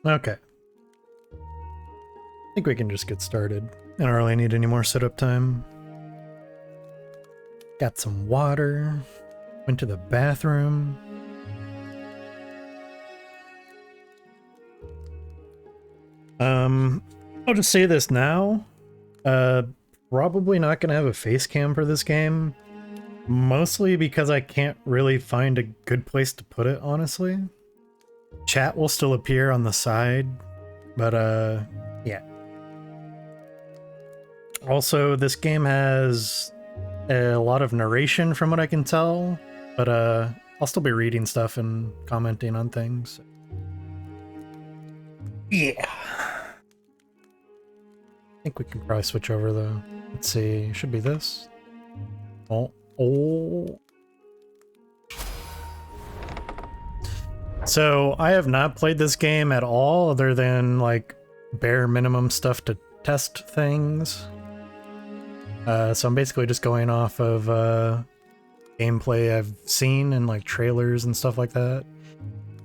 Okay. I think we can just get started. I don't really need any more setup time. Got some water. Went to the bathroom. I'll just say this now. Probably not gonna have a face cam for this game. Mostly because I can't really find a good place to put it, honestly. Chat will still appear on the side, but yeah. Also, this game has a lot of narration from what I can tell, but I'll still be reading stuff and commenting on things. Yeah. I think we can probably switch over though. Let's see, should be this. Oh. So I have not played this game at all, other than like bare minimum stuff to test things. So I'm basically just going off of gameplay I've seen and like trailers and stuff like that.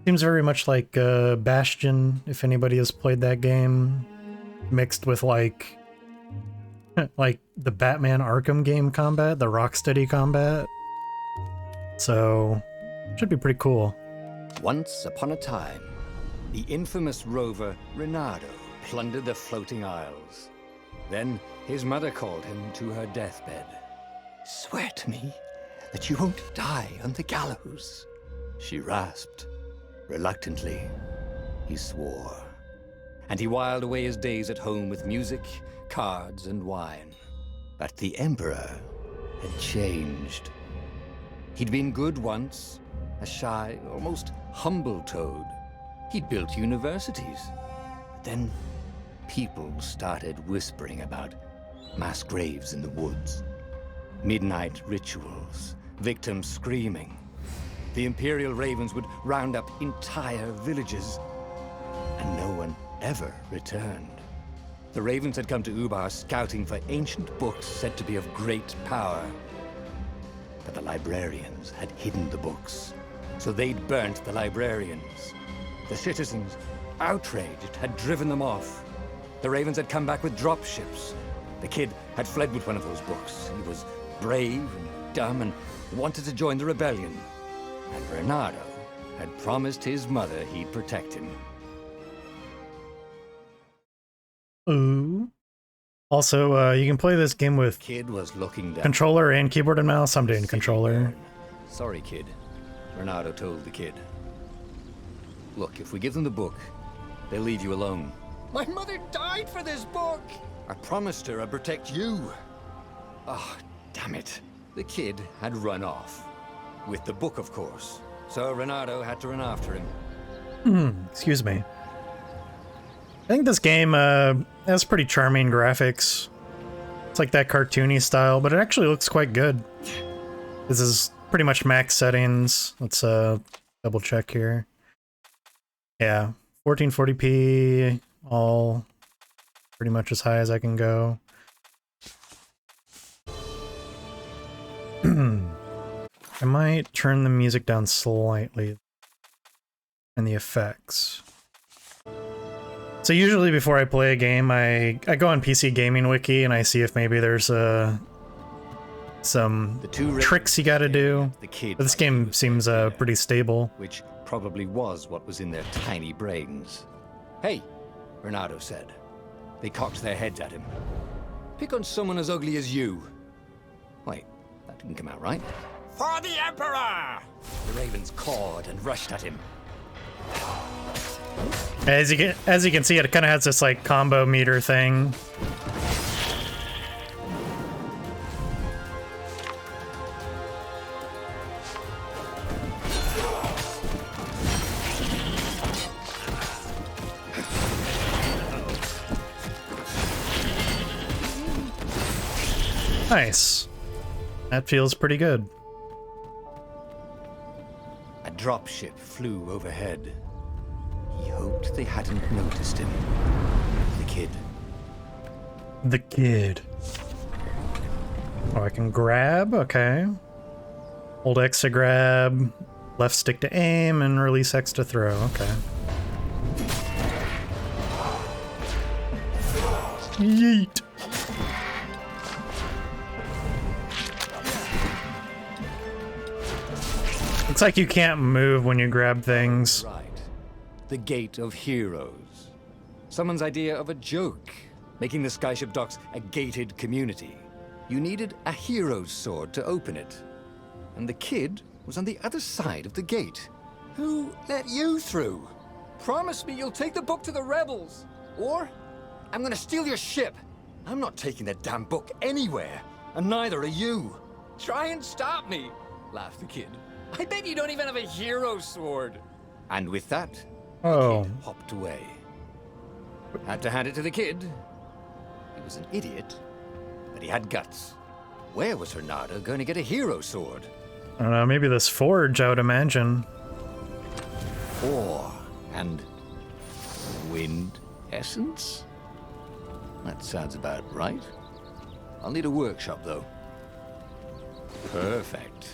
Seems very much like Bastion, if anybody has played that game, mixed with like the Batman Arkham game combat, the Rocksteady combat. So should be pretty cool. Once upon a time, the infamous rover Reynardo plundered the floating isles. Then his mother called him to her deathbed. "Swear to me that you won't die on the gallows," she rasped. Reluctantly, he swore. And he whiled away his days at home with music, cards, and wine. But the Emperor had changed. He'd been good once, a shy, almost humble toad. He'd built universities. But then people started whispering about mass graves in the woods, midnight rituals, victims screaming. The Imperial Ravens would round up entire villages, and no one ever returned. The Ravens had come to Ubar scouting for ancient books said to be of great power. But the librarians had hidden the books, so they'd burnt the librarians. The citizens, outraged, had driven them off. The Ravens had come back with dropships. The kid had fled with one of those books. He was brave and dumb and wanted to join the rebellion. And Reynardo had promised his mother he'd protect him. Ooh. Also, you can play this game with Kid was looking down. controller and keyboard and mouse. I'm doing controller. Sorry, kid. Reynardo told the kid. Look, if we give them the book, they'll leave you alone. My mother died for this book! I promised her I'd protect you. Oh, damn it. The kid had run off. With the book, of course. So Reynardo had to run after him. Excuse me. I think this game has pretty charming graphics. It's like that cartoony style, but it actually looks quite good. This is pretty much max settings. Let's double check here. Yeah, 1440p, all pretty much as high as I can go. I might turn the music down slightly and the effects. So usually before I play a game, I go on PC Gaming Wiki and I see if maybe there's some tricks you gotta do. But this game seems pretty stable. Which probably was what was in their tiny brains. Hey, Reynardo said. They cocked their heads at him. Pick on someone as ugly as you. Wait, that didn't come out right. For the Emperor! The ravens cawed and rushed at him. As you can see, it kind of has this like combo meter thing. Nice. That feels pretty good. A dropship flew overhead. He hoped they hadn't noticed him. The kid. The kid. Oh, I can grab? Okay. Hold X to grab, left stick to aim, and release X to throw. Okay. Yeet. Looks like you can't move when you grab things. Right. The Gate of Heroes. Someone's idea of a joke, making the Skyship docks a gated community. You needed a hero's sword to open it. And the kid was on the other side of the gate. Who let you through? Promise me you'll take the book to the rebels. Or I'm gonna steal your ship. I'm not taking that damn book anywhere. And neither are you. Try and stop me, laughed the kid. I bet you don't even have a hero sword. And with that, Oh. the kid hopped away. Had to hand it to the kid. He was an idiot, but he had guts. Where was Reynardo going to get a hero sword? I don't know, maybe this forge, I would imagine. ore and wind essence? That sounds about right. I'll need a workshop, though. Perfect.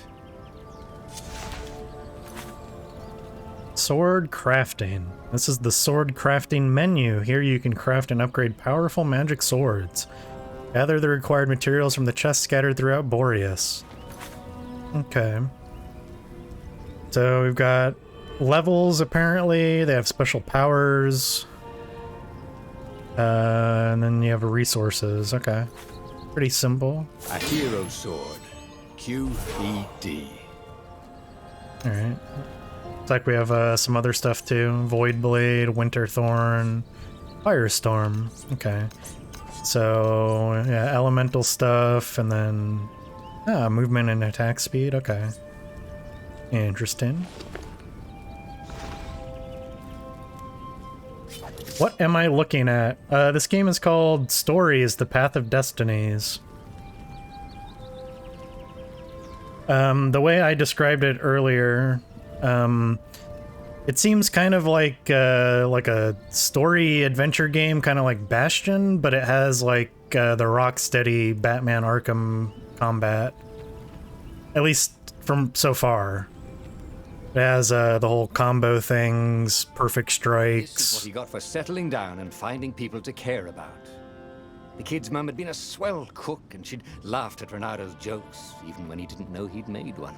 Sword crafting. This is the sword crafting menu. Here you can craft and upgrade powerful magic swords. Gather the required materials from the chests scattered throughout Boreas. Okay. So we've got levels, apparently. They have special powers. And then you have resources. Okay. Pretty simple. A hero sword. QED. Alright. Looks like we have some other stuff too. Void Blade, Winter Thorn, Firestorm. Okay. So, yeah, elemental stuff, and then movement and attack speed. Okay. Interesting. What am I looking at? This game is called Stories, The Path of Destinies. The way I described it earlier, it seems kind of like a story adventure game, kind of like Bastion, but it has like the Rocksteady Batman Arkham combat. At least from so far. It has the whole combo things, perfect strikes. This is what he got for settling down and finding people to care about. The kid's mum had been a swell cook, and she'd laughed at Renado's jokes, even when he didn't know he'd made one.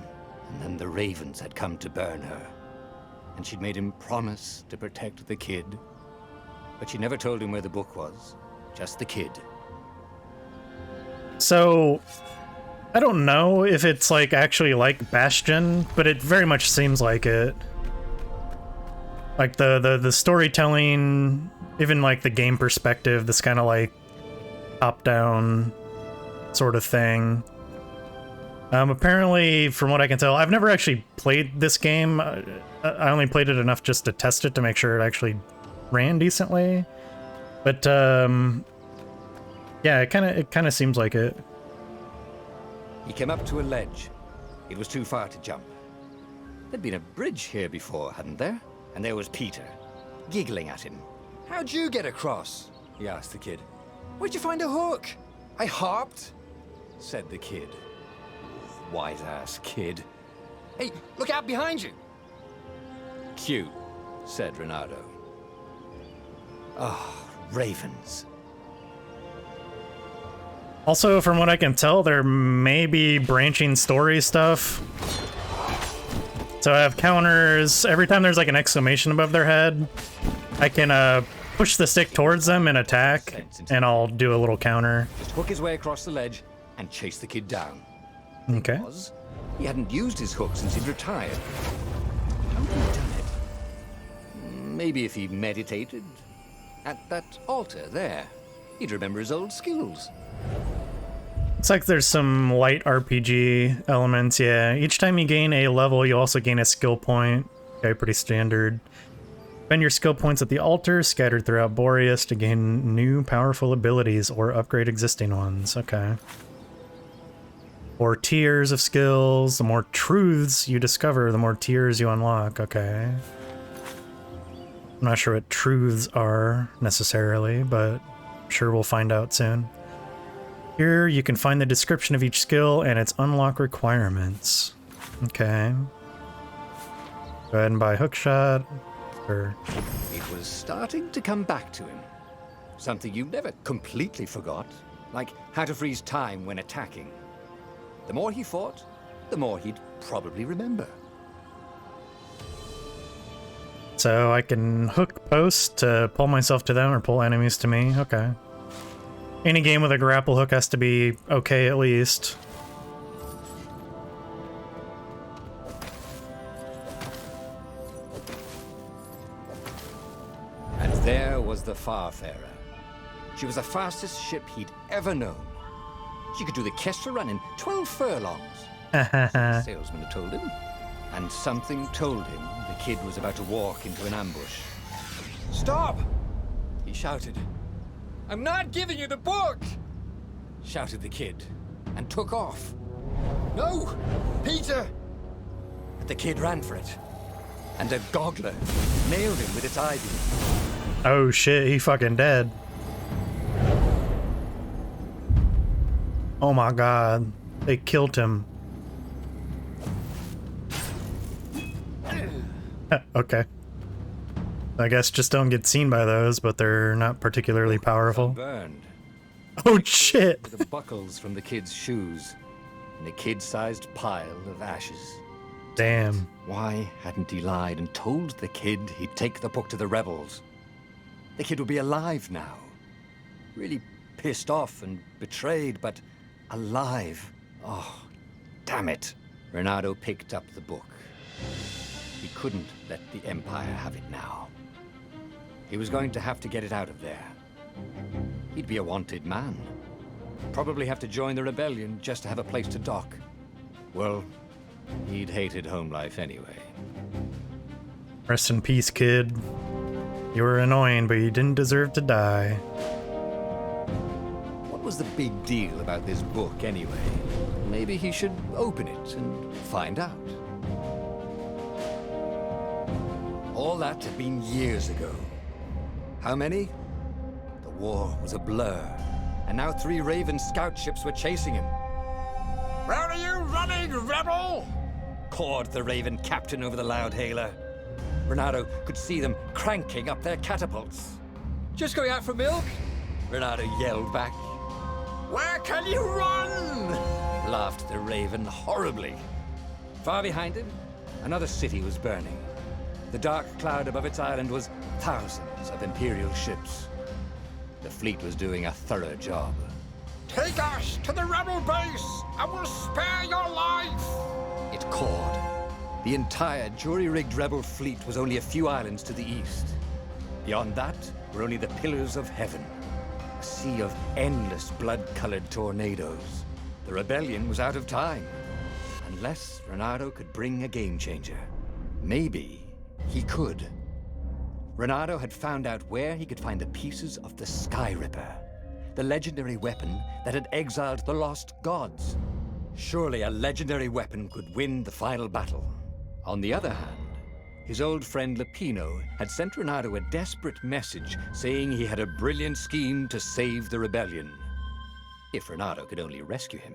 And then the ravens had come to burn her. And she'd made him promise to protect the kid. But she never told him where the book was. Just the kid. So, I don't know if it's like actually like Bastion, but it very much seems like it. Like the storytelling, even like the game perspective, this kind of like top-down sort of thing. Apparently, from what I can tell, I've never actually played this game. I only played it enough just to test it to make sure it actually ran decently. But yeah, it kind of seems like it. He came up to a ledge. It was too far to jump. There'd been a bridge here before, hadn't there? And there was Peter, giggling at him. "How'd you get across?" he asked the kid. "Where'd you find a hook?" "I hopped," said the kid. Wise-ass kid. "Hey, look out behind you!" "Cute," said Renato. Ah, ravens. Also, from what I can tell, there may be branching story stuff. So I have counters. Every time there's like an exclamation above their head, I can push the stick towards them and attack, and I'll do a little counter. Just hook his way across the ledge and chase the kid down. Okay. He hadn't used his hook since he'd retired. How had he done it? Maybe if he meditated at that altar there, he'd remember his old skills. Looks like there's some light RPG elements, yeah. Each time you gain a level, you also gain a skill point. Okay, pretty standard. Spend your skill points at the altar, scattered throughout Boreas, to gain new powerful abilities or upgrade existing ones. Okay. 4 tiers of skills. The more truths you discover, the more tiers you unlock. Okay. I'm not sure what truths are necessarily, but I'm sure we'll find out soon. Here you can find the description of each skill and its unlock requirements. Okay. Go ahead and buy hookshot. Or... It was starting to come back to him. Something you never completely forgot, like how to freeze time when attacking. The more he fought, the more he'd probably remember. So I can hook post to pull myself to them or pull enemies to me. Okay. Any game with a grapple hook has to be okay at least. And there was the Farfarer. She was the fastest ship he'd ever known. She could do the Kestra run in 12 furlongs. The salesman had told him. And something told him the kid was about to walk into an ambush. "Stop!" he shouted. "I'm not giving you the book!" shouted the kid, and took off. "No! Peter!" But the kid ran for it. and a goggler nailed him with its ivy. Oh shit, he fucking dead. Oh my god, they killed him. Okay. I guess just don't get seen by those, but they're not particularly powerful. Burned. Oh shit! The buckles from the kid's shoes and a kid-sized pile of ashes. Damn. Why hadn't he lied and told the kid he'd take the book to the rebels? The kid would be alive now. Really pissed off and betrayed, but alive. Oh, damn it. Renato picked up the book. He couldn't let the Empire have it now. He was going to have to get it out of there. He'd be a wanted man. Probably have to join the rebellion just to have a place to dock. Well, he'd hated home life anyway. Rest in peace, kid. You were annoying, but you didn't deserve to die. What was the big deal about this book anyway? Maybe he should open it and find out. All that had been years ago. How many? The war was a blur, and now 3 Raven scout ships were chasing him. "Where are you running, rebel?" cawed the Raven captain over the loudhailer. Renato could see them cranking up their catapults. "Just going out for milk?" Renato yelled back. "Where can you run?" laughed the Raven horribly. Far behind him, another city was burning. The dark cloud above its island was thousands of Imperial ships. The fleet was doing a thorough job. "Take us to the rebel base, and we'll spare your life!" it cawed. The entire jury-rigged rebel fleet was only a few islands to the east. Beyond that were only the pillars of heaven, a sea of endless blood-colored tornadoes. The rebellion was out of time, unless Renato could bring a game-changer. Maybe he could. Renato had found out where he could find the pieces of the Sky Ripper, the legendary weapon that had exiled the lost gods. Surely a legendary weapon could win the final battle. On the other hand, his old friend Lapino had sent Renato a desperate message saying he had a brilliant scheme to save the rebellion. If Renato could only rescue him.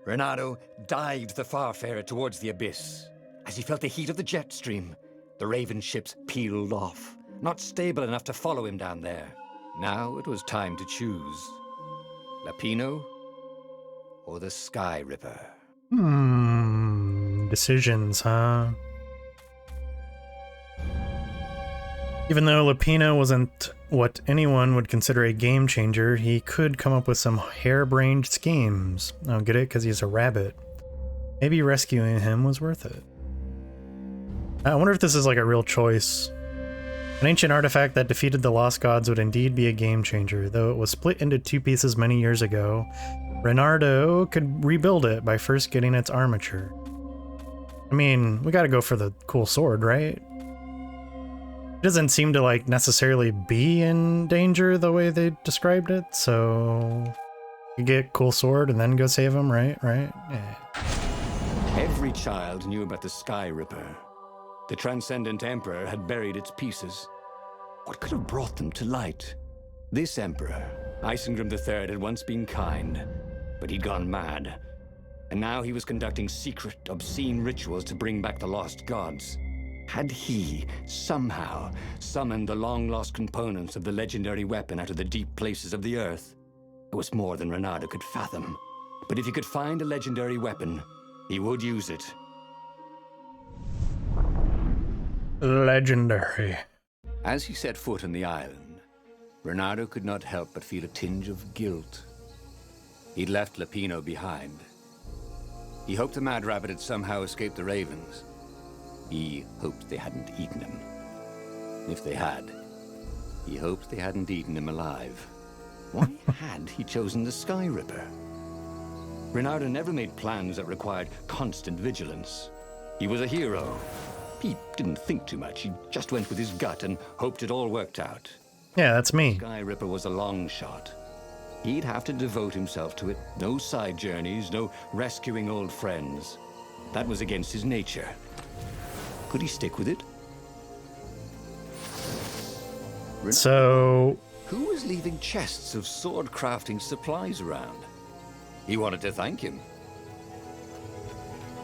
Renato dived the Farfarer towards the abyss. As he felt the heat of the jet stream, the Raven ships peeled off, not stable enough to follow him down there. Now it was time to choose. Lapino or the Sky Ripper? Decisions, huh? Even though Lapino wasn't what anyone would consider a game changer, he could come up with some harebrained schemes. Oh, get it? Because he's a rabbit. Maybe rescuing him was worth it. I wonder if this is like a real choice. An ancient artifact that defeated the Lost Gods would indeed be a game changer, though it was split into 2 pieces many years ago. Renardo could rebuild it by first getting its armature. I mean, we gotta go for the cool sword, right? It doesn't seem to like necessarily be in danger the way they described it, so you get cool sword and then go save him, right? Yeah. Every child knew about the Sky Ripper. The Transcendent Emperor had buried its pieces. What could have brought them to light? This Emperor, Isengrim III, had once been kind, but he'd gone mad. And now he was conducting secret, obscene rituals to bring back the lost gods. Had he, somehow, summoned the long-lost components of the legendary weapon out of the deep places of the earth? It was more than Renato could fathom. But if he could find a legendary weapon, he would use it. Legendary. As he set foot on the island, Renato could not help but feel a tinge of guilt. He'd left Lapino behind. He hoped the Mad Rabbit had somehow escaped the Ravens. He hoped they hadn't eaten him. If they had, he hoped they hadn't eaten him alive. Why had he chosen the Sky Ripper? Renato never made plans that required constant vigilance. He was a hero. He didn't think too much. He just went with his gut and hoped it all worked out. Yeah, that's me. Sky Ripper was a long shot. He'd have to devote himself to it. No side journeys, no rescuing old friends. That was against his nature. Could he stick with it? So... Who was leaving chests of sword crafting supplies around? He wanted to thank him.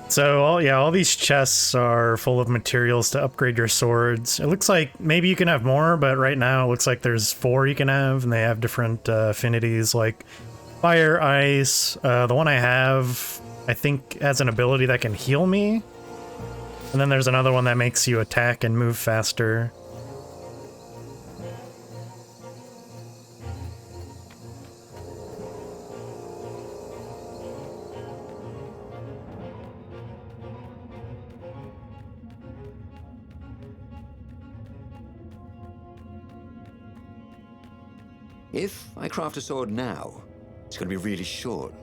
So, all these chests are full of materials to upgrade your swords. It looks like maybe you can have more, but right now it looks like there's 4 you can have, and they have different affinities, like fire, ice. The one I have, I think, has an ability that can heal me. And then there's another one that makes you attack and move faster. If I craft a sword now, it's going to be really short.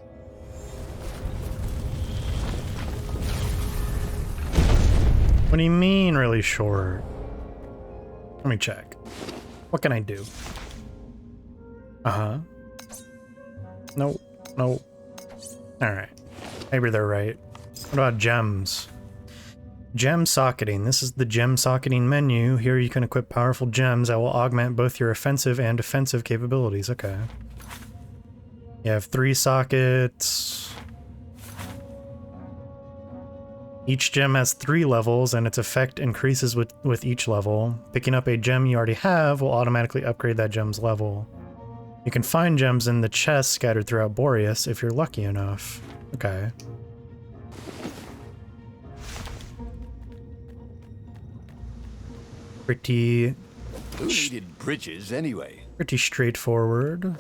What do you mean really short? Let me check. What can I do? Uh-huh. Nope. Nope. Alright. Maybe they're right. What about gems? Gem socketing. This is the gem socketing menu. Here you can equip powerful gems that will augment both your offensive and defensive capabilities. Okay. You have 3 sockets. Each gem has 3 levels, and its effect increases with each level. Picking up a gem you already have will automatically upgrade that gem's level. You can find gems in the chests scattered throughout Boreas if you're lucky enough. Okay. Pretty... Who needed bridges anyway? Pretty straightforward.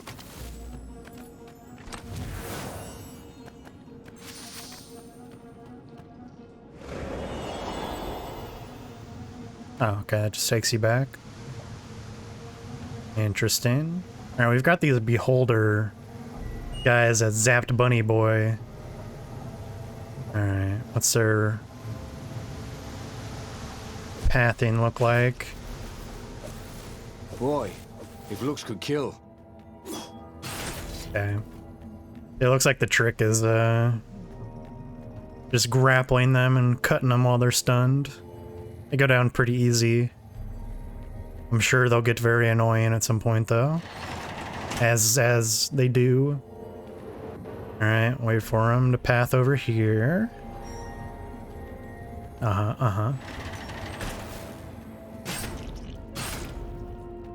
Oh, okay, that just takes you back. Interesting. Alright, we've got these beholder guys that zapped Bunny Boy. Alright, what's their pathing look like? Boy, if looks could kill. Okay. It looks like the trick is just grappling them and cutting them while they're stunned. They go down pretty easy. I'm sure they'll get very annoying at some point though. As they do. Alright, wait for them to path over here. Uh-huh.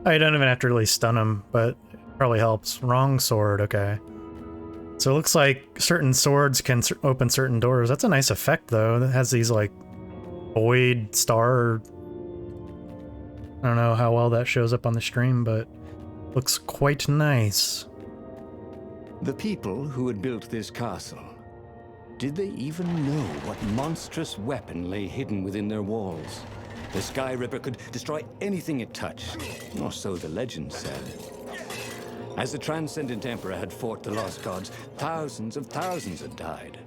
Oh, you don't even have to really stun them, but it probably helps. Wrong sword, okay. So it looks like certain swords can open certain doors. That's a nice effect though. That has these like void star. I don't know how well that shows up on the stream, but looks quite nice. The people who had built this castle, did they even know what monstrous weapon lay hidden within their walls? The Sky Ripper could destroy anything it touched, or so the legend said. As the Transcendent Emperor had fought the Lost Gods, thousands had died.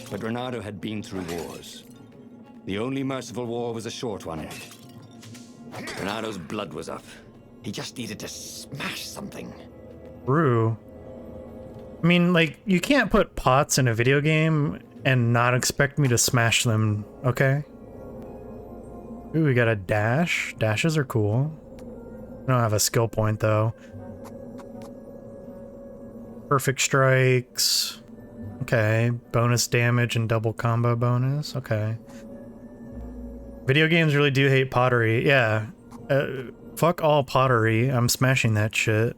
But Reynardo had been through wars. The only merciful war was a short one. Reynardo's blood was up. He just needed to smash something. True. I mean, like, you can't put pots in a video game and not expect me to smash them, okay? Ooh, we got a dash. Dashes are cool. I don't have a skill point, though. Perfect strikes. Okay. Bonus damage and double combo bonus. Okay. Video games really do hate pottery. Yeah. Fuck all pottery. I'm smashing that shit.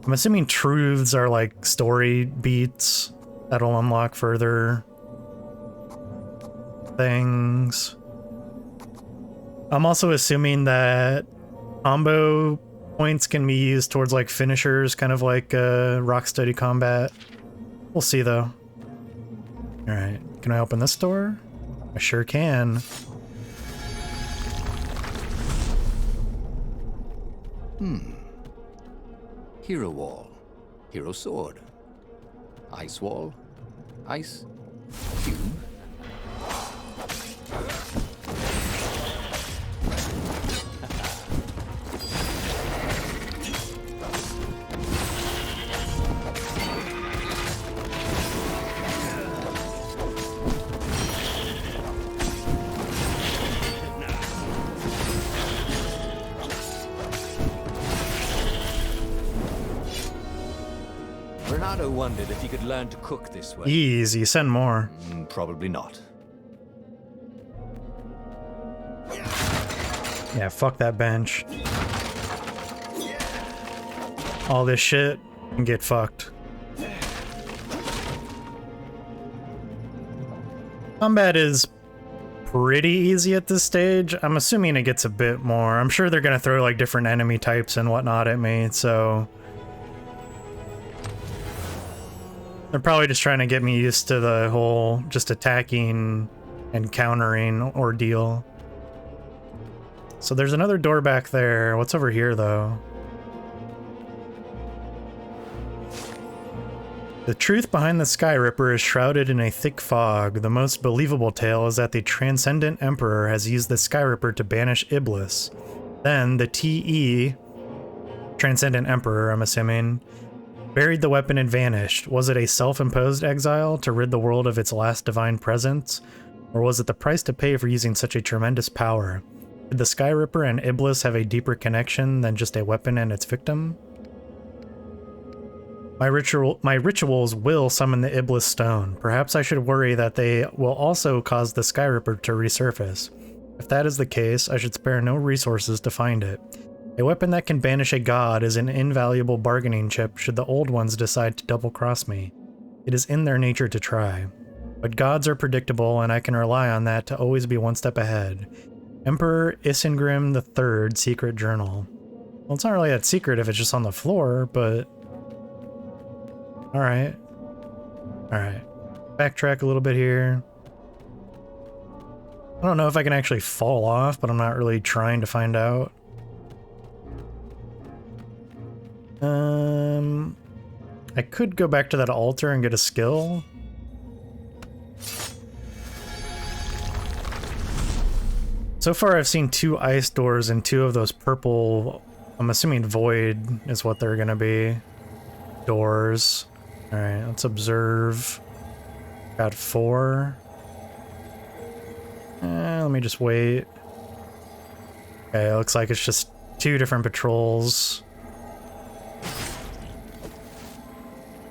I'm assuming truths are like story beats that'll unlock further things. I'm also assuming that combo points can be used towards like finishers, kind of like Rocksteady combat. We'll see though. Alright, can I open this door? I sure can. Hero wall, hero sword, ice wall, ice cube. Renato wondered if he could learn to cook this way. Easy, send more. Probably not. Yeah, fuck that bench. All this shit can get fucked. Combat is pretty easy at this stage. I'm assuming it gets a bit more. I'm sure they're gonna throw like different enemy types and whatnot at me, so they're probably just trying to get me used to the whole just attacking and countering ordeal. So there's another door back there. What's over here though? The truth behind the Sky Ripper is shrouded in a thick fog. The most believable tale is that the Transcendent Emperor has used the Sky Ripper to banish Iblis. Then the TE, Transcendent Emperor, I'm assuming, buried the weapon and vanished. Was it a self-imposed exile to rid the world of its last divine presence? Or was it the price to pay for using such a tremendous power? Did the Sky Ripper and Iblis have a deeper connection than just a weapon and its victim? My rituals will summon the Iblis Stone. Perhaps I should worry that they will also cause the Sky Ripper to resurface. If that is the case, I should spare no resources to find it. A weapon that can banish a god is an invaluable bargaining chip should the old ones decide to double-cross me. It is in their nature to try. But gods are predictable, and I can rely on that to always be one step ahead. Emperor Isengrim III Secret Journal. Well, it's not really that secret if it's just on the floor, but... Alright. Alright. Backtrack a little bit here. I don't know if I can actually fall off, but I'm not really trying to find out. I could go back to that altar and get a skill. So far I've seen 2 ice doors and 2 of those purple, I'm assuming void is what they're gonna be. Doors. Alright, let's observe. Got 4. Let me just wait. Okay, it looks like it's just 2 different patrols.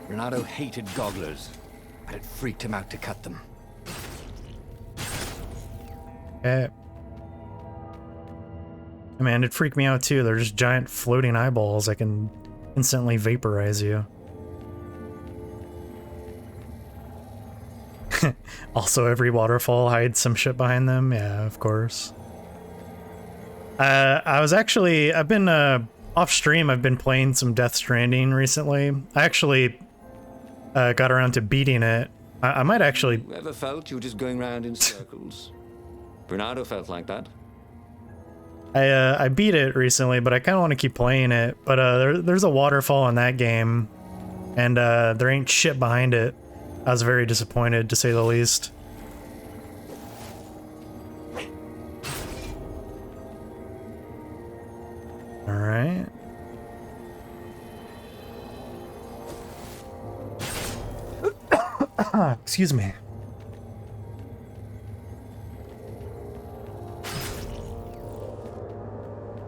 Renato hated gogglers, but it freaked him out to cut them. Okay. Man, it freaked me out too. They're just giant floating eyeballs that can instantly vaporize you. Also, every waterfall hides some shit behind them. Yeah, of course. I've been off stream. I've been playing some Death Stranding recently. I actually got around to beating it. I might actually. You ever felt you were just going round in circles? Renato felt like that. I beat it recently, but I kind of want to keep playing it. But there's a waterfall in that game, and there ain't shit behind it. I was very disappointed, to say the least. Alright. Excuse me.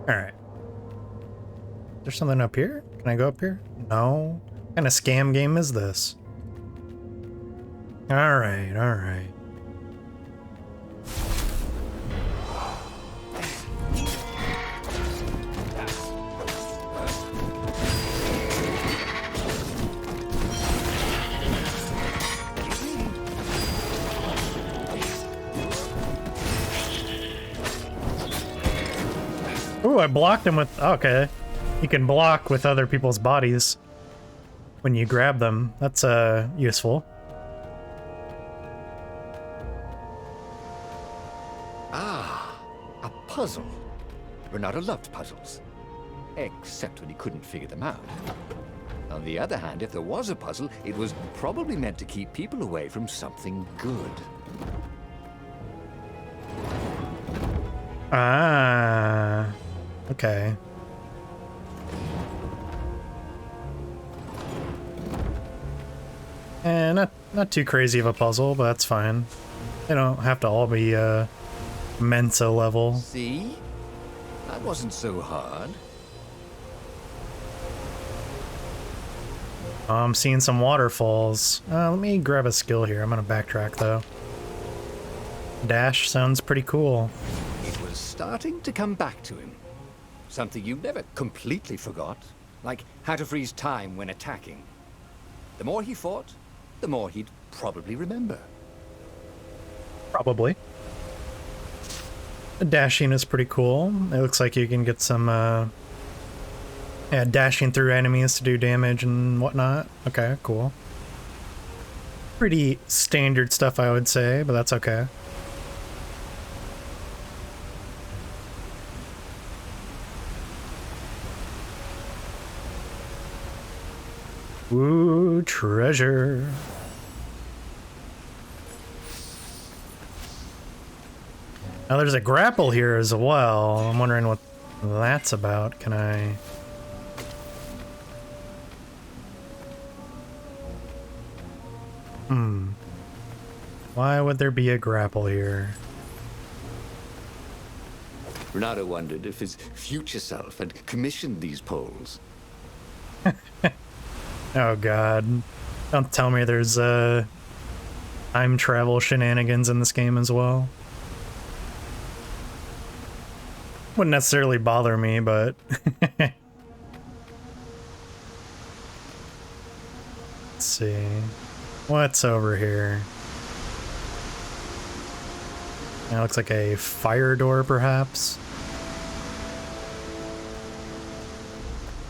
Alright. There's something up here? Can I go up here? No. What kind of scam game is this? Alright, alright. Ooh, I blocked him with... Okay. You can block with other people's bodies when you grab them. That's useful. A puzzle. Renato loved puzzles. Except when he couldn't figure them out. On the other hand, if there was a puzzle, it was probably meant to keep people away from something good. Ah. Okay. Not too crazy of a puzzle, but that's fine. They don't have to all be Mensa level. See? That wasn't so hard. Oh, I'm seeing some waterfalls. Let me grab a skill here. I'm gonna backtrack though. Dash sounds pretty cool. It was starting to come back to him. Something you never completely forgot, like how to freeze time when attacking. The more he fought, the more he'd probably remember. Probably. The dashing is pretty cool. It looks like you can get some, yeah, dashing through enemies to do damage and whatnot. Okay, cool. Pretty standard stuff, I would say, but that's okay. Ooh, treasure. Now there's a grapple here as well. I'm wondering what that's about. Can I... Why would there be a grapple here? Renato wondered if his future self had commissioned these poles. Oh god. Don't tell me there's time travel shenanigans in this game as well. Wouldn't necessarily bother me, but... Let's see. What's over here? That looks like a fire door, perhaps.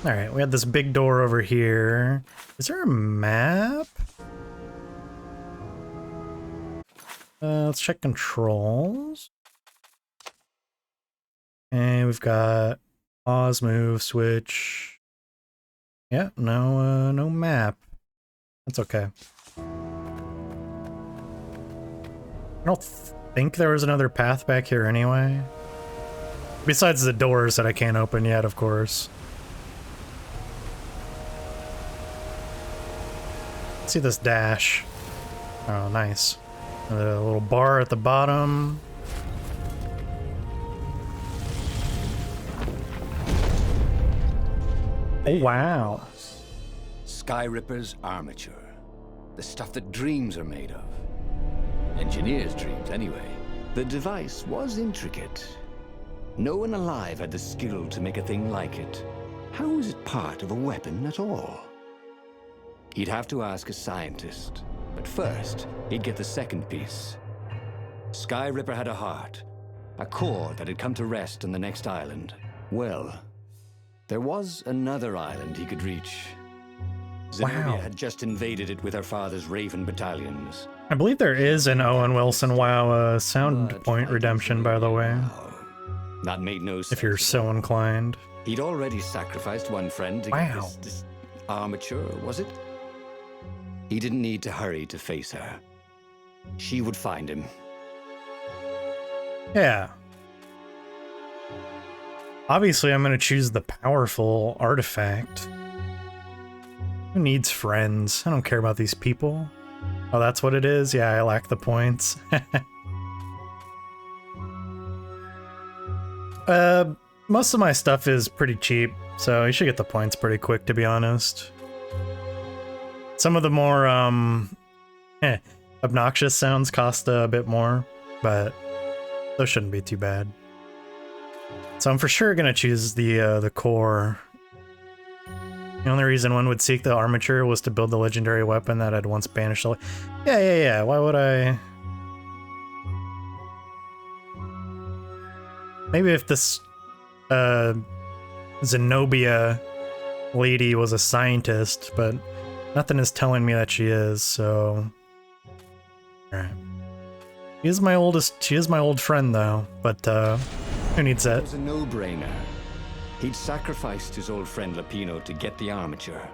Alright, we have this big door over here. Is there a map? Let's check controls. And we've got pause, move, switch. Yeah, no map. That's okay. I don't think there was another path back here anyway. Besides the doors that I can't open yet, of course. Let's see this dash. Oh, nice. A little bar at the bottom. Oh, wow. Sky Ripper's armature. The stuff that dreams are made of. Engineers' dreams, anyway. The device was intricate. No one alive had the skill to make a thing like it. How was it part of a weapon at all? He'd have to ask a scientist. But first, he'd get the second piece. Sky Ripper had a heart. A core that had come to rest on the next island. Well, there was another island he could reach. Zenobia Wow. had just invaded it with her father's Raven battalions. I believe there is an Owen Wilson WoW sound But point redemption, by the way, that made no sense. if you're so inclined. He'd already sacrificed one friend to Wow. get this armature, was it? He didn't need to hurry to face her. She would find him. Yeah. Obviously, I'm going to choose the powerful artifact. Who needs friends? I don't care about these people. Oh, that's what it is? Yeah, I lack the points. Most of my stuff is pretty cheap, so you should get the points pretty quick, to be honest. Some of the more, obnoxious sounds cost a bit more, but those shouldn't be too bad. So I'm for sure gonna choose the core. The only reason one would seek the armature was to build the legendary weapon that had once banished the... Yeah, why would I... Maybe if this, Zenobia lady was a scientist, but nothing is telling me that she is, so... Alright. She is my old friend, though, but, who needs that? It was a no-brainer. He'd sacrificed his old friend Lapino to get the armature.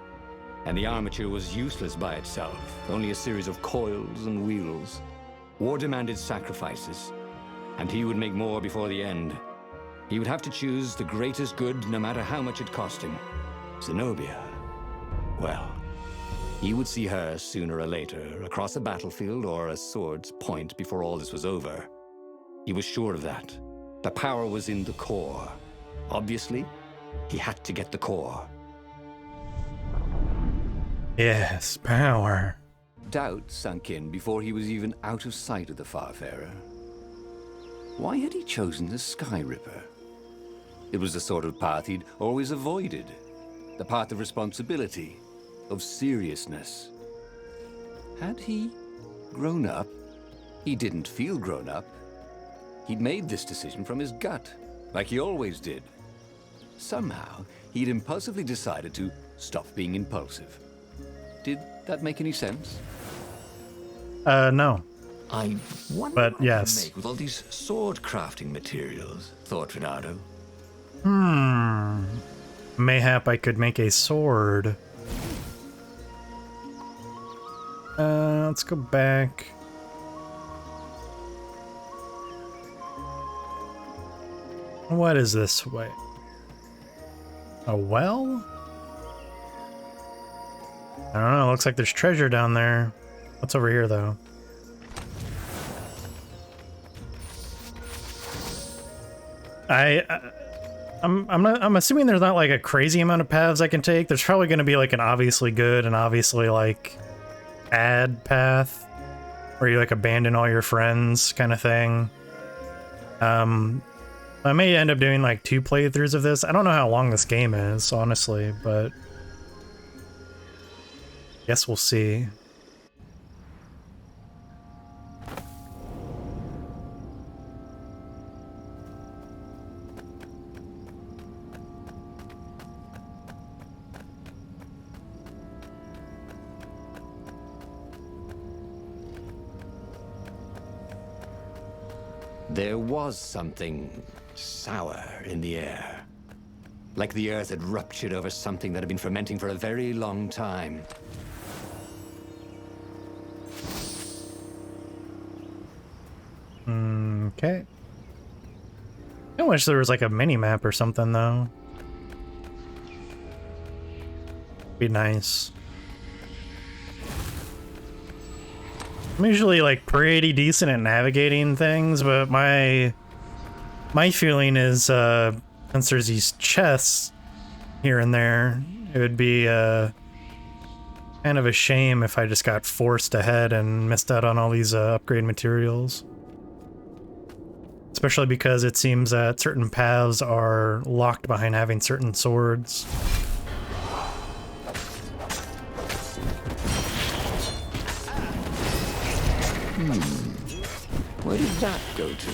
And the armature was useless by itself, only a series of coils and wheels. War demanded sacrifices, and he would make more before the end. He would have to choose the greatest good no matter how much it cost him. Zenobia. Well, he would see her sooner or later, across a battlefield or a sword's point before all this was over. He was sure of that. The power was in the core. Obviously, he had to get the core. Yes, power. Doubt sunk in before he was even out of sight of the Farfarer. Why had he chosen the Sky Ripper? It was the sort of path he'd always avoided. The path of responsibility, of seriousness. Had he grown up? He didn't feel grown up. He'd made this decision from his gut, like he always did. Somehow, he'd impulsively decided to stop being impulsive. Did that make any sense? No. I wonder But what yes. to make with all these sword crafting materials, thought Renato. Mayhap I could make a sword. Let's go back. What is this way? A well? I don't know, looks like there's treasure down there. What's over here though? I'm assuming there's not like a crazy amount of paths I can take. There's probably going to be like an obviously good and obviously like bad path where you like abandon all your friends kind of thing. I may end up doing like 2 playthroughs of this. I don't know how long this game is, honestly, but guess we'll see. There was something sour in the air. Like the earth had ruptured over something that had been fermenting for a very long time. Okay. I wish there was like a mini map or something though. Be nice. I'm usually like pretty decent at navigating things, but my feeling is since there's these chests here and there, it would be kind of a shame if I just got forced ahead and missed out on all these upgrade materials. Especially because it seems that certain paths are locked behind having certain swords. Where did that go to?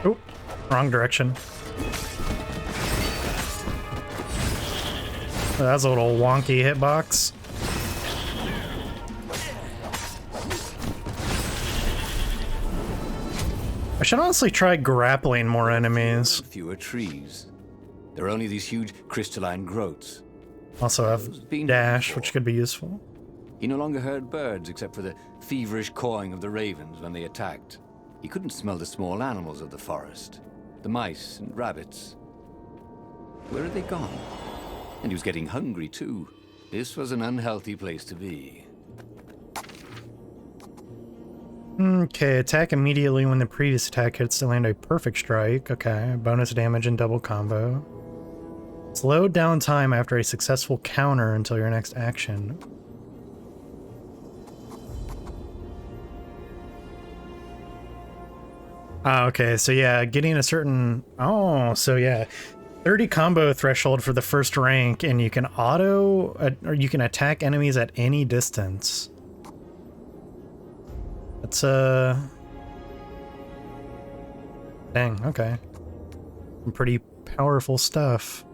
Oh, wrong direction. That's a little wonky hitbox. I should honestly try grappling more enemies. Fewer trees. There are only these huge crystalline growths. Also have dash, which could be useful. He no longer heard birds except for the feverish cawing of the ravens when they attacked. He couldn't smell the small animals of the forest. The mice and rabbits. Where had they gone? And he was getting hungry too. This was an unhealthy place to be. Okay, attack immediately when the previous attack hits to land a perfect strike. Okay, bonus damage and double combo. Slow down time after a successful counter until your next action. Ah, okay, so yeah, getting a certain... Oh, so yeah. 30 combo threshold for the first rank, and you can or you can attack enemies at any distance. That's, dang, okay. Some pretty powerful stuff.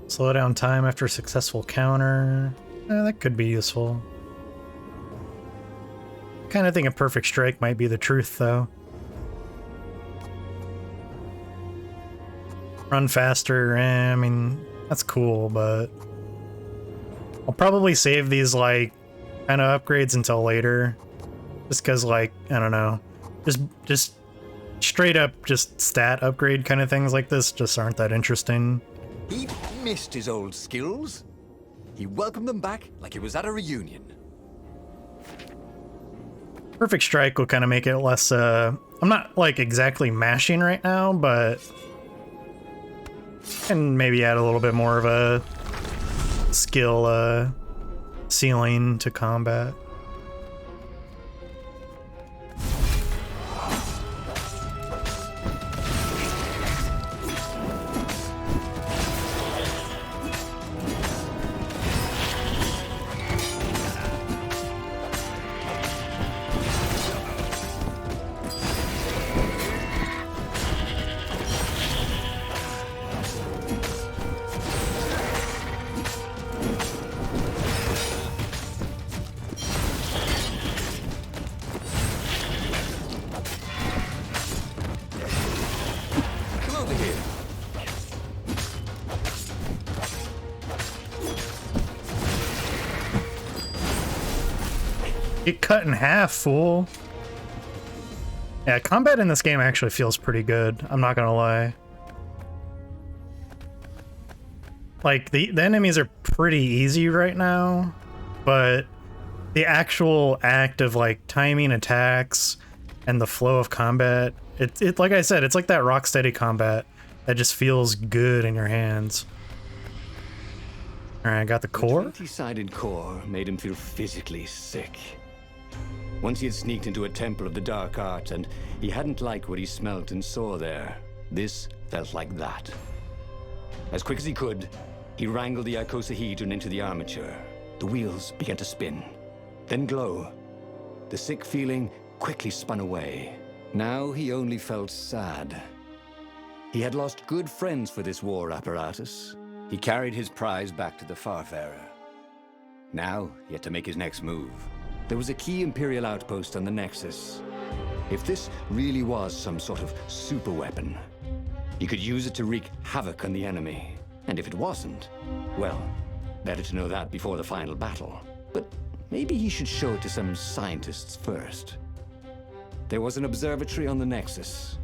Slow down time after successful counter. That could be useful. Kind of think a perfect strike might be the truth, though. Run faster, I mean, that's cool, but I'll probably save these, like, kind of upgrades until later. Just because, like, I don't know. Just straight up, just stat upgrade kind of things like this just aren't that interesting. He missed his old skills. He welcomed them back like he was at a reunion. Perfect strike will kind of make it less, I'm not like exactly mashing right now, but can maybe add a little bit more of a skill, ceiling to combat. Get cut in half, fool. Yeah, combat in this game actually feels pretty good. I'm not gonna lie. Like, the enemies are pretty easy right now, but the actual act of, like, timing attacks and the flow of combat, it like I said, it's like that Rocksteady combat that just feels good in your hands. Alright, I got the core. The 20-sided core made him feel physically sick. Once he had sneaked into a temple of the dark arts, and he hadn't liked what he smelt and saw there. This felt like that. As quick as he could, he wrangled the icosahedron into the armature. The wheels began to spin, then glow. The sick feeling quickly spun away. Now he only felt sad. He had lost good friends for this war apparatus. He carried his prize back to the Farfarer. Now he had to make his next move. There was a key Imperial outpost on the Nexus. If this really was some sort of super weapon, he could use it to wreak havoc on the enemy. And if it wasn't, well, better to know that before the final battle. But maybe he should show it to some scientists first. There was an observatory on the Nexus.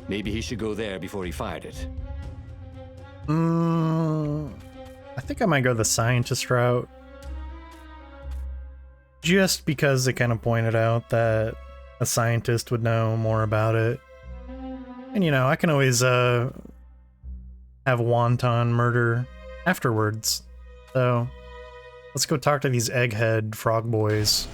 Maybe he should go there before he fired it. I think I might go the scientist route. Just because they kind of pointed out that a scientist would know more about it. And, you know, I can always have wanton murder afterwards. So let's go talk to these egghead frog boys.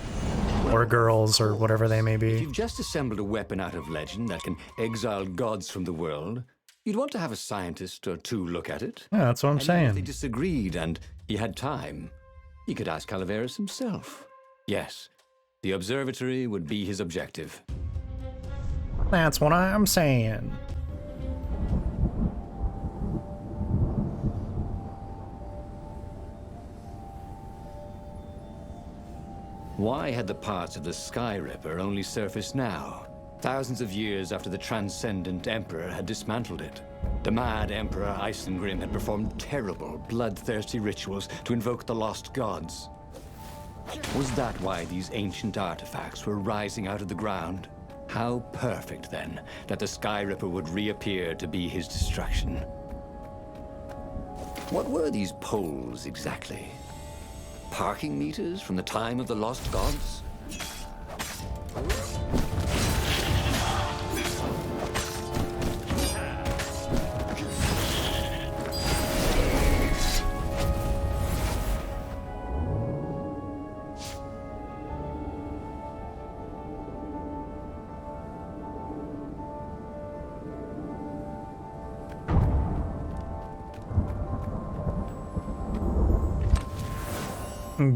Or girls, or whatever they may If be. you've just assembled a weapon out of legend that can exile gods from the world, you'd want to have a scientist or two look at it. Yeah, that's what I'm And even if they saying. disagreed and he had time, he could ask Calaveras himself. Yes, the observatory would be his objective. That's what I'm saying. Why had the parts of the Sky Ripper only surfaced now, thousands of years after the Transcendent Emperor had dismantled it? The mad Emperor Isengrim had performed terrible, bloodthirsty rituals to invoke the lost gods. Was that why these ancient artifacts were rising out of the ground? How perfect, then, that the Sky Ripper would reappear to be his destruction. What were these poles, exactly? Parking meters from the time of the lost gods?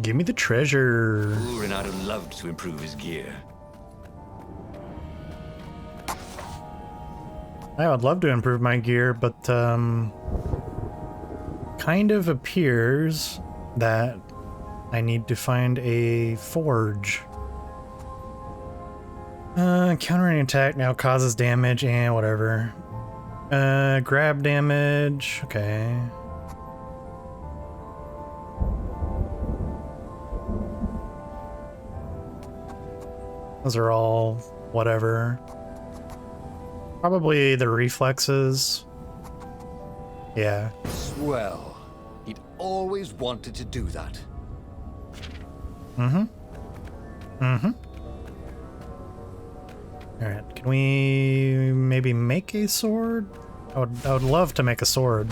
Give me the treasure. Ooh, Renato loved to improve his gear. I would love to improve my gear, but kind of appears that I need to find a forge. Countering attack now causes damage and whatever. Grab damage. Okay. Those are all whatever. Probably the reflexes. Yeah. Well, he'd always wanted to do that. Alright, can we maybe make a sword? I would love to make a sword.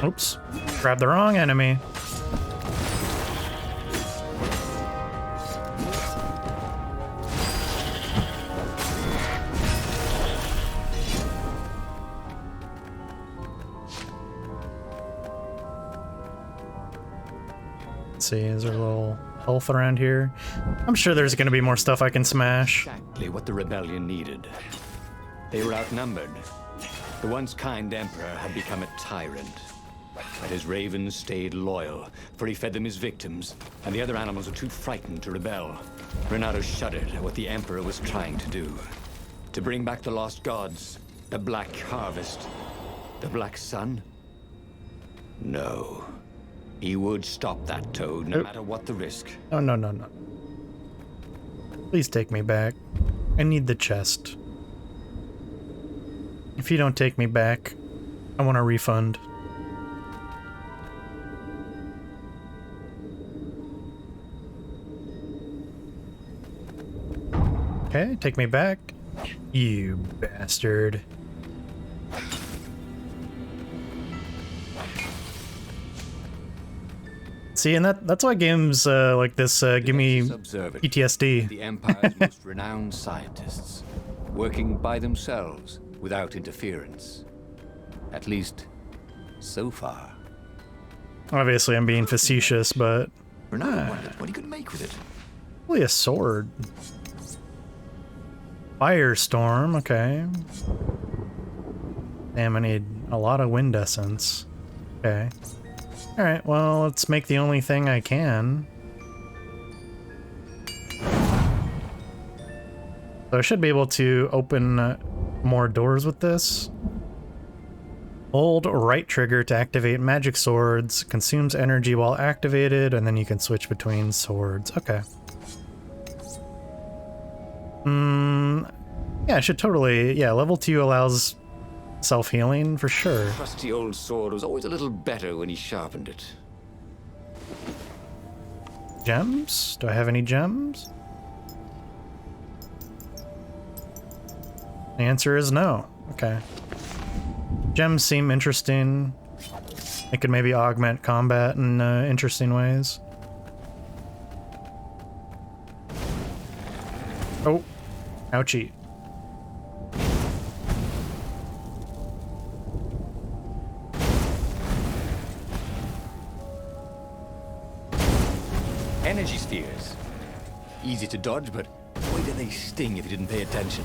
Oops, grabbed the wrong enemy. Let's see, is there a little health around here? I'm sure there's gonna be more stuff I can smash. Exactly what the rebellion needed. They were outnumbered. The once kind emperor had become a tyrant. But his ravens stayed loyal, for he fed them his victims, and the other animals were too frightened to rebel. Renato shuddered at what the emperor was trying to do. To bring back the lost gods, the Black Harvest, the Black Sun? No. He would stop that toad, no matter what the risk. Oh, no, no, no. Please take me back. I need the chest. If you don't take me back, I want a refund. Okay, take me back. You bastard. See, and that's why games like this give me PTSD. The Empire's most renowned scientists, working by themselves without interference. At least, so far. Obviously, I'm being facetious, but Renato wondered what he could make with it. probably a sword. Firestorm, okay. Damn, I need a lot of wind essence. Okay. Alright, well, let's make the only thing I can. So I should be able to open more doors with this. Hold right trigger to activate magic swords. Consumes energy while activated, and then you can switch between swords. Okay. Yeah, I should totally... Yeah, level 2 allows self-healing for sure. Trusty old sword was always a little better when he sharpened it. Gems? Do I have any gems? The answer is no. Okay. Gems seem interesting. It could maybe augment combat in interesting ways. Oh. Ouchie. Energy spheres. Easy to dodge, but boy do they sting if you didn't pay attention.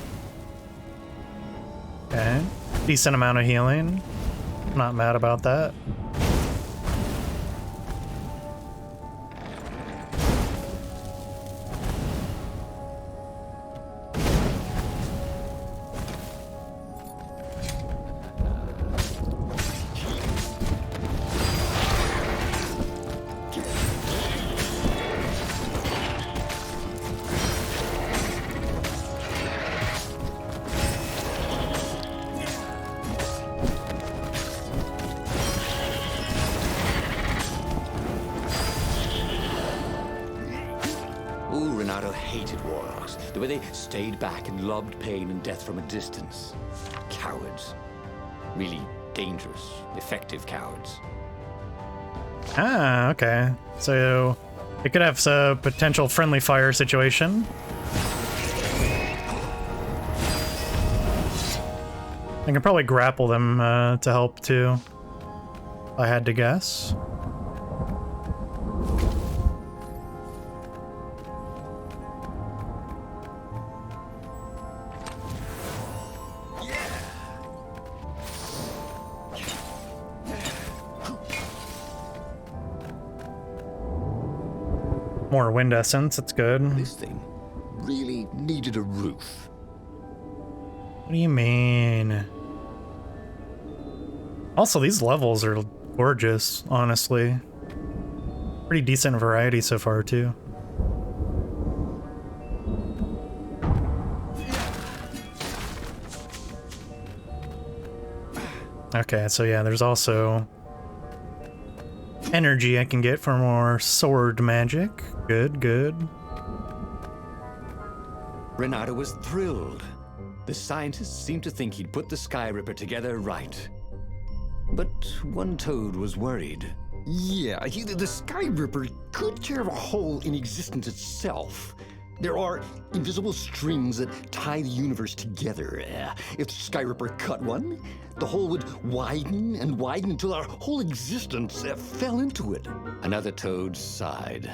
Okay. Decent amount of healing. Not mad about that. Ooh, Renato hated warlocks. The way they stayed back and lobbed pain and death from a distance. Cowards. Really dangerous, effective cowards. Ah, okay. So it could have a potential friendly fire situation. I can probably grapple them to help too, if I had to guess. More wind essence, that's good. This thing really needed a roof. What do you mean? Also, these levels are gorgeous, honestly. Pretty decent variety so far, too. Okay, so yeah, there's also energy I can get for more sword magic. Good, good. Renato was thrilled. The scientists seemed to think he'd put the Sky Ripper together right. But one toad was worried. Yeah, the Sky Ripper could tear a hole in existence itself. There are invisible strings that tie the universe together. If the Sky Ripper cut one, the hole would widen and widen until our whole existence fell into it. Another toad sighed.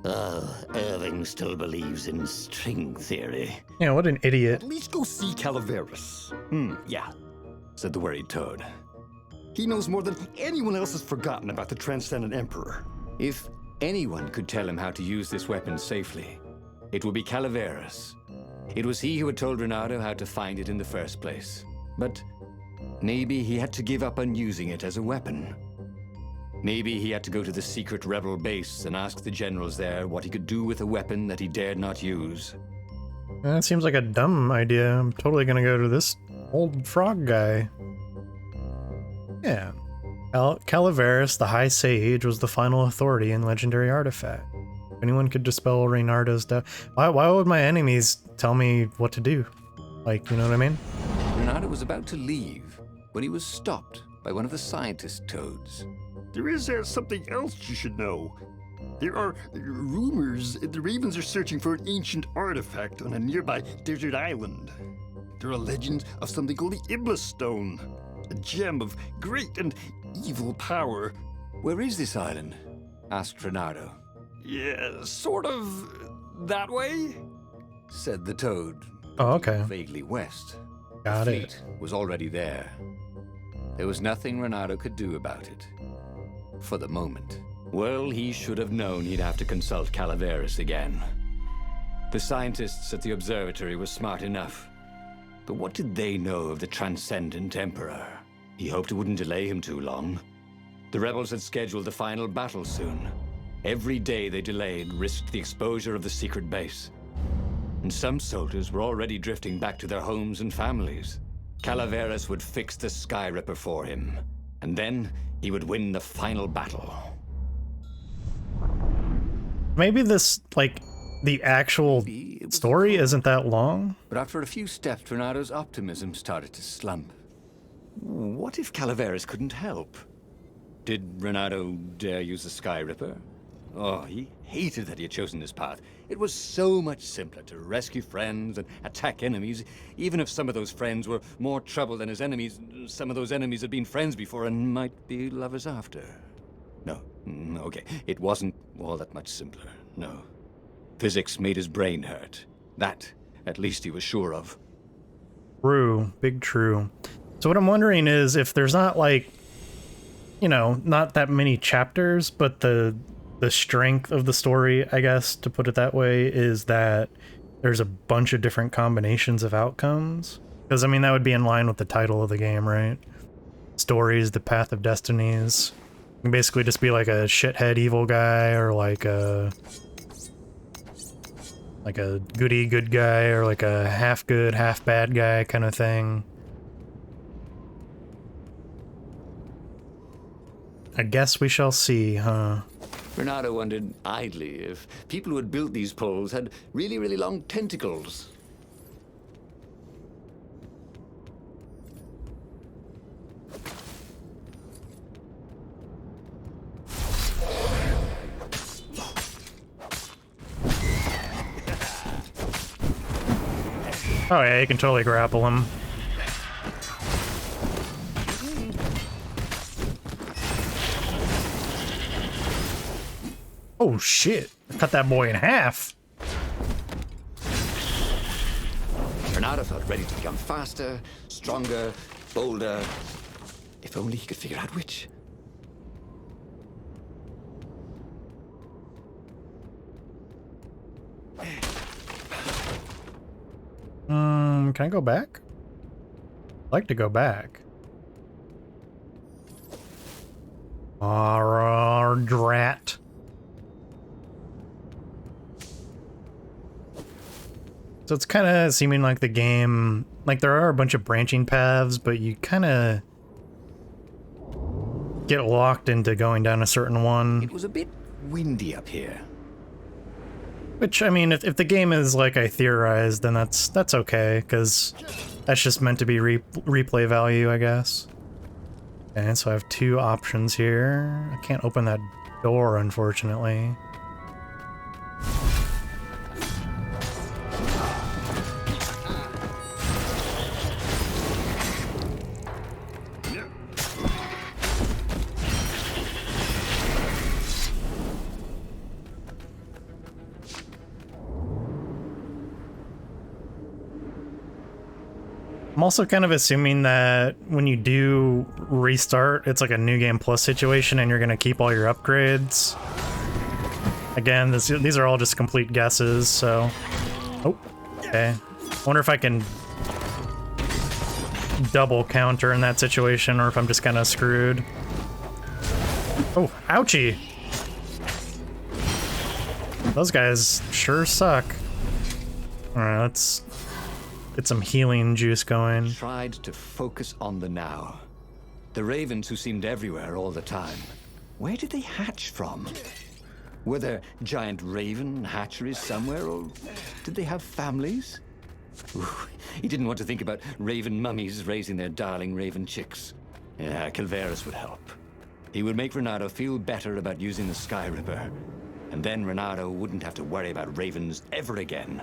Irving still believes in string theory. Yeah, what an idiot. At least go see Calaveras. Yeah, said the worried toad. He knows more than anyone else has forgotten about the Transcendent Emperor. If anyone could tell him how to use this weapon safely, it would be Calaveras. It was he who had told Renato how to find it in the first place. But maybe he had to give up on using it as a weapon. Maybe he had to go to the secret rebel base and ask the generals there what he could do with a weapon that he dared not use. That seems like a dumb idea. I'm totally gonna go to this old frog guy. Yeah. Calaveras, the High Sage, was the final authority in legendary artifact. If anyone could dispel Reynardo's death. Why would my enemies tell me what to do? Like, you know what I mean? Renato was about to leave when he was stopped by one of the scientist toads. There is something else you should know. There are rumors the Ravens are searching for an ancient artifact on a nearby desert island. There are legends of something called the Iblis Stone, a gem of great and evil power. Where is this island? Asked Renato. Yeah, sort of that way, Said the toad. Oh, okay. Vaguely west. Got the it. fleet was already there. There was nothing Renato could do about it. For the moment. Well, he should have known he'd have to consult Calaveras again. The scientists at the observatory were smart enough. But what did they know of the Transcendent Emperor? He hoped it wouldn't delay him too long. The rebels had scheduled the final battle soon. Every day they delayed risked the exposure of the secret base. And some soldiers were already drifting back to their homes and families. Calaveras would fix the Sky Ripper for him. And then he would win the final battle. Maybe this, like, the actual story isn't that long? But after a few steps, Renato's optimism started to slump. What if Calaveras couldn't help? Did Renato dare use the Sky Ripper? Oh, he hated that he had chosen this path. It was so much simpler to rescue friends and attack enemies. Even if some of those friends were more trouble than his enemies, some of those enemies had been friends before and might be lovers after. No, okay, it wasn't all that much simpler, no. Physics made his brain hurt. That, at least he was sure of. True, big true. So what I'm wondering is if there's not, like, you know, not that many chapters, but the strength of the story, I guess, to put it that way, is that there's a bunch of different combinations of outcomes. Because, I mean, that would be in line with the title of the game, right? Stories, the Path of Destinies. You can basically just be like a shithead evil guy, or like a goody good guy, or like a half good, half bad guy kind of thing. I guess we shall see, huh? Renato wondered idly if people who had built these poles had really, really long tentacles. Oh yeah, you can totally grapple him. Oh shit, I cut that boy in half. Renato felt ready to become faster, stronger, bolder. If only he could figure out which. Can I go back? I'd like to go back. Drat. So it's kind of seeming like the game, like there are a bunch of branching paths, but you kind of get locked into going down a certain one. It was a bit windy up here. Which, I mean, if the game is like I theorized, then that's okay, because that's just meant to be replay value, I guess. And so I have two options here. I can't open that door, unfortunately. I'm also kind of assuming that when you do restart, it's like a new game plus situation and you're going to keep all your upgrades. Again, these are all just complete guesses, so... Oh, okay. Wonder if I can double counter in that situation or if I'm just kind of screwed. Oh, ouchie! Those guys sure suck. Alright, let's get some healing juice going. Tried to focus on the now. The ravens who seemed everywhere all the time. Where did they hatch from? Were there giant raven hatcheries somewhere, or did they have families? Ooh, he didn't want to think about raven mummies raising their darling raven chicks. Yeah, Calvaris would help. He would make Renato feel better about using the Sky Ripper. And then Renato wouldn't have to worry about ravens ever again.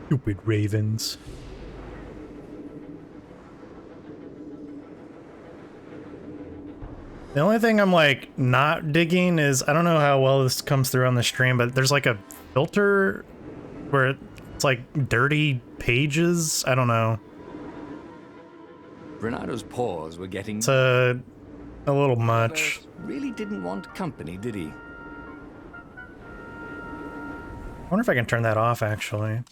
Stupid ravens. The only thing I'm like not digging is, I don't know how well this comes through on the stream, but there's like a filter where it's like dirty pages. I don't know. Renato's paws were getting... It's a little much. Really didn't want company, did he? I wonder if I can turn that off actually.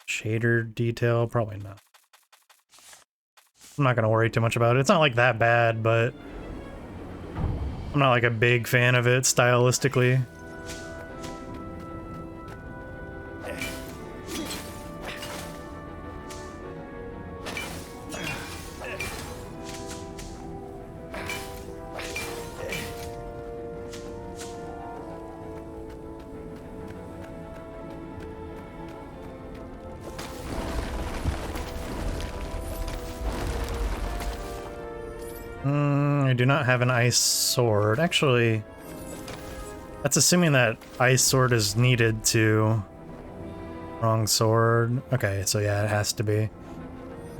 Shader detail, probably not. I'm not gonna worry too much about it. It's not like that bad, but I'm not like a big fan of it stylistically. I do not have an ice sword. Actually, that's assuming that ice sword is needed to... Wrong sword. Okay, so yeah, it has to be.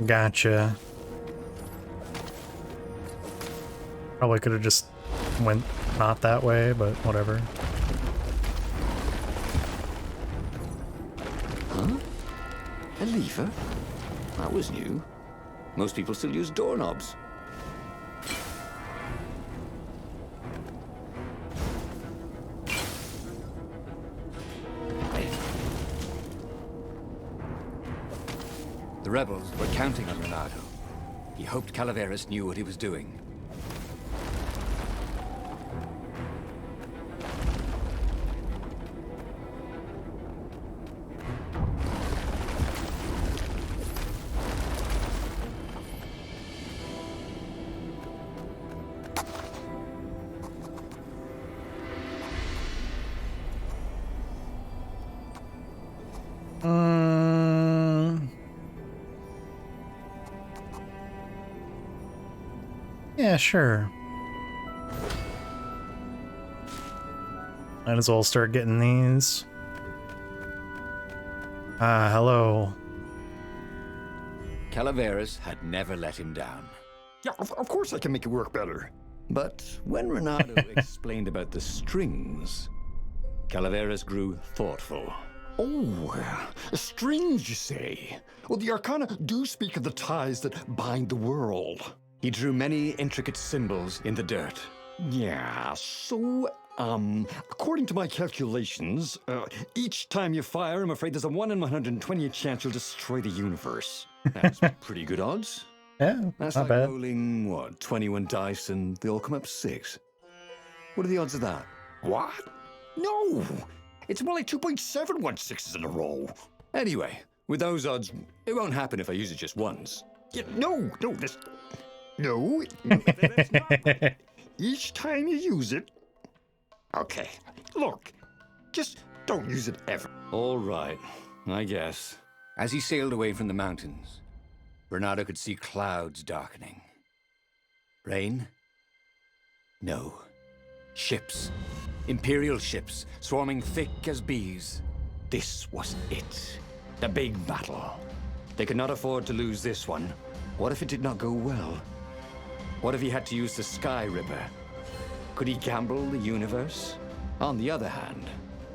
Gotcha. Probably could have just went not that way, but whatever. Huh? A lever? That was new. Most people still use doorknobs. The rebels were counting on Renato. He hoped Calaveras knew what he was doing. Yeah, sure. Might as well start getting these. Ah, hello. Calaveras had never let him down. Yeah, of course I can make it work better. But when Renato explained about the strings, Calaveras grew thoughtful. Oh, strings, you say? Well, the Arcana do speak of the ties that bind the world. He drew many intricate symbols in the dirt. Yeah, so According to my calculations, each time you fire, I'm afraid there's a 1 in 120 chance you'll destroy the universe. That's pretty good odds. Yeah, That's not like bad. rolling, 21 dice and they all come up 6. What are the odds of that? What? No! It's more like 2.716s in a row. Anyway, with those odds, it won't happen if I use it just once. Yeah, no, that's not. Each time you use it... Okay, look, just don't use it ever. All right, I guess. As he sailed away from the mountains, Bernardo could see clouds darkening. Rain? No. Ships. Imperial ships, swarming thick as bees. This was it. The big battle. They could not afford to lose this one. What if it did not go well? What if he had to use the Sky Ripper? Could he gamble the universe? On the other hand,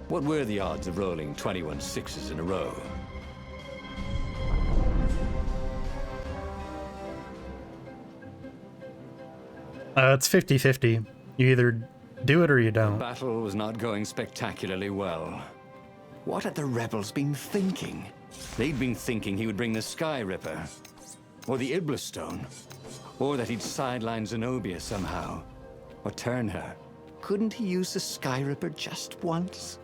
what were the odds of rolling 21 6s in a row? It's 50-50. You either do it or you The don't. battle was not going spectacularly well. What had the rebels been thinking? They'd been thinking he would bring the Sky Ripper, or the Iblis Stone, or that he'd sideline Zenobia somehow, or turn her. Couldn't he use the Sky Ripper just once?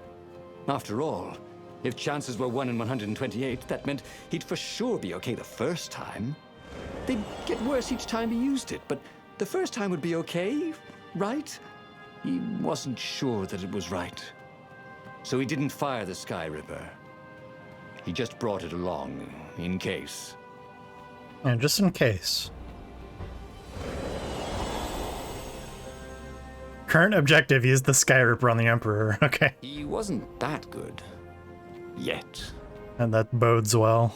After all, if chances were 1 in 128, that meant he'd for sure be okay the first time. They'd get worse each time he used it, but the first time would be okay, right? He wasn't sure that it was right. So he didn't fire the Sky Ripper. He just brought it along, in case. And just in case. Current objective, use the Sky Ripper on the Emperor. Okay. He wasn't that good. Yet. And that bodes well.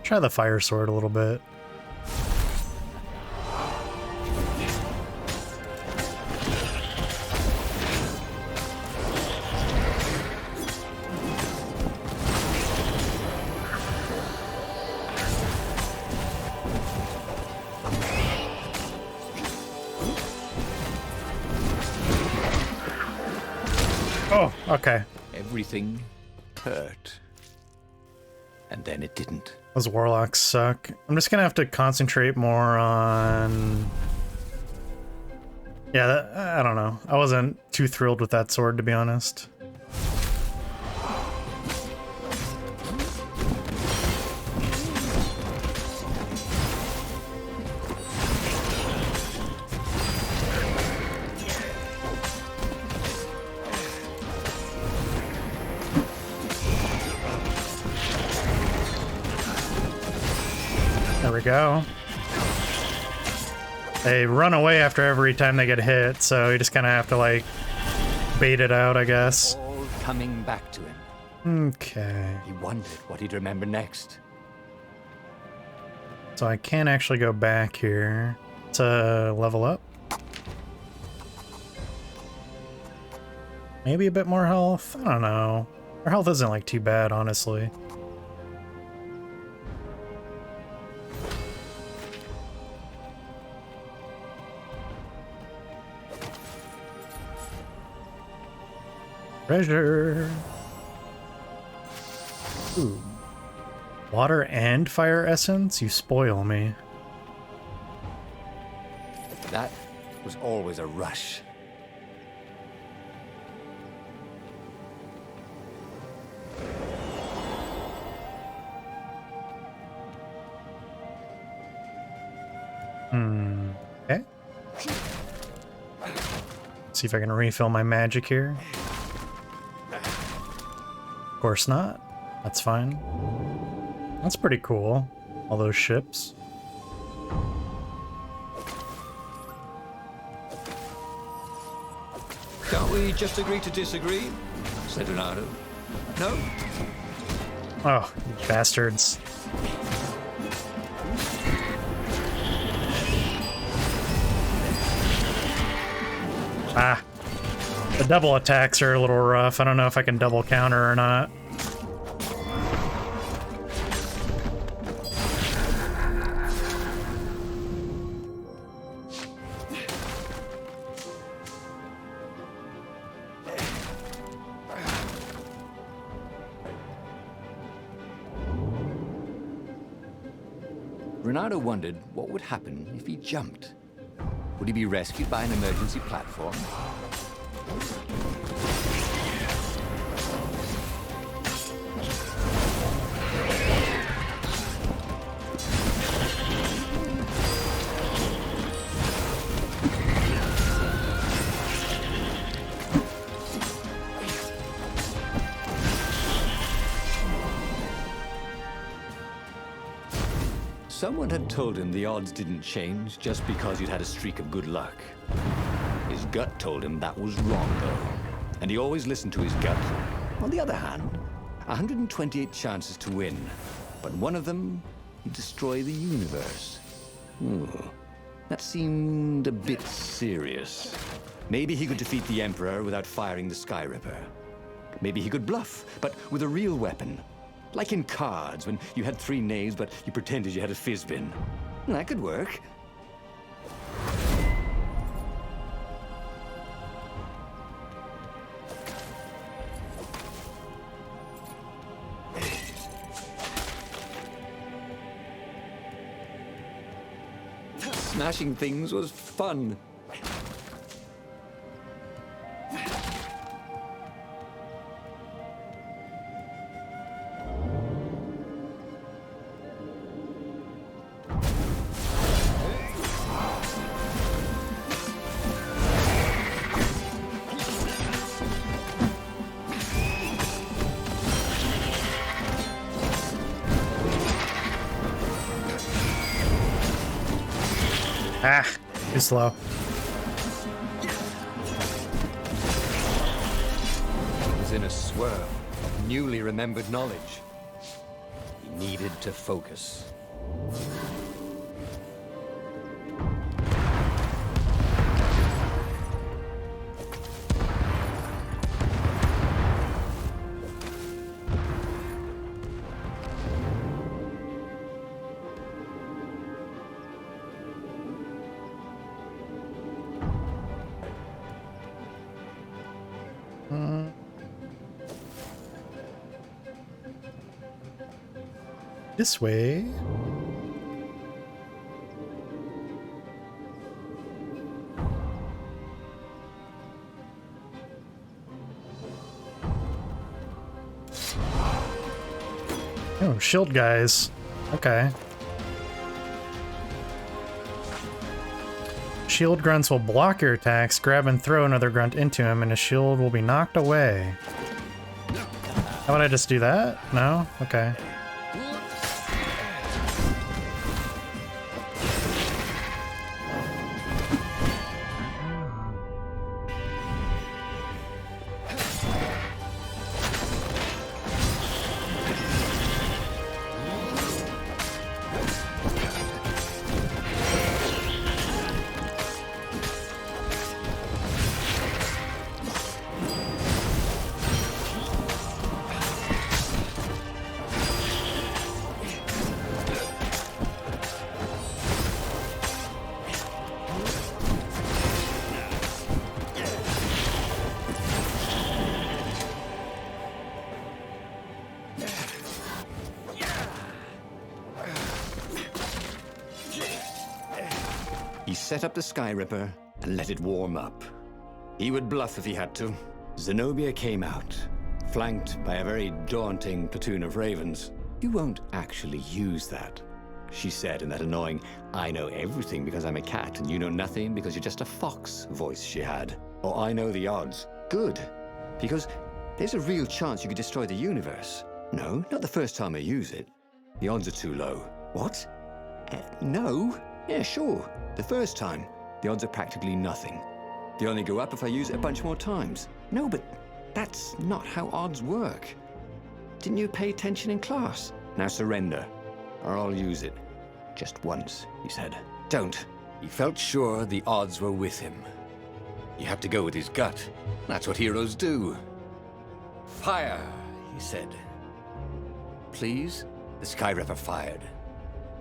Try the Fire Sword a little bit. Oh, okay. Everything hurt. And then it didn't. Those warlocks suck. I'm just gonna have to concentrate more on... Yeah, I don't know. I wasn't too thrilled with that sword, to be honest. There we go. They run away after every time they get hit, so you just kind of have to, like, bait it out, I guess. All coming back to him. Okay. He wondered what he'd remember next. So I can actually go back here to level up. Maybe a bit more health? I don't know. Our health isn't, like, too bad, honestly. Treasure. Ooh. Water and fire essence? You spoil me. That was always a rush. Okay. See if I can refill my magic here. Of course not. That's fine. That's pretty cool. All those ships. Can't we just agree to disagree? Said Renato. No? Oh, you bastards. Ah. The double attacks are a little rough. I don't know if I can double counter or not. Reynardo wondered what would happen if he jumped. Would he be rescued by an emergency platform? Someone had told him the odds didn't change just because he'd had a streak of good luck. His gut told him that was wrong, though, and he always listened to his gut. On the other hand, 128 chances to win, but one of them, he'd destroy the universe. Ooh, that seemed a bit serious. Maybe he could defeat the Emperor without firing the Sky Ripper. Maybe he could bluff, but with a real weapon. Like in cards, when you had 3 knaves, but you pretended you had a fizzbin. That could work. Smashing things was fun. Ah, too slow. He was in a swirl of newly remembered knowledge. He needed to focus. This way. Oh, shield guys. Okay. Shield grunts will block your attacks, grab and throw another grunt into him, and his shield will be knocked away. How about I just do that? No? Okay. He set up the Sky Ripper and let it warm up. He would bluff if he had to. Zenobia came out, flanked by a very daunting platoon of ravens. You won't actually use that, she said in that annoying, I know everything because I'm a cat and you know nothing because you're just a fox voice she had. Or I know the odds. Good, because there's a real chance you could destroy the universe. No, not the first time I use it. The odds are too low. What? No? Yeah, sure. The first time, the odds are practically nothing. They only go up if I use it a bunch more times. No, but that's not how odds work. Didn't you pay attention in class? Now surrender, or I'll use it. Just once, he said. Don't. He felt sure the odds were with him. You have to go with his gut. That's what heroes do. Fire, he said. Please? The Sky Ripper fired.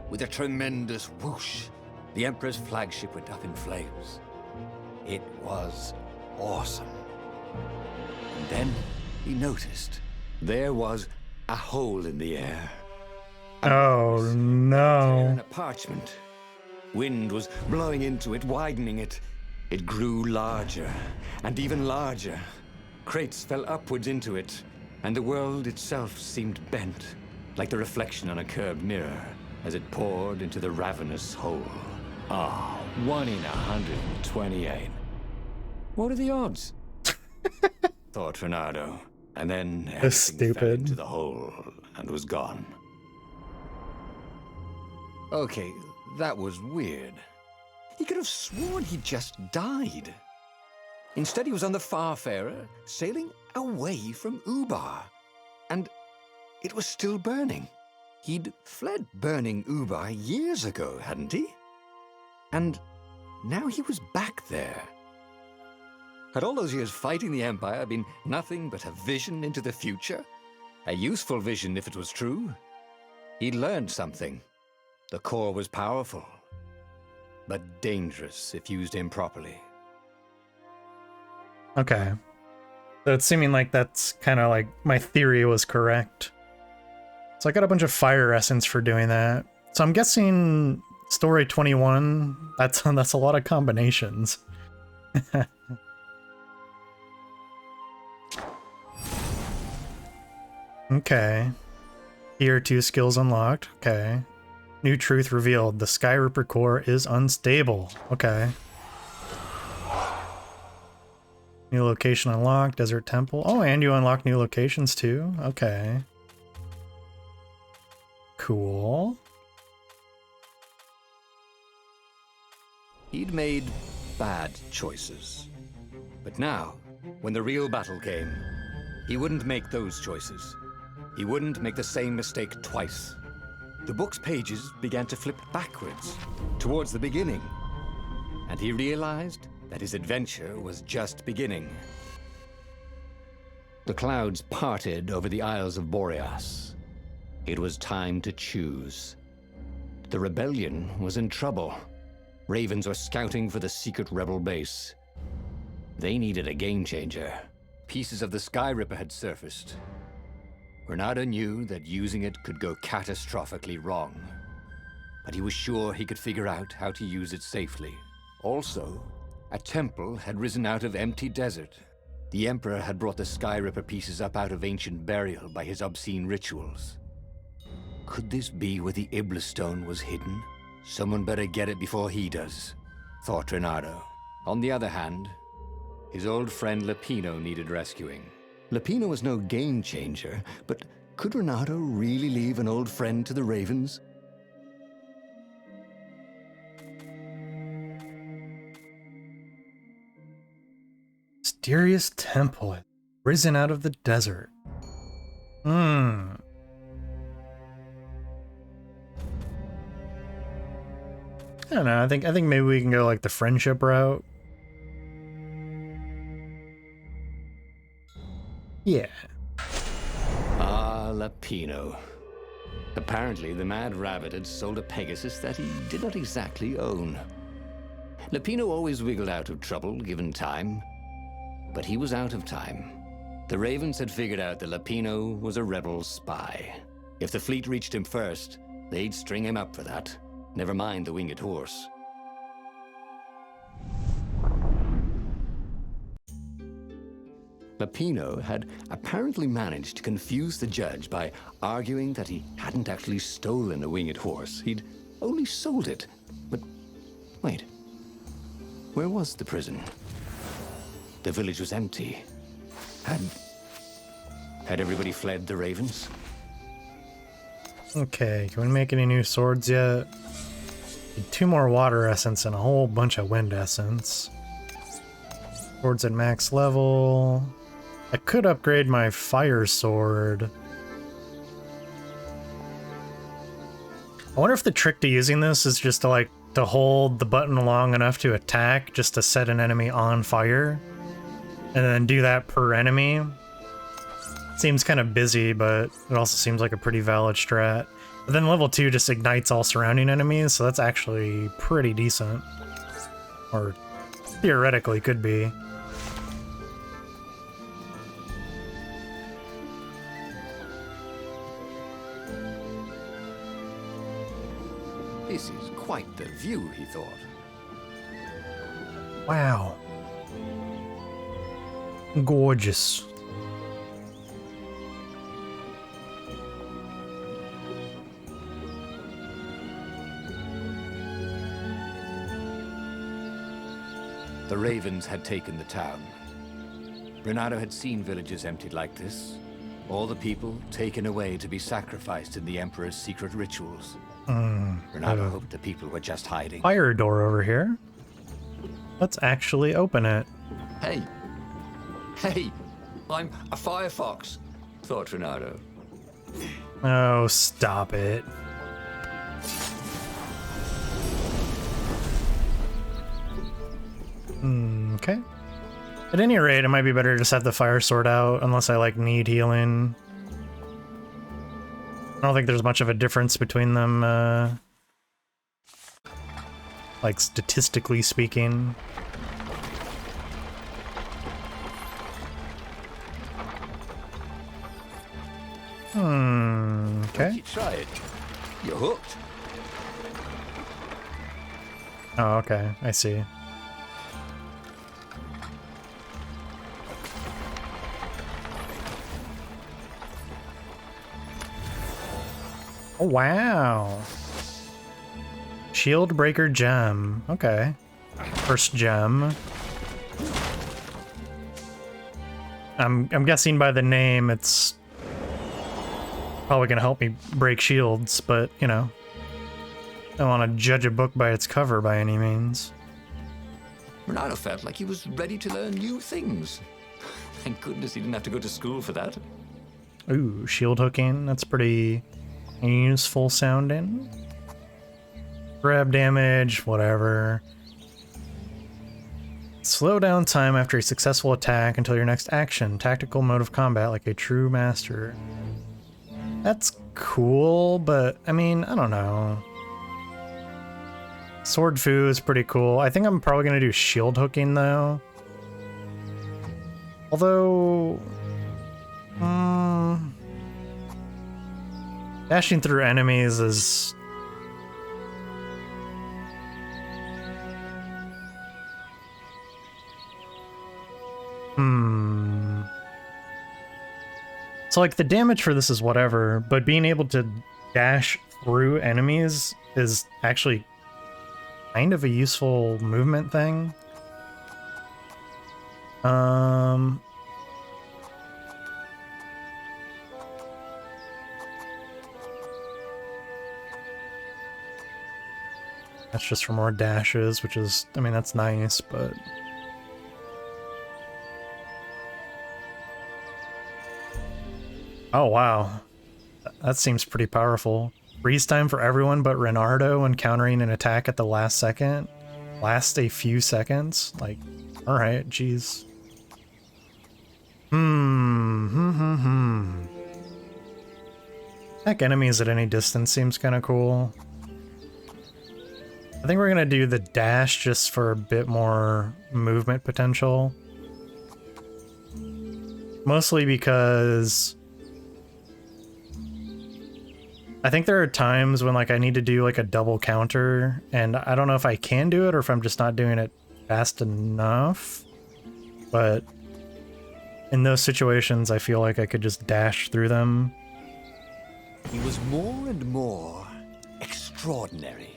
With a tremendous whoosh, the Emperor's flagship went up in flames. It was awesome. And then he noticed there was a hole in the air. Oh Tear no. in a parchment. Wind was blowing into it, widening it. It grew larger and even larger. Crates fell upwards into it, and the world itself seemed bent, like the reflection on a curved mirror, as it poured into the ravenous hole. Ah, 1 in 128. What are the odds? Thought Renato, and then That's everything fell into stupid. the hole and was gone. Okay, that was weird. He could have sworn he just died. Instead, he was on the Farfarer, sailing away from Ubar. And it was still burning. He'd fled burning Ubar years ago, hadn't he? And now he was back there. Had all those years fighting the Empire been nothing but a vision into the future? A useful vision if it was true. He'd learned something. The core was powerful, but dangerous if used improperly. Okay. So it's seeming like that's kind of like my theory was correct. So I got a bunch of fire essence for doing that. So I'm guessing story 21, that's a lot of combinations. Okay. Tier 2 skills unlocked. Okay. New truth revealed. The Skyripper core is unstable. Okay. New location unlocked. Desert Temple. Oh, and you unlock new locations too? Okay. Cool. He'd made bad choices. But now, when the real battle came, he wouldn't make those choices. He wouldn't make the same mistake twice. The book's pages began to flip backwards, towards the beginning. And he realized that his adventure was just beginning. The clouds parted over the Isles of Boreas. It was time to choose. The rebellion was in trouble. Ravens were scouting for the secret rebel base. They needed a game changer. Pieces of the Skyripper had surfaced. Renato knew that using it could go catastrophically wrong, but he was sure he could figure out how to use it safely. Also, a temple had risen out of empty desert. The Emperor had brought the Skyripper pieces up out of ancient burial by his obscene rituals. Could this be where the Iblis stone was hidden? Someone better get it before he does, thought Renato. On the other hand, his old friend Lapino needed rescuing. Lapino was no game changer, but could Renato really leave an old friend to the Ravens? Mysterious temple risen out of the desert. I don't know. I think maybe we can go like the friendship route. Yeah. Ah, Lapino. Apparently, the Mad Rabbit had sold a Pegasus that he did not exactly own. Lapino always wiggled out of trouble, given time. But he was out of time. The Ravens had figured out that Lapino was a rebel spy. If the fleet reached him first, they'd string him up for that. Never mind the winged horse. Lapino had apparently managed to confuse the judge by arguing that he hadn't actually stolen a winged horse. He'd only sold it. But wait, where was the prison? The village was empty. Had everybody fled the Ravens? Okay, can we make any new swords yet? Need 2 more water essence and a whole bunch of wind essence. Swords at max level. I could upgrade my fire sword. I wonder if the trick to using this is just to hold the button long enough to attack, just to set an enemy on fire, and then do that per enemy. Seems kind of busy, but it also seems like a pretty valid strat. But then level 2 just ignites all surrounding enemies, so that's actually pretty decent. Or theoretically could be. This is quite the view, he thought. Wow. Gorgeous. The ravens had taken the town. Renato had seen villages emptied like this. All the people taken away to be sacrificed in the Emperor's secret rituals. Renato hoped the people were just hiding. Fire door over here. Let's actually open it. Hey! Hey! I'm a firefox, thought Renato. Oh, stop it. Okay. At any rate, it might be better to just have the fire sword out, unless I, like, need healing. I don't think there's much of a difference between them, like, statistically speaking. Okay. You try it. You're hooked. Oh, okay. I see. Oh, wow. Shield breaker gem. Okay. First gem. I'm guessing by the name it's probably gonna help me break shields, but you know, I don't want to judge a book by its cover by any means. Renato felt like he was ready to learn new things. Thank goodness he didn't have to go to school for that. Ooh, shield hooking. That's pretty useful sounding. Grab damage, whatever. Slow down time after a successful attack until your next action. Tactical mode of combat like a true master. That's cool, but I mean, I don't know. Sword Fu is pretty cool. I think I'm probably gonna do shield hooking though. Although, dashing through enemies is so like the damage for this is whatever, but being able to dash through enemies is actually kind of a useful movement thing. That's just for more dashes, which is, I mean, that's nice, but oh wow, that seems pretty powerful. Freeze time for everyone but Renato when countering an attack at the last second. Last a few seconds? Like, alright, jeez. Attack enemies at any distance seems kind of cool. I think we're gonna do the dash just for a bit more movement potential. Mostly because I think there are times when like I need to do like a double counter and I don't know if I can do it or if I'm just not doing it fast enough. But in those situations I feel like I could just dash through them. He was more and more extraordinary.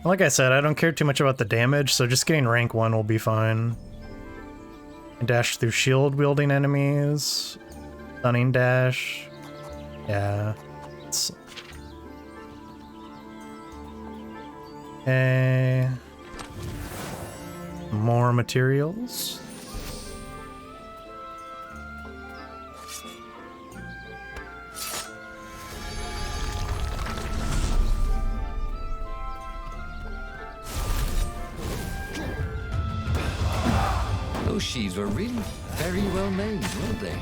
Like I said, I don't care too much about the damage, so just getting rank 1 will be fine. Dash through shield wielding enemies. Stunning dash. Yeah. Okay. More materials. Those sheaves were really very well made, weren't they?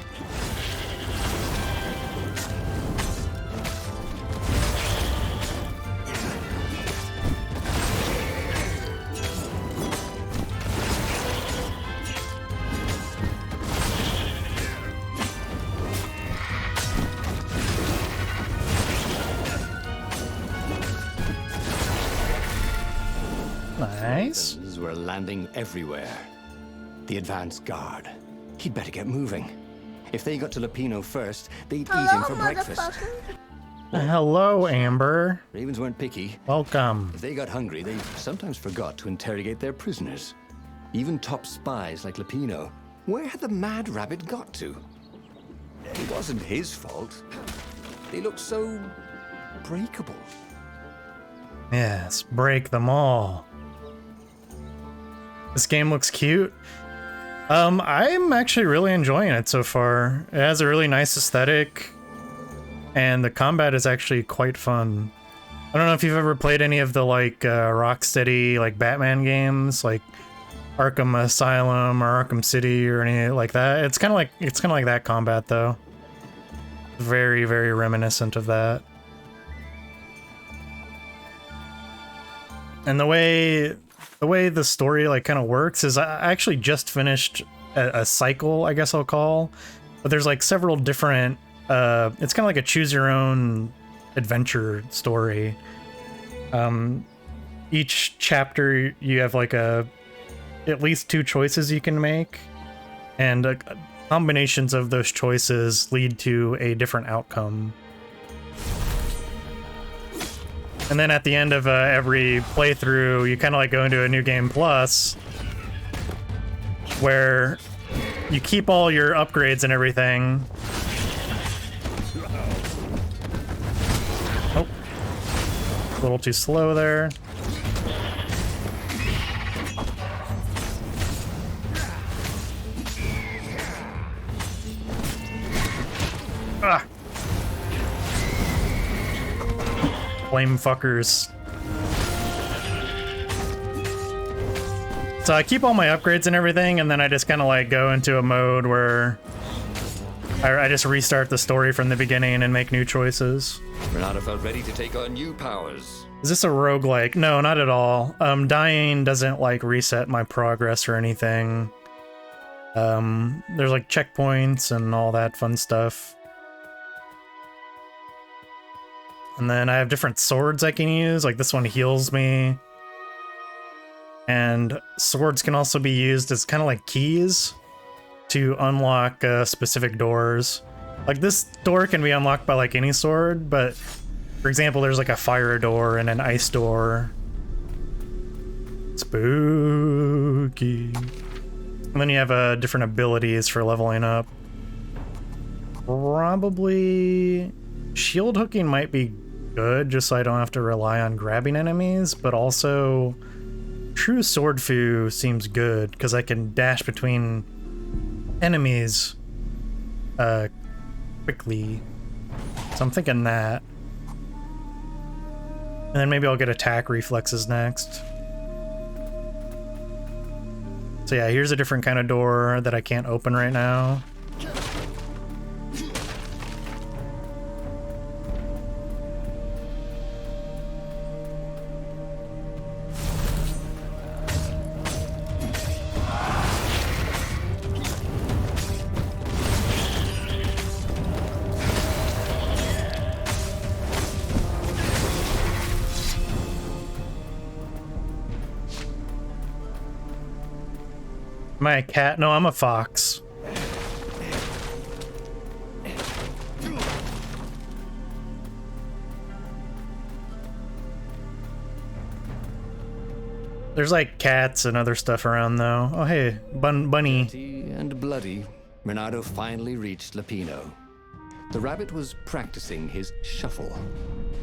Nice. ravens were landing everywhere. The advance guard. He'd better get moving. If they got to Lupino first, they'd eat him for breakfast. Hello, Amber. Ravens weren't picky. Welcome. If they got hungry, they sometimes forgot to interrogate their prisoners. Even top spies like Lupino. Where had the mad rabbit got to? It wasn't his fault. They looked so breakable. Yes, break them all. This game looks cute. I'm actually really enjoying it so far. It has a really nice aesthetic, and the combat is actually quite fun. I don't know if you've ever played any of the like Rocksteady like Batman games, like Arkham Asylum or Arkham City or any like that. It's kind of like that combat though. Very, very reminiscent of that. And the way the story like kind of works is I actually just finished a cycle, I guess I'll call, but there's like several different it's kind of like a choose your own adventure story. Each chapter you have like at least 2 choices you can make, and combinations of those choices lead to a different outcome. And then at the end of every playthrough, you kind of like go into a new game plus, where you keep all your upgrades and everything. Oh, a little too slow there. Ah. Flame fuckers. So I keep all my upgrades and everything, and then I just kind of like go into a mode where I just restart the story from the beginning and make new choices. Renata felt ready to take on new powers. Is this a roguelike? No, not at all. Dying doesn't like reset my progress or anything. There's like checkpoints and all that fun stuff. And then I have different swords I can use, like this one heals me. And swords can also be used as kind of like keys to unlock specific doors. Like this door can be unlocked by like any sword, but for example, there's like a fire door and an ice door. Spooky. And then you have different abilities for leveling up. Probably shield hooking might be good, just so I don't have to rely on grabbing enemies, but also true sword fu seems good because I can dash between enemies quickly. So I'm thinking that. And then maybe I'll get attack reflexes next. So yeah, here's a different kind of door that I can't open right now. Am I a cat? No, I'm a fox. There's like cats and other stuff around though. Oh hey, bunny. Dirty and bloody, Renato finally reached Lupino. The rabbit was practicing his shuffle.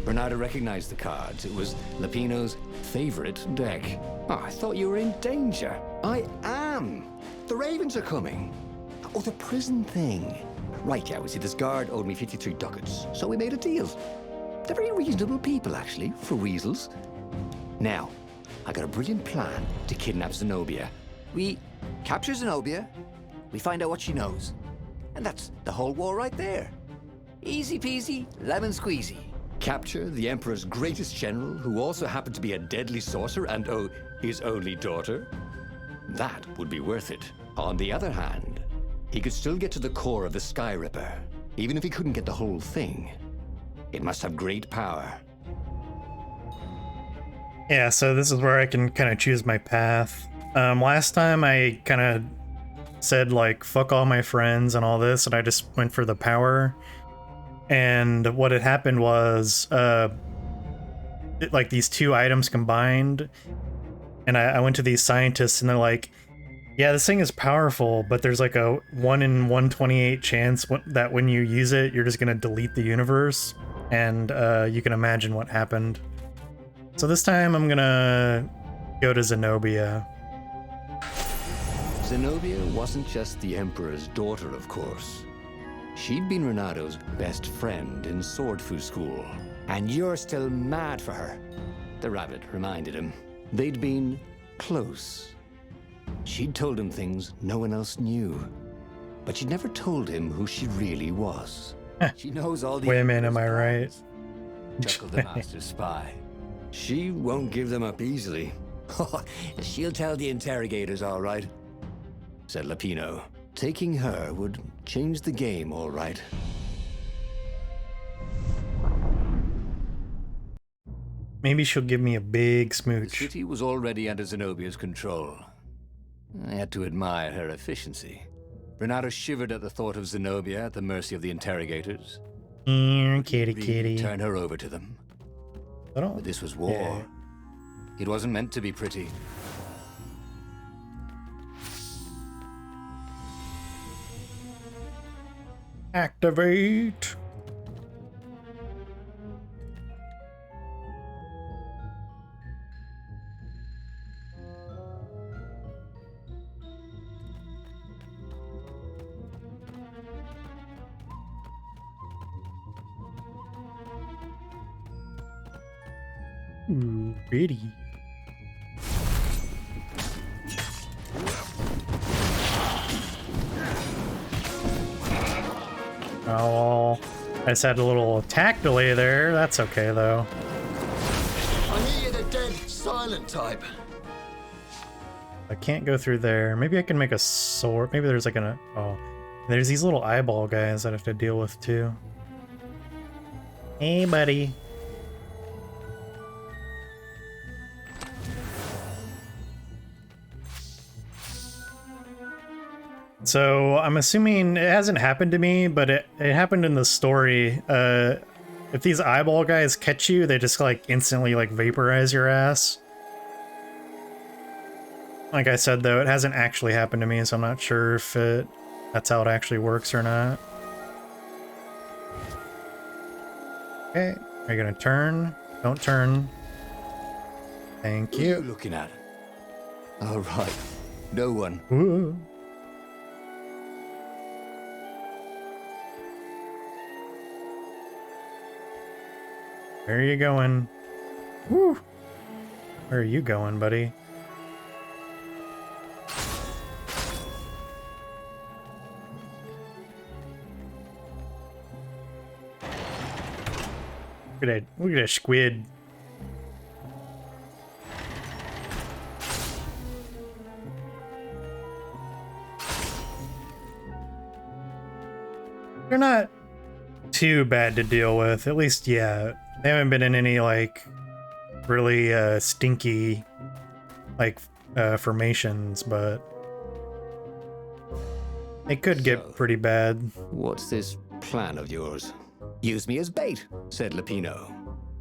Renato recognized the cards. It was Lupino's favorite deck. Oh, I thought you were in danger. I am. The ravens are coming. Oh, the prison thing. Right, yeah, see, this guard owed me 53 ducats, so we made a deal. They're very reasonable people, actually, for weasels. Now, I got a brilliant plan to kidnap Zenobia. We capture Zenobia, we find out what she knows. And that's the whole war right there. Easy peasy, lemon squeezy. Capture the Emperor's greatest general, who also happened to be a deadly sorcerer and, oh, his only daughter? That would be worth it. On the other hand, he could still get to the core of the Sky Ripper, even if he couldn't get the whole thing. It must have great power. Yeah, so this is where I can kind of choose my path. Last time I kind of said like fuck all my friends and all this, and I just went for the power. And what had happened was like these two items combined, and I went to these scientists and they're like, yeah, this thing is powerful, but there's like a 1 in 128 chance that when you use it, you're just gonna delete the universe. And you can imagine what happened. So this time I'm gonna go to Zenobia. Zenobia wasn't just the Emperor's daughter, of course. She'd been Renado's best friend in Sword Fu School. And you're still mad for her, the rabbit reminded him. They'd been close. She'd told him things no one else knew. But she'd never told him who she really was. She knows all the Women, am I right? chuckled the master spy. She won't give them up easily. She'll tell the interrogators, all right, said Lapino. Taking her would change the game, all right. Maybe she'll give me a big The smooch. city was already under Zenobia's control. I had to admire her efficiency. Renato shivered at the thought of Zenobia at the mercy of the interrogators. Kitty, Really kitty. turn her over to them. I don't. But this was war. Yeah. It wasn't meant to be pretty. Activate. Ooh, pretty. Oh, I just had a little attack delay there. That's okay though. I hear you're the dead, silent type. I can't go through there. Maybe I can make a sword. Maybe there's like an oh, there's these little eyeball guys that I have to deal with too. Hey, buddy. So I'm assuming it hasn't happened to me, but it happened in the story. If these eyeball guys catch you, they just like instantly like vaporize your ass. Like I said though, it hasn't actually happened to me, so I'm not sure if that's how it actually works or not. Okay, are you gonna turn? Don't turn. Thank What are you you. looking at? All right. No one. Ooh. Where are you going? Woo! Where are you going, buddy? Look at that squid. They're not too bad to deal with. At least, yeah. They haven't been in any, like, really stinky, like, formations, but it could get So- pretty bad. What's this plan of yours? Use me as bait, said Lapino.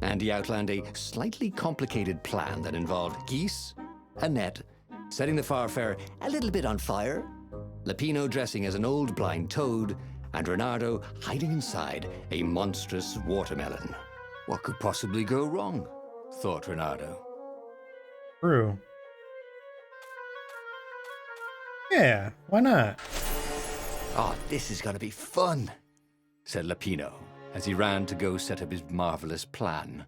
And he outlined a slightly complicated plan that involved geese, a net, setting the Farfarer a little bit on fire, Lapino dressing as an old blind toad, and Renardo hiding inside a monstrous watermelon. What could possibly go wrong? Thought Renardo. True. Yeah, why not? Oh, this is gonna be fun, said Lapino as he ran to go set up his marvelous plan.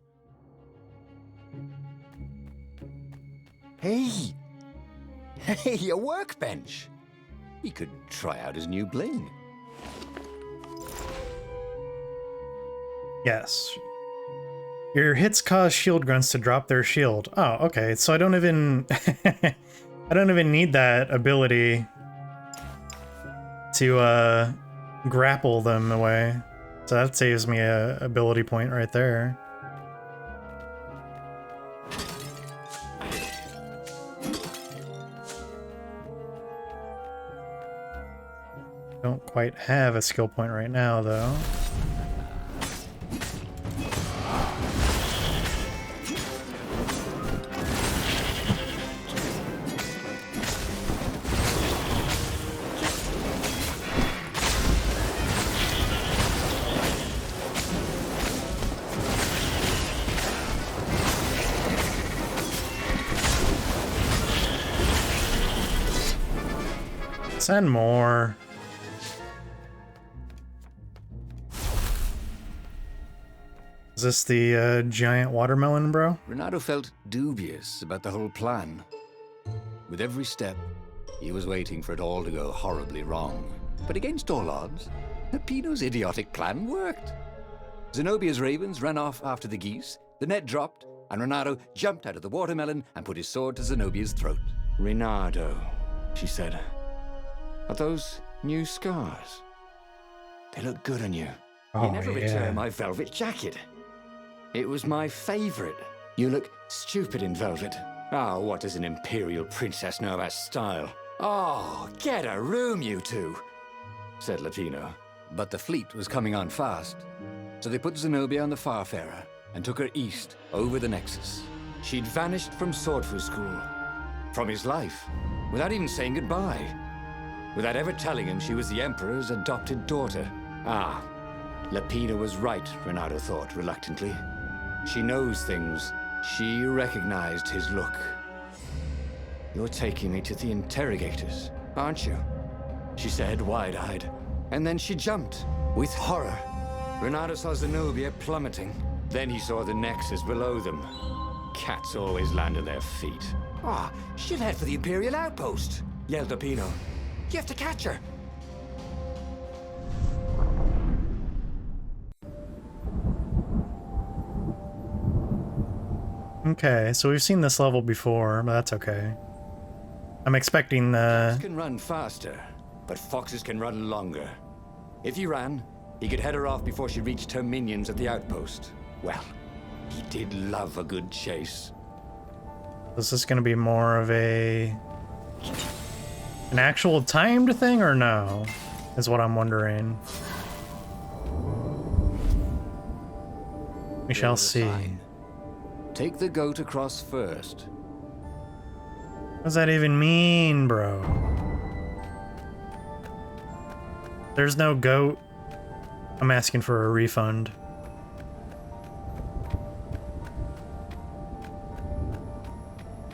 Hey! Hey, a workbench! He could try out his new bling. Yes. Your hits cause shield grunts to drop their shield. Oh, okay. So I don't even I don't even need that ability to grapple them away. So that saves me a ability point right there. quite have a skill point right now, though. Send more. Is this the giant watermelon, bro? Renato felt dubious about the whole plan. With every step, he was waiting for it all to go horribly wrong. But against all odds, Peppino's idiotic plan worked. Zenobia's ravens ran off after the geese, the net dropped, and Renato jumped out of the watermelon and put his sword to Zenobia's throat. Renato, she said. Are those new scars? They look good on you. Oh, You never yeah. returned my velvet jacket. It was my favorite. You look stupid in velvet. Ah, what does an imperial princess know about style? Oh, get a room, you two, said Latino. But the fleet was coming on fast, so they put Zenobia on the Farfarer and took her east over the Nexus. She'd vanished from Swordfu School, from his life, without even saying goodbye. Without ever telling him she was the Emperor's adopted daughter. Ah, Lapina was right, Renato thought reluctantly. She knows things. She recognized his look. You're taking me to the interrogators, aren't you? She said, wide-eyed. And then she jumped, with horror. Renato saw Zenobia plummeting. Then he saw the Nexus below them. Cats always land on their feet. Ah, she'll head for the Imperial outpost, yelled Lapino. You have to catch her. Okay, so we've seen this level before, but that's okay. I'm expecting Cats the... can run faster, but foxes can run longer. If he ran, he could head her off before she reached her minions at the outpost. Well, he did love a good chase. Is this going to be more of an actual timed thing or no? Is what I'm wondering. We shall There's a see. sign. Take the goat across first. What does that even mean, bro? There's no goat. I'm asking for a refund.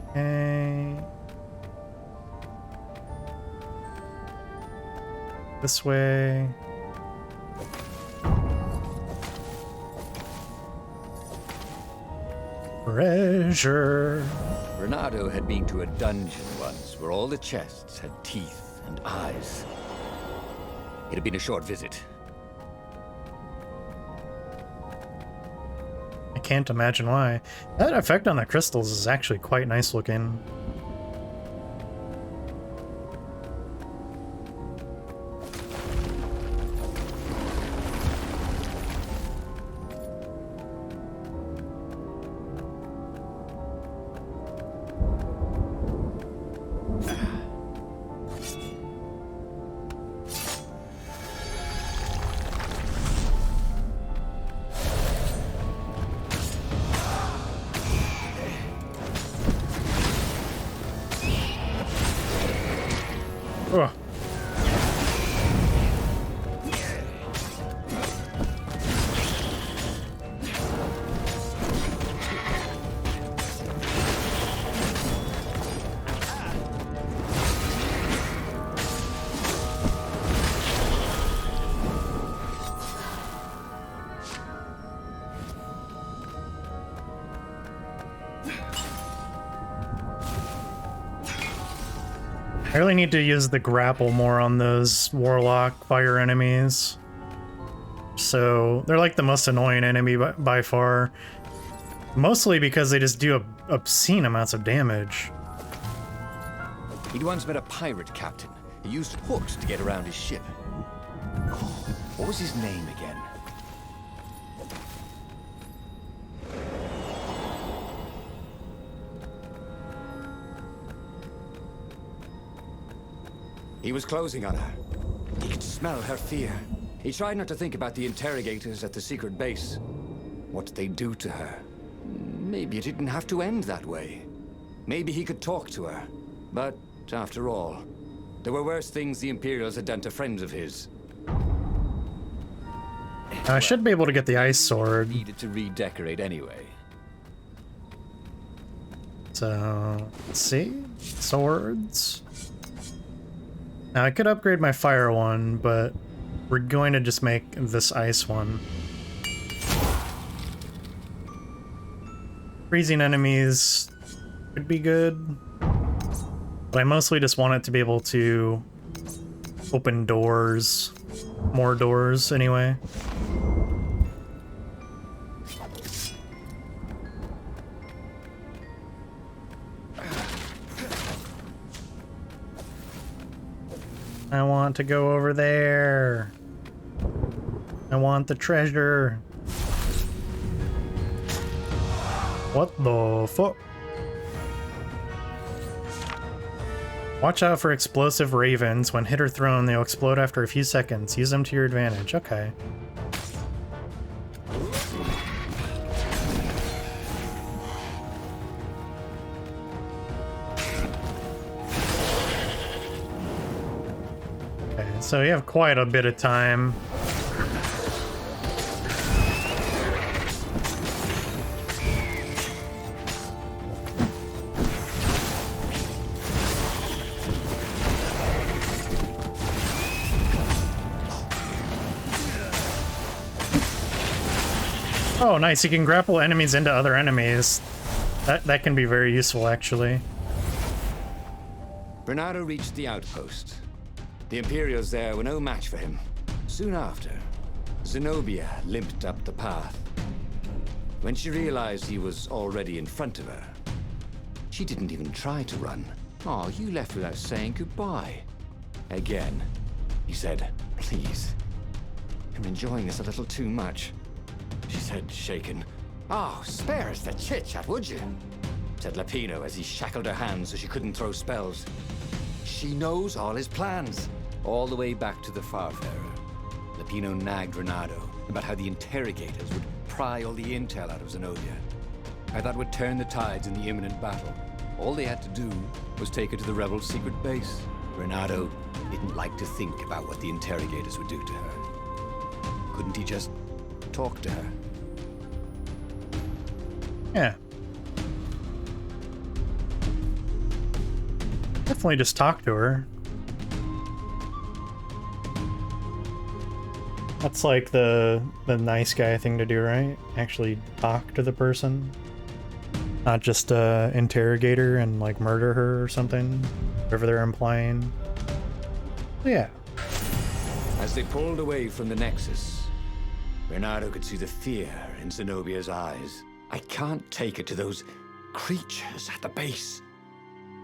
Okay. This way. Treasure. Renato had been to a dungeon once where all the chests had teeth and eyes. It had been a short visit. I can't imagine why. That effect on the crystals is actually quite nice looking. Ugh. I really need to use the grapple more on those warlock fire enemies. So they're like the most annoying enemy by far. Mostly because they just do obscene amounts of damage. He'd once met a pirate captain who used hooks to get around his ship. Oh, what was his name again? He was closing on her. He could smell her fear. He tried not to think about the interrogators at the secret base. What they'd do to her. Maybe it didn't have to end that way. Maybe he could talk to her. But, after all, there were worse things the Imperials had done to friends of his. I should be able to get the ice sword. Needed to redecorate anyway. So, let's see. Swords. Now, I could upgrade my fire one, but we're going to just make this ice one. Freezing enemies could be good, but I mostly just want it to be able to open doors. More doors, anyway. I want to go over there. I want the treasure. What the fuck? Watch out for explosive ravens. When hit or thrown, they'll explode after a few seconds. Use them to your advantage. Okay. Okay, so you have quite a bit of time. Oh, nice. You can grapple enemies into other enemies. That can be very useful, actually. Bernardo reached the outpost. The Imperials there were no match for him. Soon after, Zenobia limped up the path. When she realized he was already in front of her, she didn't even try to run. Oh, you left without saying goodbye. Again, he said, please. I'm enjoying this a little too much. She said, shaken. Oh, spare us the chit-chat, would you? Said Lapino as he shackled her hands so she couldn't throw spells. She knows all his plans. All the way back to the Farfarer, Lapino nagged Renato about how the interrogators would pry all the intel out of Zenobia. How that would turn the tides in the imminent battle. All they had to do was take her to the rebels' secret base. Renato didn't like to think about what the interrogators would do to her. Couldn't he just talk to her? Yeah. Definitely just talk to her. That's like the nice guy thing to do, right? Actually talk to the person. Not just interrogate her and like murder her or something. Whatever they're implying. Yeah. As they pulled away from the Nexus, Bernardo could see the fear in Zenobia's eyes. I can't take her to those creatures at the base,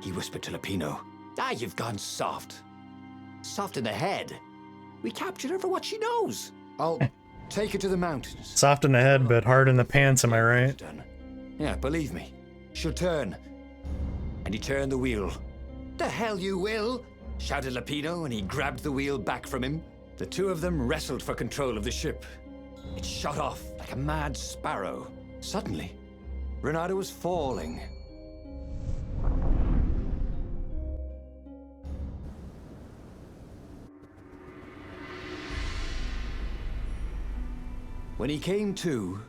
he whispered to Lapino. Ah, you've gone soft. Soft in the head. We captured her for what she knows. I'll take her to the mountains. Soft in the head, but hard in the pants, am I right? Yeah, believe me. She'll turn. And he turned the wheel. The hell you will, shouted Lapino, and he grabbed the wheel back from him. The two of them wrestled for control of the ship. It shot off like a mad sparrow. Suddenly, Renato was falling. When he came to,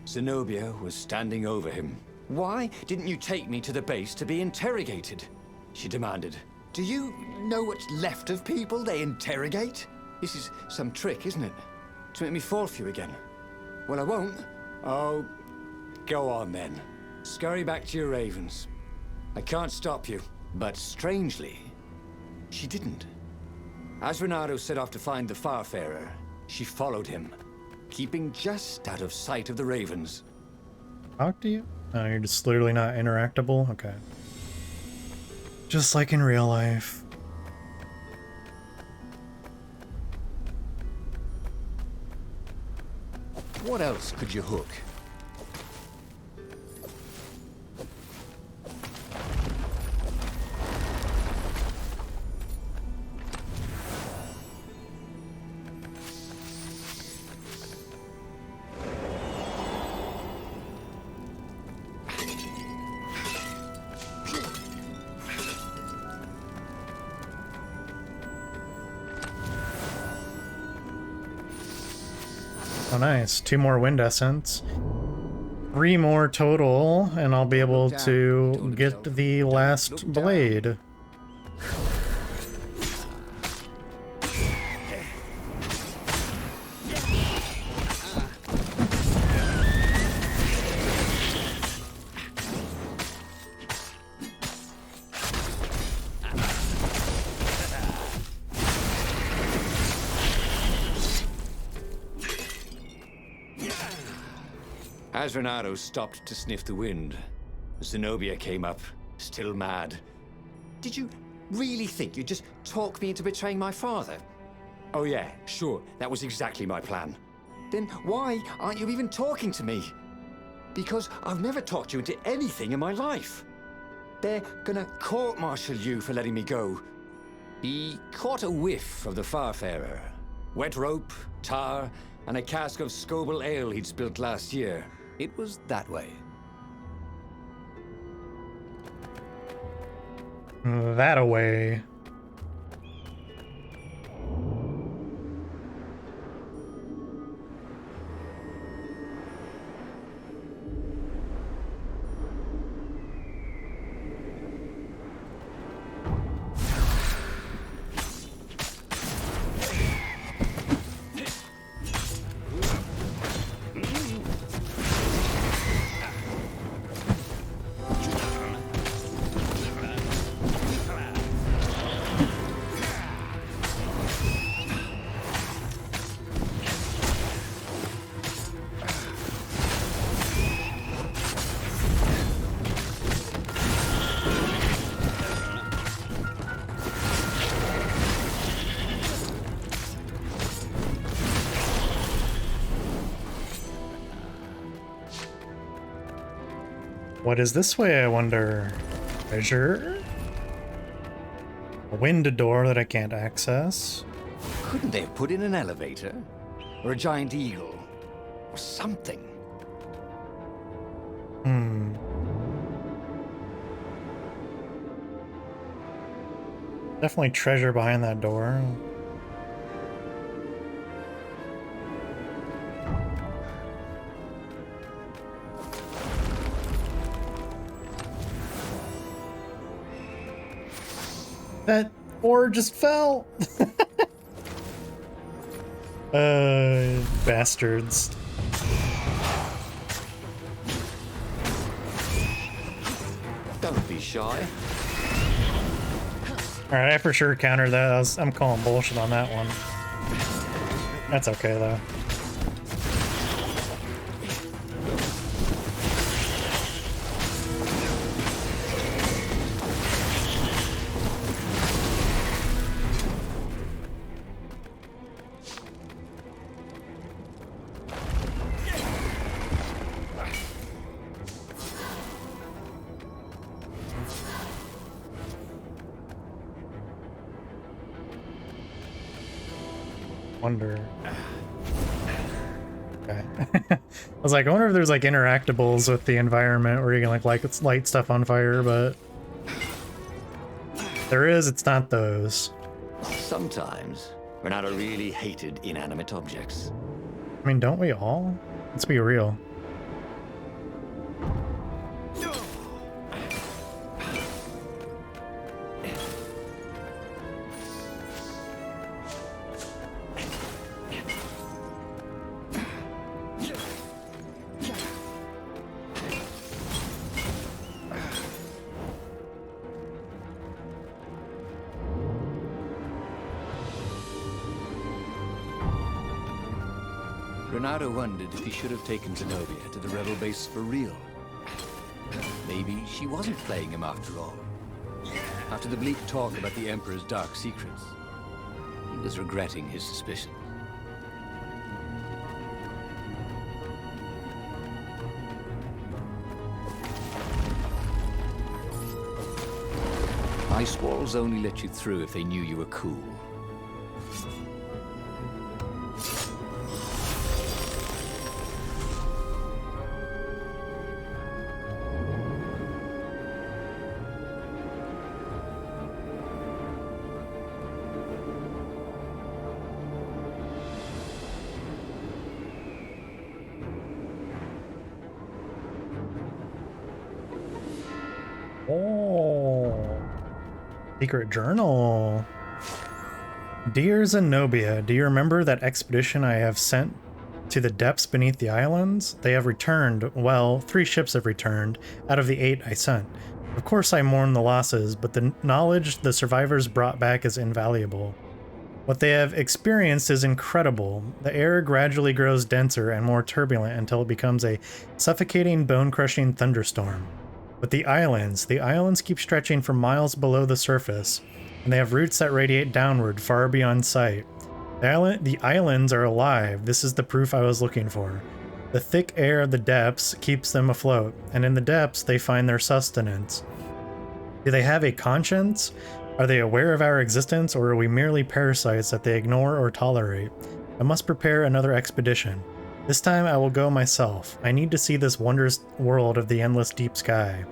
Zenobia was standing over him. Why didn't you take me to the base to be interrogated? She demanded. Do you know what's left of people they interrogate? This is some trick, isn't it? To make me fall for you again. Well, I won't. Oh, go on then. Scurry back to your ravens. I can't stop you. But strangely, she didn't. As Renato set off to find the Farfarer, she followed him, keeping just out of sight of the ravens. Talk to you? Oh, you're just literally not interactable? Okay. Just like in real life. What else could you hook? Oh, nice. 2 more wind essence. 3 more total, and I'll be able to get the last blade. As Renato stopped to sniff the wind, Zenobia came up, still mad. Did you really think you'd just talk me into betraying my father? Oh yeah, sure, that was exactly my plan. Then why aren't you even talking to me? Because I've never talked you into anything in my life. They're gonna court-martial you for letting me go. He caught a whiff of the Farfarer. Wet rope, tar, and a cask of Scoble ale he'd spilt last year. It was that way. That away. What is this way, I wonder? Treasure? A wind door that I can't access. Couldn't they have put in an elevator? Or a giant eagle? Or something? Definitely treasure behind that door. That ore just fell. Bastards. Don't be shy. Alright, I for sure countered that. I'm calling bullshit on that one. That's okay though. Wonder. Okay. I was like, I wonder if there's like interactables with the environment where you can like light stuff on fire, but there is, it's not those. Sometimes, Renato really hated inanimate objects. I mean, don't we all? Let's be real. Renato wondered if he should have taken Zenobia to the rebel base for real. Maybe she wasn't playing him after all. After the bleak talk about the Emperor's dark secrets, he was regretting his suspicions. Ice walls only let you through if they knew you were cool. Oh. Secret journal. Dear Zenobia, do you remember that expedition I have sent to the depths beneath the islands? They have returned. Well, 3 ships have returned out of the 8 I sent. Of course I mourn the losses, but the knowledge the survivors brought back is invaluable. What they have experienced is incredible. The air gradually grows denser and more turbulent until it becomes a suffocating, bone-crushing thunderstorm. But the islands keep stretching for miles below the surface, and they have roots that radiate downward far beyond sight. The islands are alive. This is the proof I was looking for. The thick air of the depths keeps them afloat, and in the depths they find their sustenance. Do they have a conscience? Are they aware of our existence, or are we merely parasites that they ignore or tolerate? I must prepare another expedition. This time I will go myself. I need to see this wondrous world of the endless deep sky.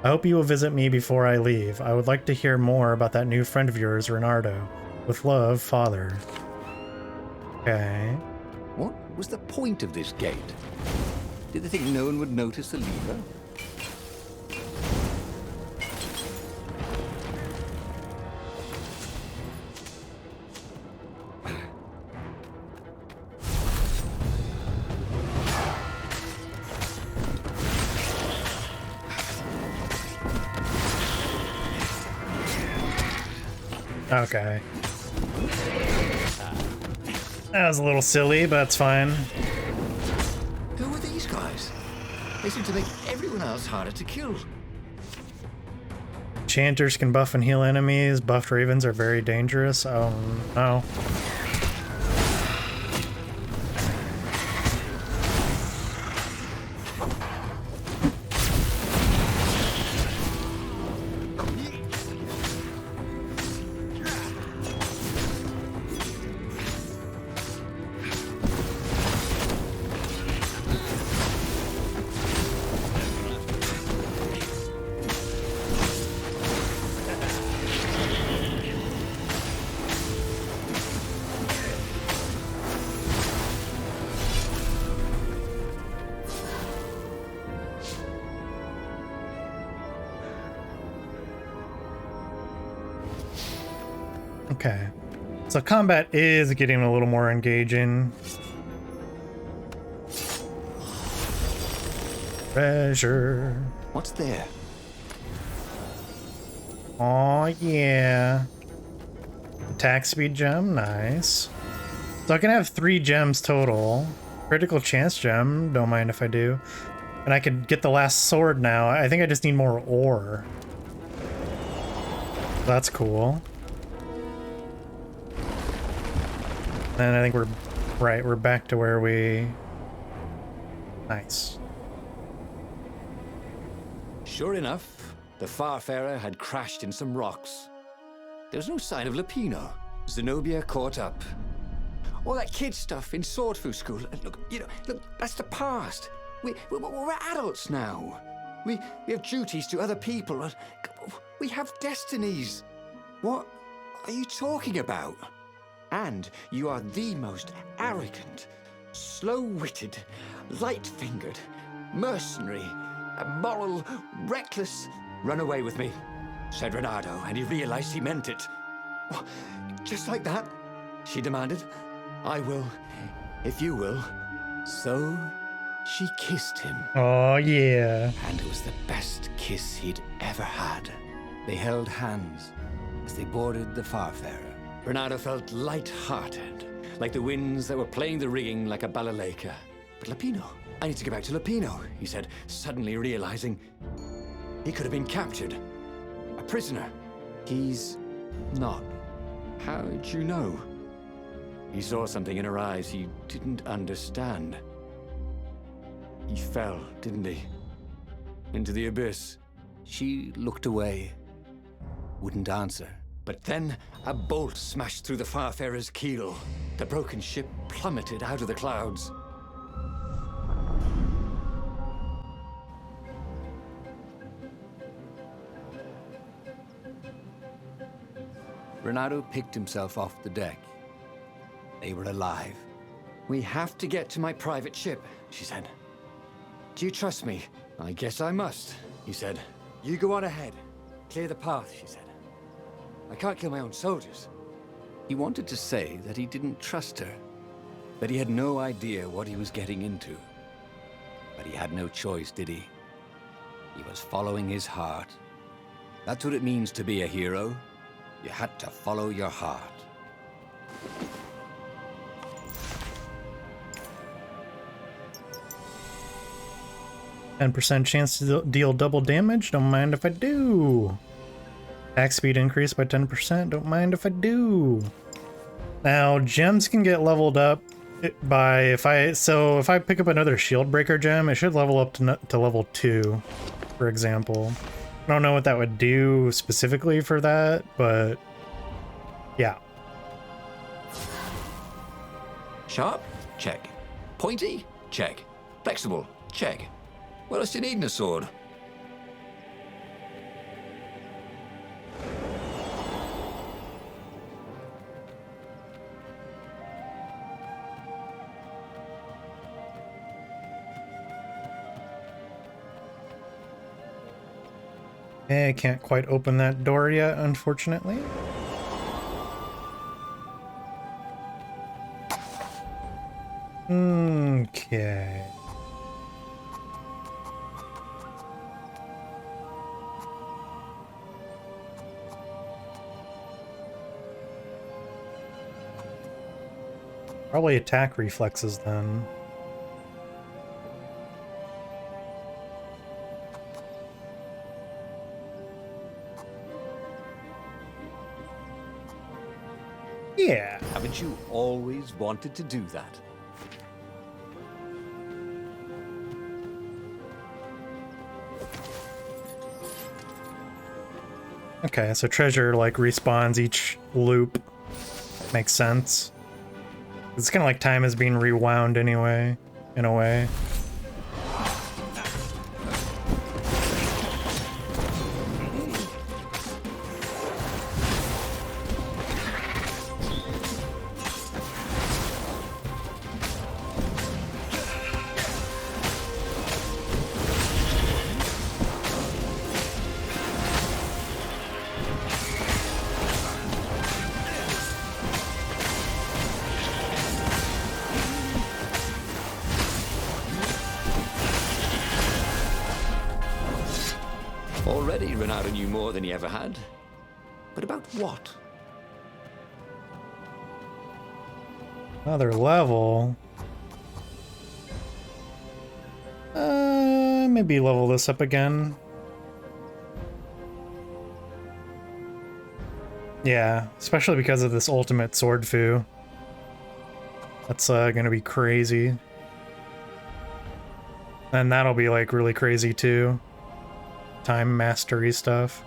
I hope you will visit me before I leave. I would like to hear more about that new friend of yours, Renardo. With love, Father. Okay. What was the point of this gate? Did they think no one would notice the lever? Okay. That was a little silly, but it's fine. Who are these guys? They seem to make everyone else harder to kill. Enchanters can buff and heal enemies. Buffed ravens are very dangerous. Oh, no. Okay. So combat is getting a little more engaging. Treasure. What's there? Oh yeah. Attack speed gem, nice. So I can have 3 gems total. Critical chance gem, don't mind if I do. And I can get the last sword now. I think I just need more ore. That's cool. And I think we're back to where we... Nice. Sure enough, the Farfarer had crashed in some rocks. There was no sign of Lupino. Zenobia caught up. All that kid stuff in Swordfu School. Look, that's the past. We're adults now. We have duties to other people. We have destinies. What are you talking about? And you are the most arrogant, slow-witted, light-fingered, mercenary, immoral, reckless... Run away with me, said Renardo, and he realized he meant it. What? Just like that? She demanded. I will, if you will. So she kissed him. Oh yeah. And it was the best kiss he'd ever had. They held hands as they boarded the Farfarer. Renardo felt light-hearted, like the winds that were playing the rigging like a balalaika. But Lupino, I need to get back to Lupino, he said, suddenly realizing he could have been captured. A prisoner. He's not. How'd you know? He saw something in her eyes he didn't understand. He fell, didn't he? Into the abyss. She looked away, wouldn't answer. But then a bolt smashed through the Farfarer's keel. The broken ship plummeted out of the clouds. Renardo picked himself off the deck. They were alive. We have to get to my private ship, she said. Do you trust me? I guess I must, he said. You go on ahead. Clear the path, she said. I can't kill my own soldiers. He wanted to say that he didn't trust her, that he had no idea what he was getting into. But he had no choice, did he? He was following his heart. That's what it means to be a hero. You had to follow your heart. %chance to deal double damage. Don't mind if I do. Attack speed increase by 10%. Don't mind if I do. Now gems can get leveled up by if I pick up another shield breaker gem, it should level up to level 2, for example. I don't know what that would do specifically for that, but yeah. Sharp? Check. Pointy? Check. Flexible? Check. What else do you need in a sword? I can't quite open that door yet, unfortunately. Okay. Probably attack reflexes then. Yeah. Haven't you always wanted to do that? Okay, so treasure like respawns each loop. Makes sense. It's kind of like time is being rewound anyway, in a way. Already Renato knew more than he ever had. But about what? Another level. Maybe level this up again. Yeah, especially because of this ultimate sword foo. That's gonna be crazy. And that'll be like really crazy too. Time mastery stuff.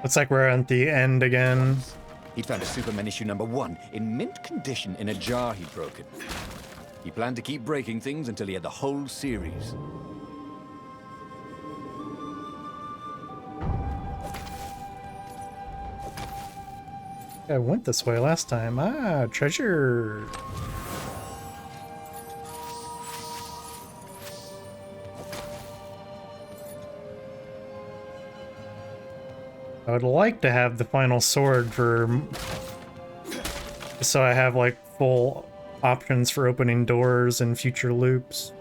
Looks like we're at the end again. He'd found a Superman issue #1 in mint condition in a jar he'd broken. He planned to keep breaking things until he had the whole series. I went this way last time. Ah, treasure. I would like to have the final sword for... so I have like full options for opening doors in future loops.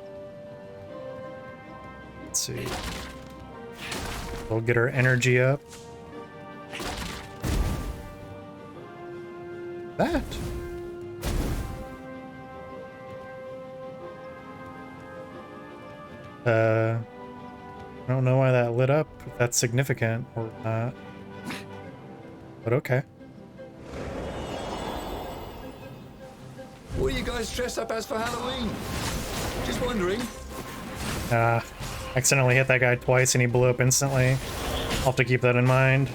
Let's see. We'll get our energy up. That. I don't know why that lit up, if that's significant or not. But okay. What are you guys dressed up as for Halloween? Just wondering. Accidentally hit that guy twice and he blew up instantly. I'll have to keep that in mind.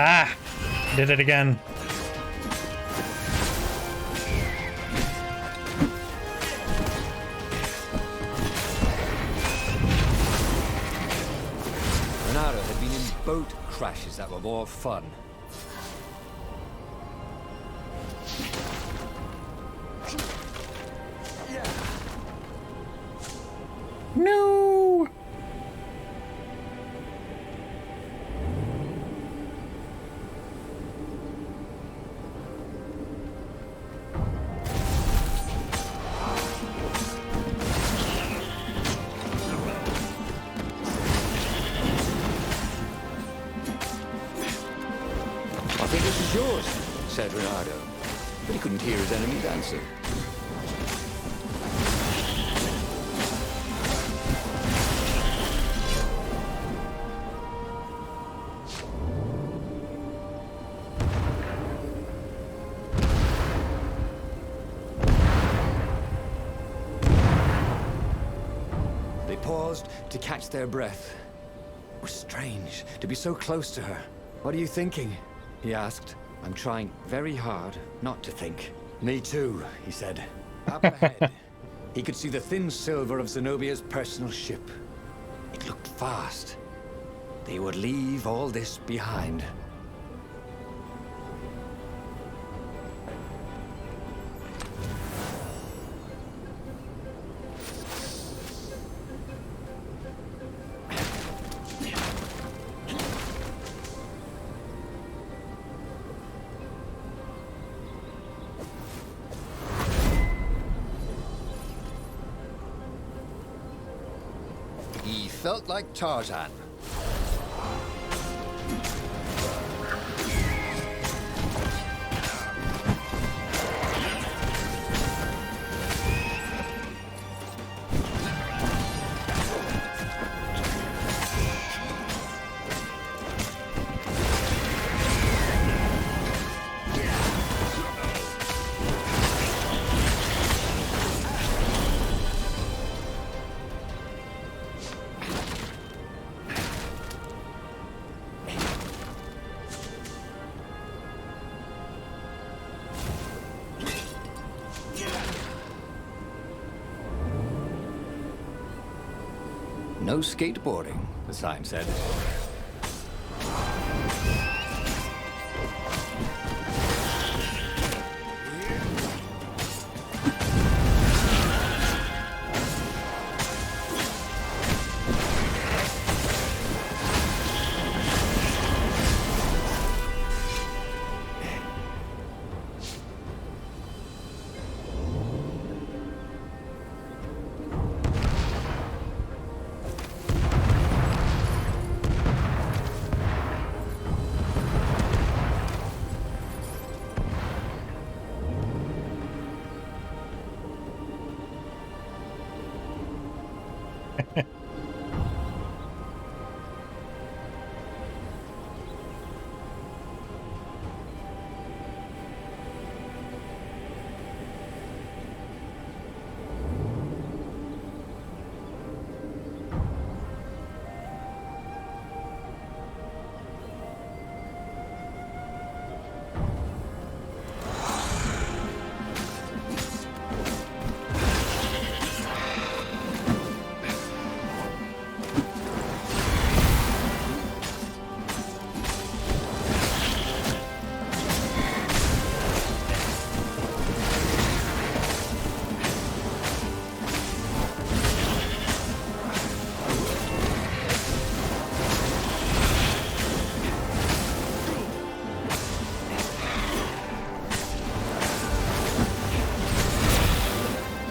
Ah! Did it again. Renato had been in boat crashes that were more fun. No! I think this is yours, said Renato, but he couldn't hear his enemy's answer. They paused to catch their breath. It was strange to be so close to her. What are you thinking? He asked. I'm trying very hard not to think. Me too, he said. Up ahead, he could see the thin silver of Zenobia's personal ship. It looked fast. They would leave all this behind. He felt like Tarzan. No skateboarding, the sign said.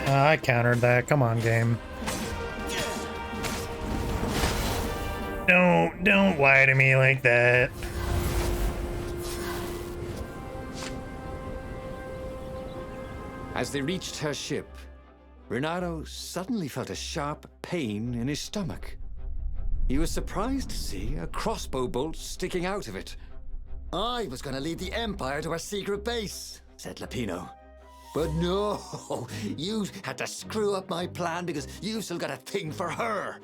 I countered that. Come on, game. Don't lie to me like that. As they reached her ship, Renato suddenly felt a sharp pain in his stomach. He was surprised to see a crossbow bolt sticking out of it. I was gonna lead the Empire to a secret base, said Lapino. But no, you had to screw up my plan because you still got a thing for her.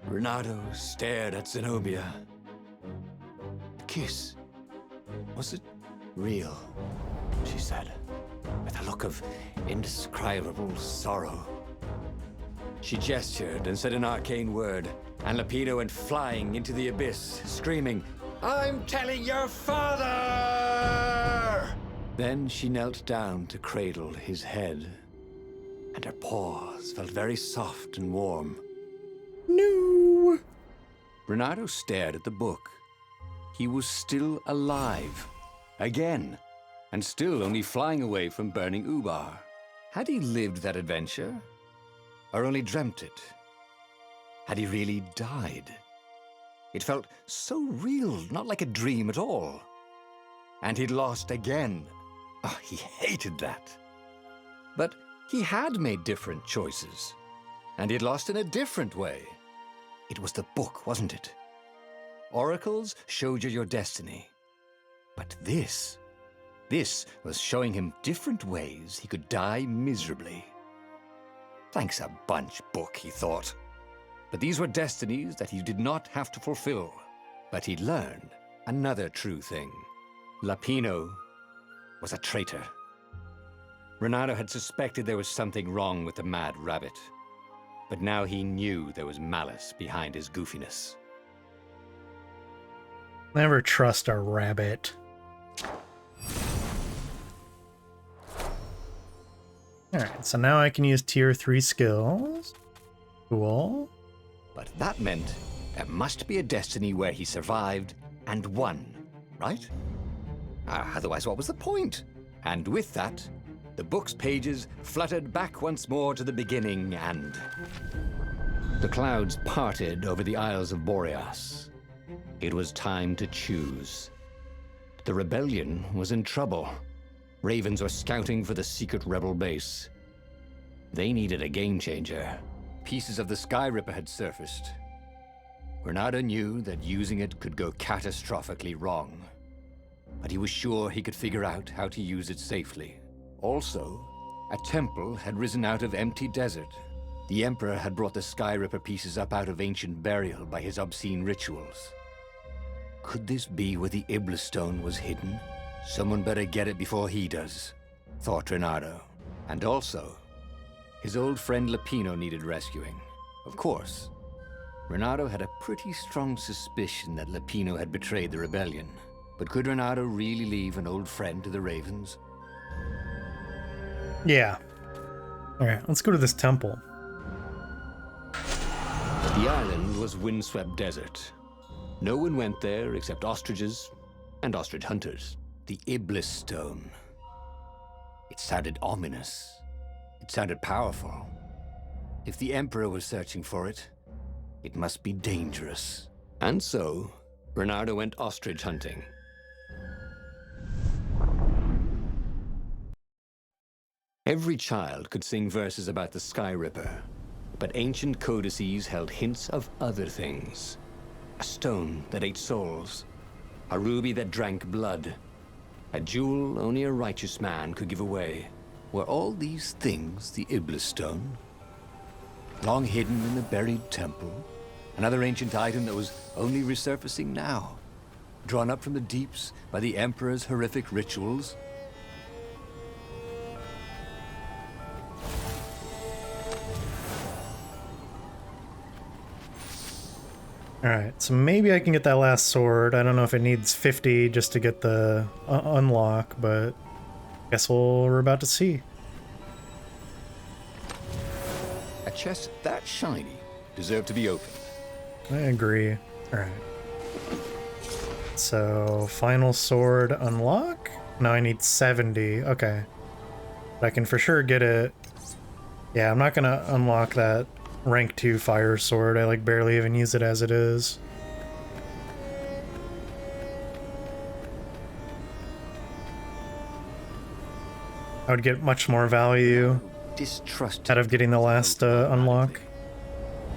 Renato stared at Zenobia. The kiss Was it real? She said, with a look of indescribable sorrow. She gestured and said an arcane word, and Lapino went flying into the abyss, screaming, "I'm telling your father!" Then she knelt down to cradle his head, and her paws felt very soft and warm. No! Renato stared at the book. He was still alive. Again. And still only flying away from burning Ubar. Had he lived that adventure? Or only dreamt it? Had he really died? It felt so real, not like a dream at all. And he'd lost again. Oh, he hated that. But he had made different choices. And he'd lost in a different way. It was the book, wasn't it? Oracles showed you your destiny. But this was showing him different ways he could die miserably. Thanks a bunch, book, he thought. But these were destinies that he did not have to fulfill. But he'd learned another true thing. Lapino was a traitor. Renato had suspected there was something wrong with the mad rabbit. But now he knew there was malice behind his goofiness. Never trust a rabbit. Alright, so now I can use tier 3 skills. Cool. But that meant there must be a destiny where he survived and won, right? Otherwise, what was the point? And with that, the book's pages fluttered back once more to the beginning, and the clouds parted over the Isles of Boreas. It was time to choose. The rebellion was in trouble. Ravens were scouting for the secret rebel base. They needed a game changer. Pieces of the Sky Ripper had surfaced. Renato knew that using it could go catastrophically wrong. But he was sure he could figure out how to use it safely. Also, a temple had risen out of empty desert. The Emperor had brought the Sky Ripper pieces up out of ancient burial by his obscene rituals. Could this be where the Iblis stone was hidden? Someone better get it before he does, thought Renato. And also, his old friend Lapino needed rescuing. Of course, Renato had a pretty strong suspicion that Lapino had betrayed the rebellion. But could Renato really leave an old friend to the Ravens? Yeah. Alright, let's go to this temple. The island was windswept desert. No one went there except ostriches and ostrich hunters. The Iblis stone. It sounded ominous. It sounded powerful. If the Emperor was searching for it, it must be dangerous. And so, Renato went ostrich hunting. Every child could sing verses about the Sky Ripper, but ancient codices held hints of other things. A stone that ate souls, a ruby that drank blood, a jewel only a righteous man could give away. Were all these things the Iblis stone? Long hidden in the buried temple? Another ancient item that was only resurfacing now? Drawn up from the deeps by the Emperor's horrific rituals? Alright, so maybe I can get that last sword. I don't know if it needs 50 just to get the unlock, but guess we're about to see. A chest that shiny deserved to be opened. I agree. Alright. So, final sword unlock? No, I need 70. Okay. But I can for sure get it. Yeah, I'm not gonna unlock that rank 2 fire sword. I like barely even use it as it is. I would get much more value out of getting the last unlock.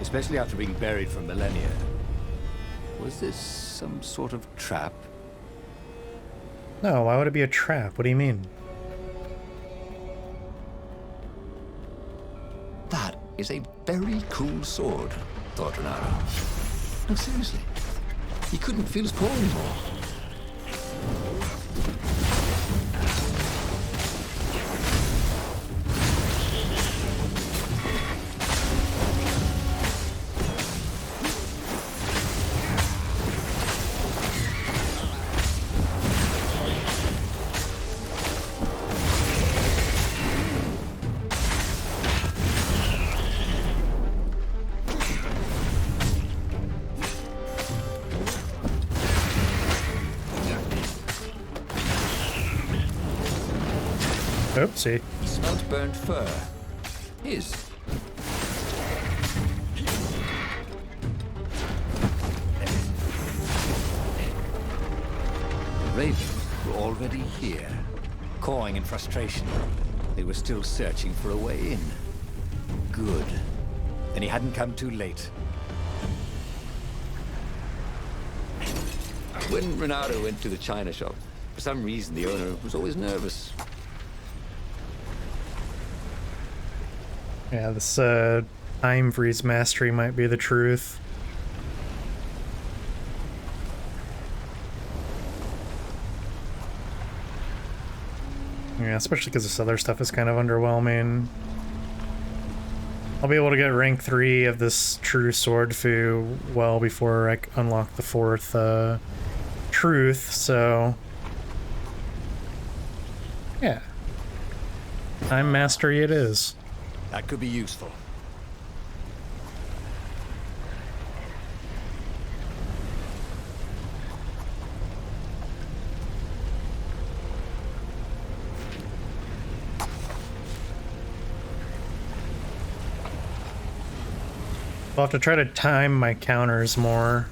Especially after being buried for millennia. Was this some sort of trap? No, why would it be a trap? What do you mean? That is a very cool sword, thought Renato. No, seriously. He couldn't feel his paw anymore. Oopsie. He smelt burnt fur. His. The Ravens were already here, cawing in frustration. They were still searching for a way in. Good. And he hadn't come too late. When Renato went to the china shop, for some reason the owner was always nervous. Yeah, this time freeze mastery might be the truth. Yeah, especially because this other stuff is kind of underwhelming. I'll be able to get rank 3 of this true sword foo well before I unlock the 4th truth, so yeah. Time mastery it is. That could be useful. I'll have to try to time my counters more.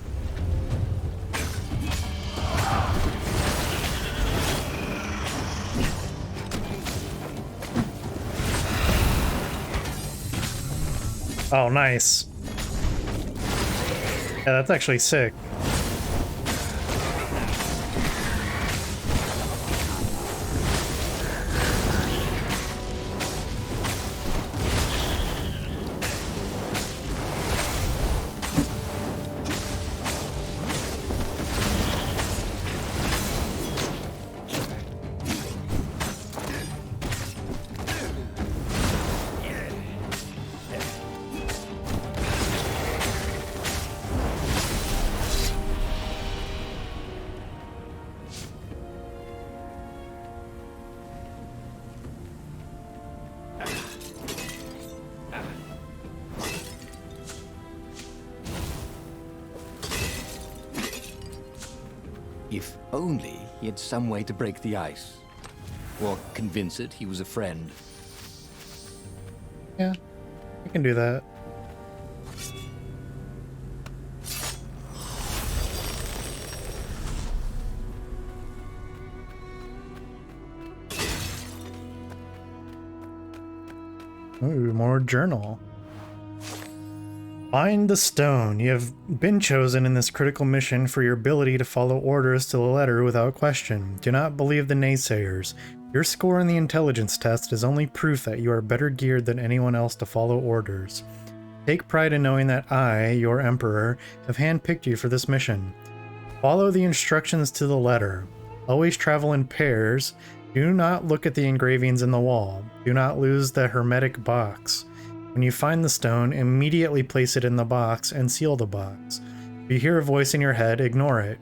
Oh, nice. Yeah, that's actually sick. If only he had some way to break the ice. Or convince it he was a friend. Yeah, I can do that. Ooh, more journal. Find the stone. You have been chosen in this critical mission for your ability to follow orders to the letter without question. Do not believe the naysayers. Your score in the intelligence test is only proof that you are better geared than anyone else to follow orders. Take pride in knowing that I, your emperor, have handpicked you for this mission. Follow the instructions to the letter. Always travel in pairs. Do not look at the engravings in the wall. Do not lose the hermetic box. When you find the stone, immediately place it in the box and seal the box. If you hear a voice in your head, ignore it.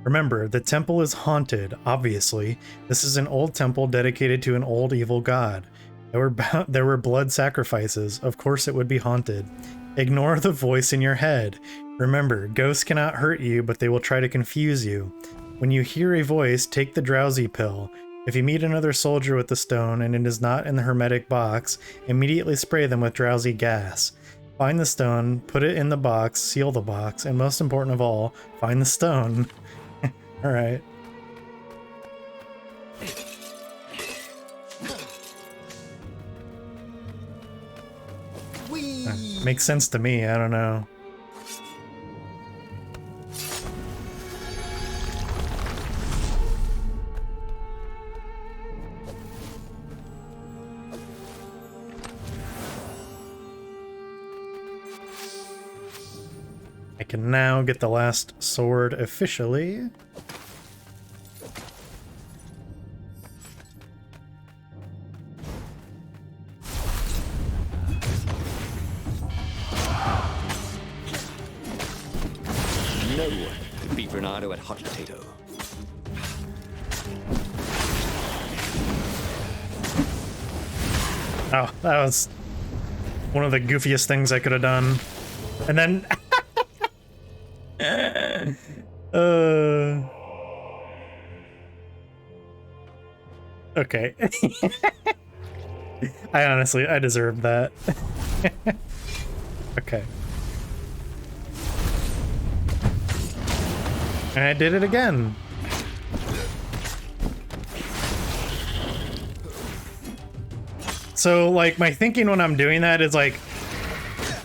Remember, the temple is haunted, obviously. This is an old temple dedicated to an old evil god. There were blood sacrifices. Of course it would be haunted. Ignore the voice in your head. Remember, ghosts cannot hurt you, but they will try to confuse you. When you hear a voice, take the drowsy pill. If you meet another soldier with the stone and it is not in the hermetic box, immediately spray them with drowsy gas. Find the stone, put it in the box, seal the box, and most important of all, find the stone. Alright. Makes sense to me, I don't know. I can now get the last sword officially. No one could beat Renato at hot potato. Oh, that was one of the goofiest things I could have done. And then... Okay. I deserve that. Okay. And I did it again. So, like, my thinking when I'm doing that is like,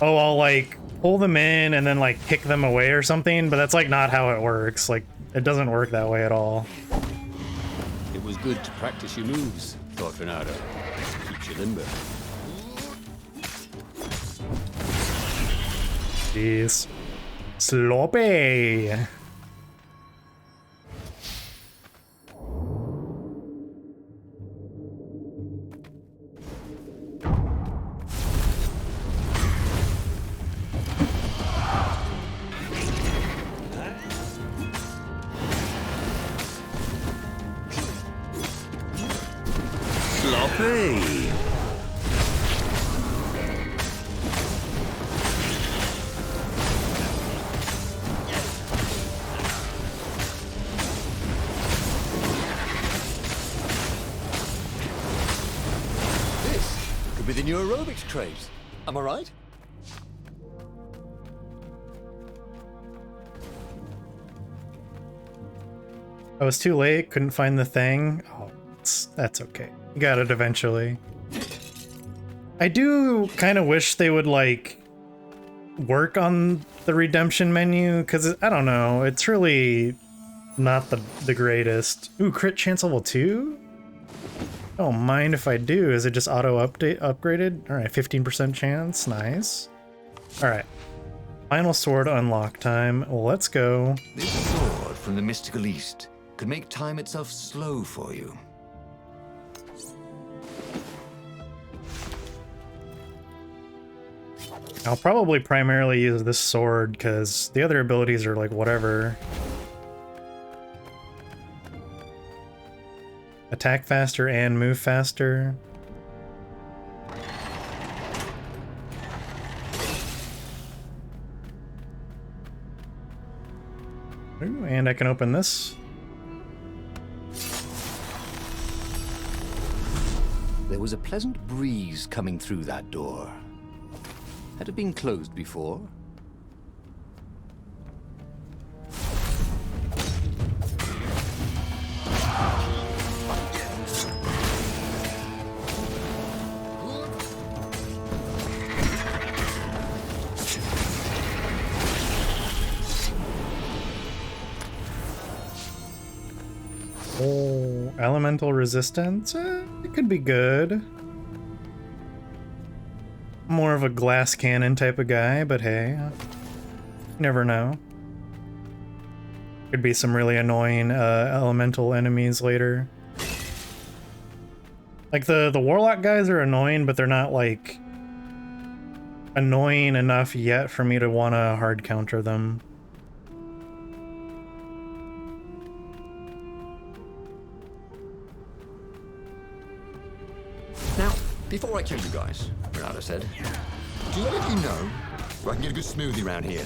oh, I'll like pull them in and then like kick them away or something, but that's like not how it works. Like, it doesn't work that way at all. It was good to practice your moves, thought Renato. Keeps you limber. Jeez. Sloppy. Sloppy! This could be the new aerobics craze. Am I right? I was too late, couldn't find the thing. Oh, that's okay. You got it eventually. I do kind of wish they would, like, work on the redemption menu, because, I don't know, it's really not the greatest. Ooh, crit chance level 2? Don't mind if I do. Is it just upgraded? Alright, 15% chance. Nice. Alright. Final sword unlock time. Let's go. This sword from the mystical east could make time itself slow for you. I'll probably primarily use this sword because the other abilities are like whatever. Attack faster and move faster. Ooh, and I can open this. There was a pleasant breeze coming through that door. Had it been closed before? Oh, elemental resistance? It could be good. More of a glass cannon type of guy, but hey, never know. Could be some really annoying elemental enemies later. Like the warlock guys are annoying, but they're not like annoying enough yet for me to want to hard counter them. Now, before I kill you guys, Renato said, do you let you know where I can get a good smoothie around here?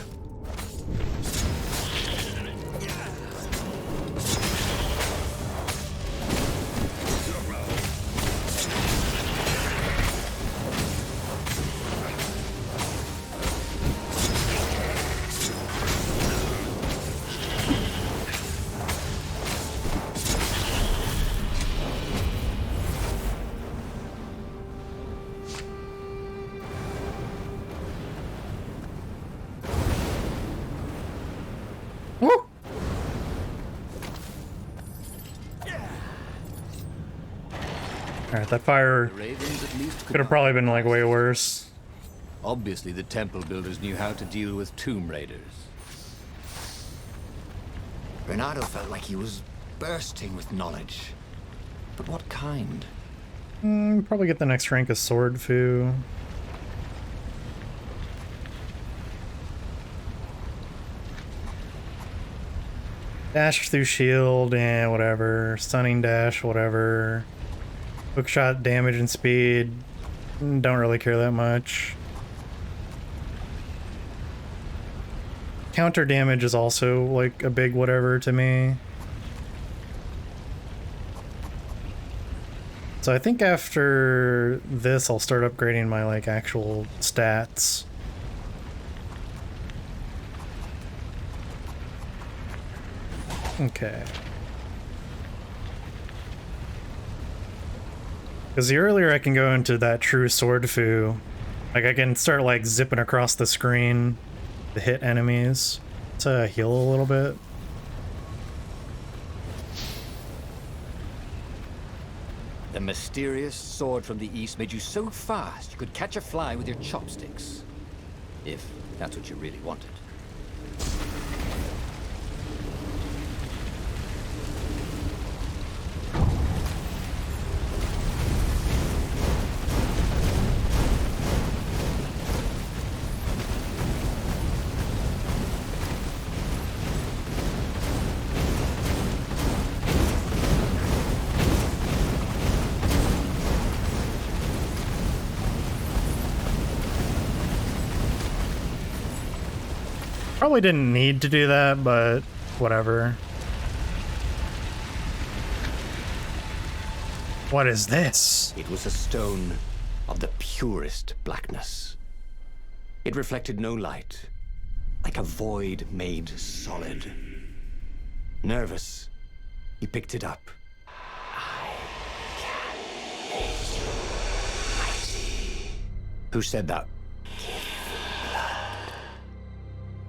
Alright, that fire The ravens at least could have probably been like way worse. Obviously, the temple builders knew how to deal with tomb raiders. Renato felt like he was bursting with knowledge. But what kind? Probably get the next rank of sword foo. Dash through shield, and whatever. Stunning dash, whatever. Hookshot damage and speed. Don't really care that much. Counter damage is also like a big whatever to me. So I think after this, I'll start upgrading my, like, actual stats. Okay. Because the earlier I can go into that true sword fu, like I can start like zipping across the screen to hit enemies to heal a little bit. The mysterious sword from the east made you so fast you could catch a fly with your chopsticks. If that's what you really wanted. Probably didn't need to do that, but whatever. What is this? It was a stone of the purest blackness. It reflected no light, like a void made solid. Nervous, he picked it up. I can make you mighty. Who said that?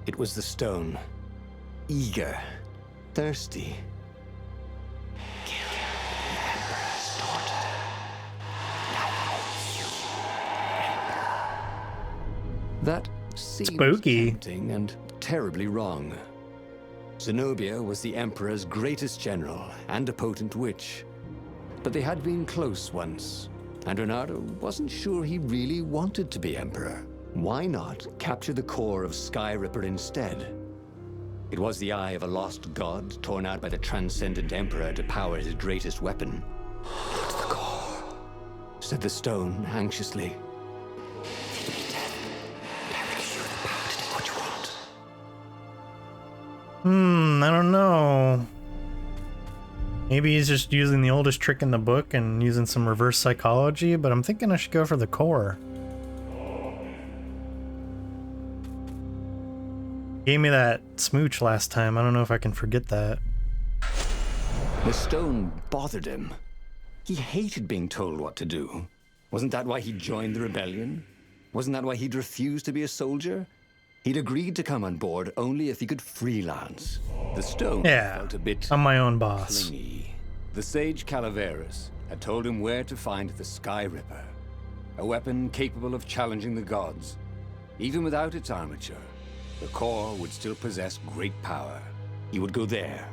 It was the stone. Eager. Thirsty. Kill the Emperor's daughter. That seemed Spooky. tempting and terribly wrong. Zenobia was the Emperor's greatest general and a potent witch. But they had been close once, and Renato wasn't sure he really wanted to be Emperor. Why not capture the core of Sky Ripper instead? It was the eye of a lost god torn out by the transcendent Emperor to power his greatest weapon. It's the core, said the stone anxiously. If you be dead, I will give you the power to do what you want. I don't know. Maybe he's just using the oldest trick in the book and using some reverse psychology, but I'm thinking I should go for the core. Gave me that smooch last time. I don't know if I can forget that. The stone bothered him. He hated being told what to do. Wasn't that why he joined the rebellion? Wasn't that why he'd refused to be a soldier? He'd agreed to come on board only if he could freelance. The stone felt a bit I'm my own boss. clingy. The sage Calaveras had told him where to find the Sky Ripper, a weapon capable of challenging the gods. Even without its armature, the core would still possess great power. He would go there.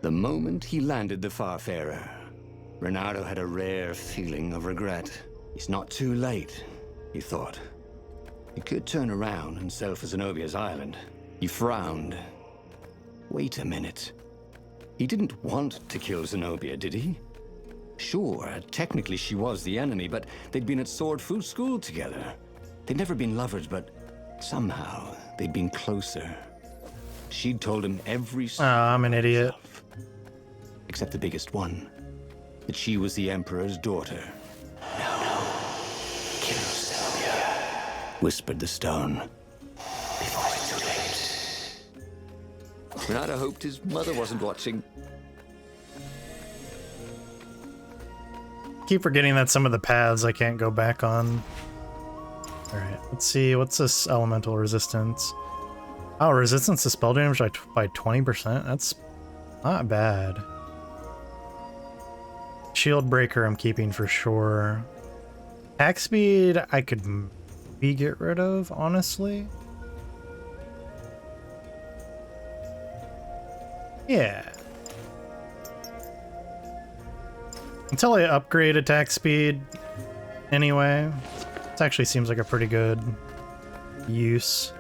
The moment he landed the Farfarer, Renato had a rare feeling of regret. It's not too late, he thought. He could turn around and sail for Zenobia's island. He frowned. Wait a minute. He didn't want to kill Zenobia, did he? Sure, technically she was the enemy, but they'd been at Sword Fu school together. They'd never been lovers, but somehow they'd been closer. She'd told him every Oh, I'm an idiot. except the biggest one, that she was the Emperor's daughter. No, kill Zenobia, whispered the stone. Before it's too late. Renato hoped his mother wasn't watching. Keep forgetting that some of the paths I can't go back on. Alright, let's see. What's this elemental resistance? Oh, resistance to spell damage by 20%? That's not bad. Shield breaker I'm keeping for sure. Attack speed I could maybe get rid of, honestly. Yeah. Until I upgrade attack speed anyway. This actually seems like a pretty good use.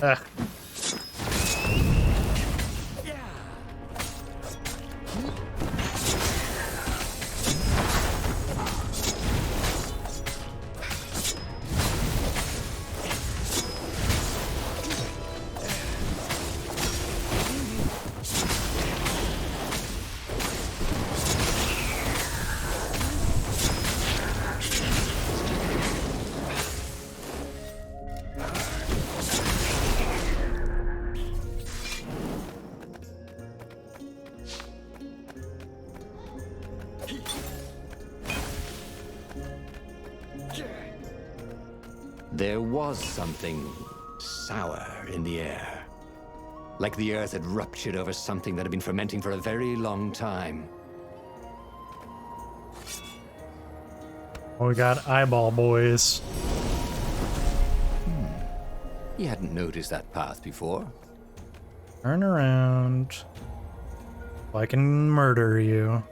Ugh. There was something sour in the air. Like the earth had ruptured over something that had been fermenting for a very long time. Oh, we got eyeball boys. He hadn't noticed that path before. Turn around. I can murder you.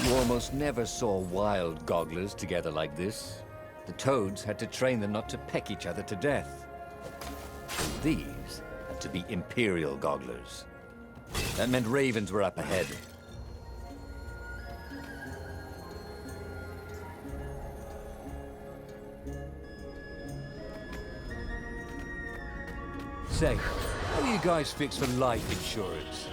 You almost never saw wild gogglers together like this. The toads had to train them not to peck each other to death. And these had to be imperial gogglers. That meant ravens were up ahead. Say, how do you guys fix for life insurance?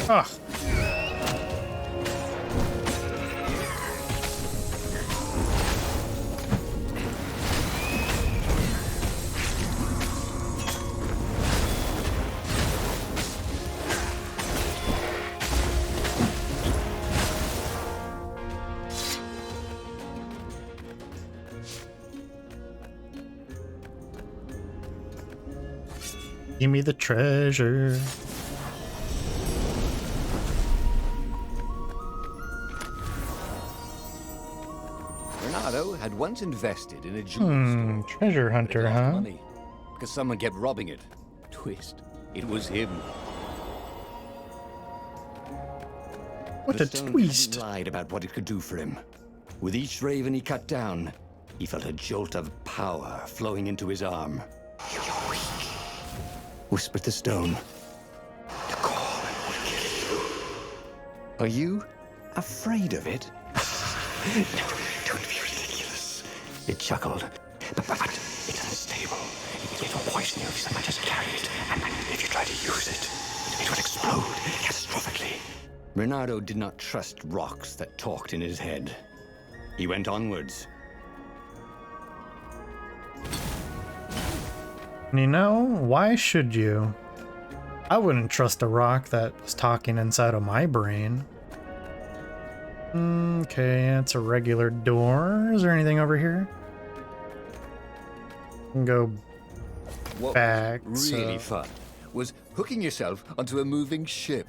Ugh. Give me the treasure. Renato had once invested in a jewelry store. Treasure But it hunter, lost huh? money because someone kept robbing it. Twist. It was him. What The a stone twist. hadn't lied about what it could do for him. With each raven he cut down, he felt a jolt of power flowing into his arm. "You're weak," whispered the stone. "The call will kill you." Are you afraid of it? No, don't be ridiculous. It chuckled. But it's unstable. It will poison you if someone just carry it. And if you try to use it, it will explode catastrophically. Renato did not trust rocks that talked in his head. He went onwards. You know, why should you? I wouldn't trust a rock that was talking inside of my brain. Okay, it's a regular door. Is there anything over here? Can go What back. was really so- fun was hooking yourself onto a moving ship.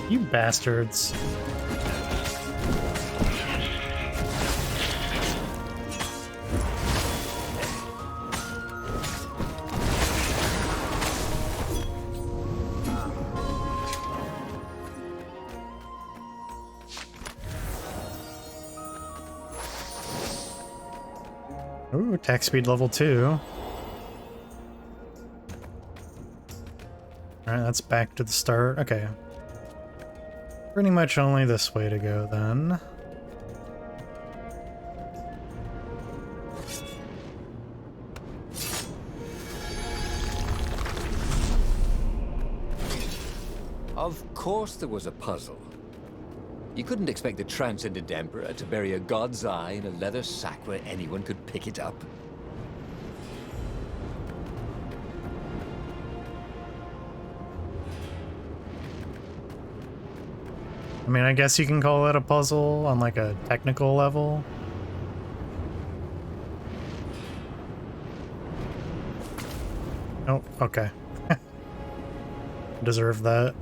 You bastards. Ooh, attack speed level 2. Alright, that's back to the start. Okay. Pretty much only this way to go then. Of course there was a puzzle. You couldn't expect the Transcendent Emperor to bury a god's eye in a leather sack where anyone could pick it up. I mean, I guess you can call that a puzzle on like a technical level. Oh, okay. Deserve that.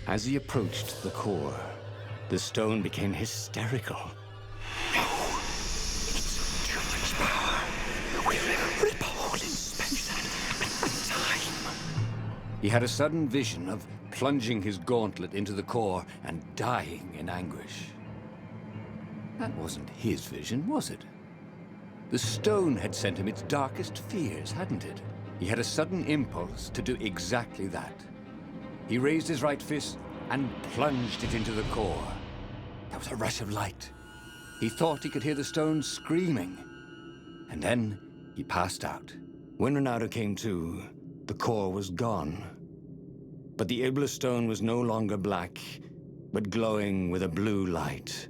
As he approached the core, The stone became hysterical. No, it's too much power. We'll rip a hole in space and time. He had a sudden vision of plunging his gauntlet into the core and dying in anguish. That wasn't his vision, was it? The stone had sent him its darkest fears, hadn't it? He had a sudden impulse to do exactly that. He raised his right fist and plunged it into the core. There was a rush of light. He thought he could hear the stone screaming. And then he passed out. When Renato came to, the core was gone. But the Iblis stone was no longer black, but glowing with a blue light.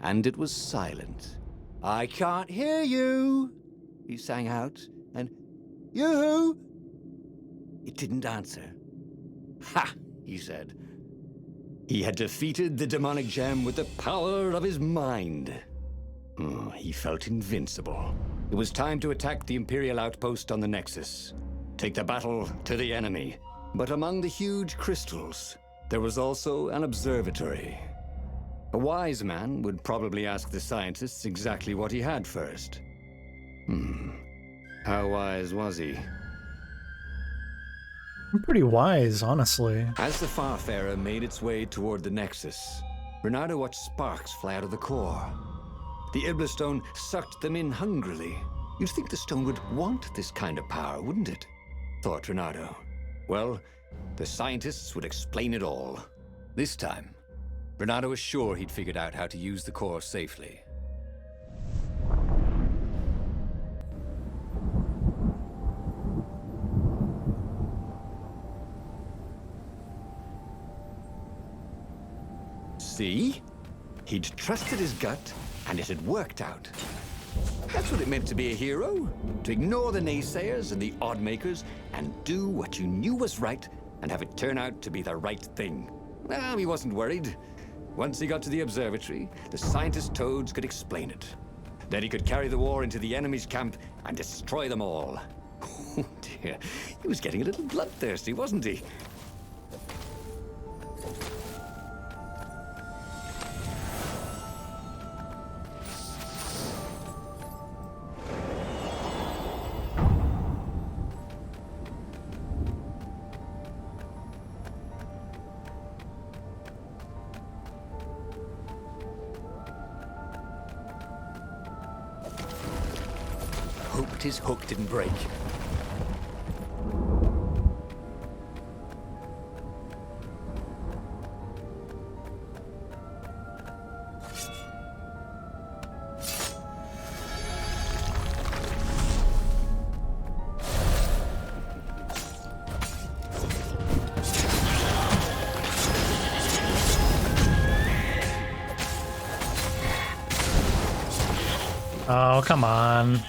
And it was silent. "I can't hear you," he sang out, and "You?" It didn't answer. "Ha!" he said. He had defeated the demonic gem with the power of his mind. He felt invincible. It was time to attack the Imperial outpost on the Nexus. Take the battle to the enemy. But among the huge crystals, there was also an observatory. A wise man would probably ask the scientists exactly what he had first. How wise was he? I'm pretty wise, honestly. As the Farfarer made its way toward the Nexus, Renato watched sparks fly out of the core. The Iblis stone sucked them in hungrily. You'd think the stone would want this kind of power, wouldn't it? Thought Renato. Well, the scientists would explain it all. This time, Renato was sure he'd figured out how to use the core safely. See? He'd trusted his gut, and it had worked out. That's what it meant to be a hero. To ignore the naysayers and the oddmakers, and do what you knew was right, and have it turn out to be the right thing. Well, he wasn't worried. Once he got to the observatory, the scientist toads could explain it. Then he could carry the war into the enemy's camp and destroy them all. Oh dear, he was getting a little bloodthirsty, wasn't he? Hoped his hook didn't break. Oh, come on.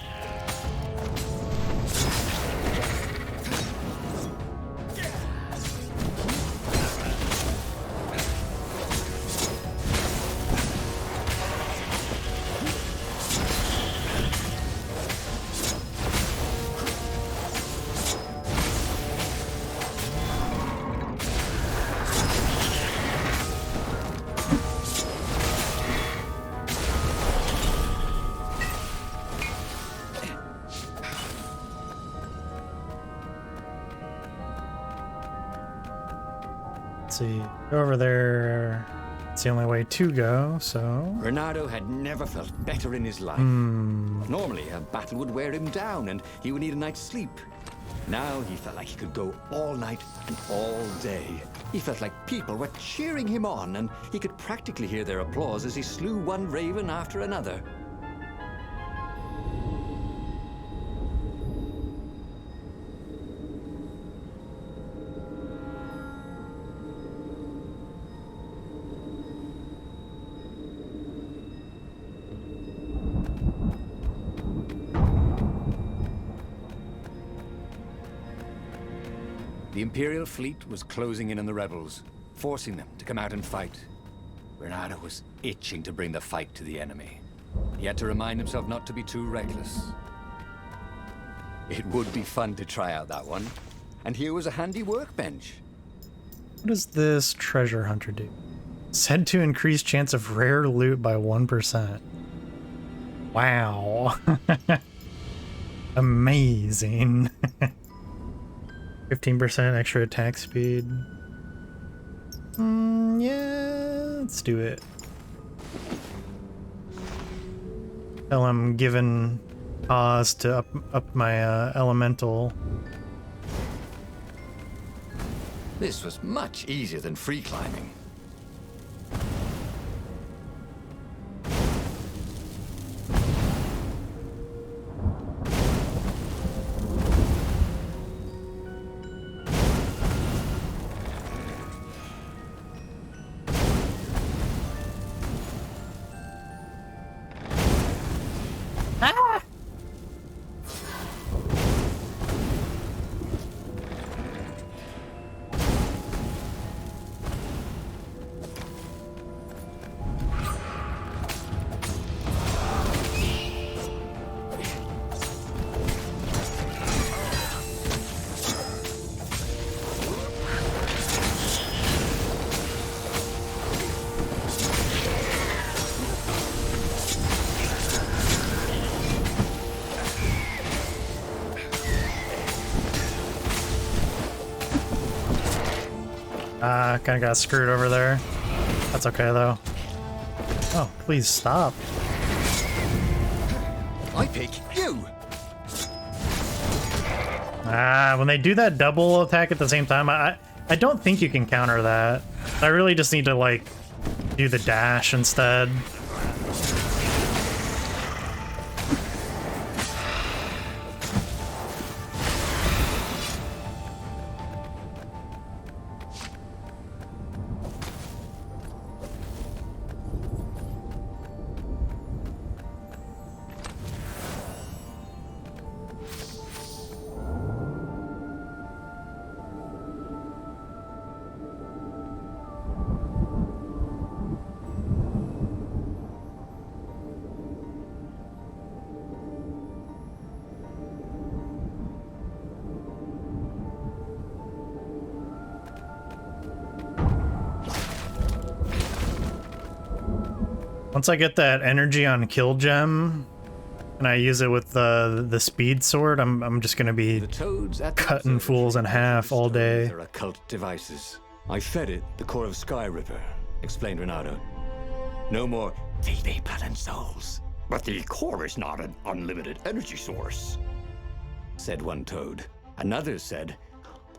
See, go over there. It's the only way to go, so... Renato had never felt better in his life. Normally, a battle would wear him down and he would need a night's sleep. Now he felt like he could go all night and all day. He felt like people were cheering him on, and he could practically hear their applause as he slew one raven after another. The Imperial fleet was closing in on the rebels, forcing them to come out and fight. Renato was itching to bring the fight to the enemy. He had to remind himself not to be too reckless. It would be fun to try out that one. And here was a handy workbench. What does this treasure hunter do? Said to increase chance of rare loot by 1%. Wow. Amazing. 15% extra attack speed. Yeah, let's do it. Till I'm given cause to up my elemental. This was much easier than free climbing. Kinda got screwed over there. That's okay though. Oh, please stop. I pick you! When they do that double attack at the same time, I don't think you can counter that. I really just need to, like, do the dash instead. Once I get that energy on kill gem and I use it with the speed sword, I'm just gonna be The toads at the cutting fools in half all day. Their occult devices. I fed it the core of Sky Ripper, explained Renato. No more feed me blood and souls, But the core is not an unlimited energy source. said one toad. Another said,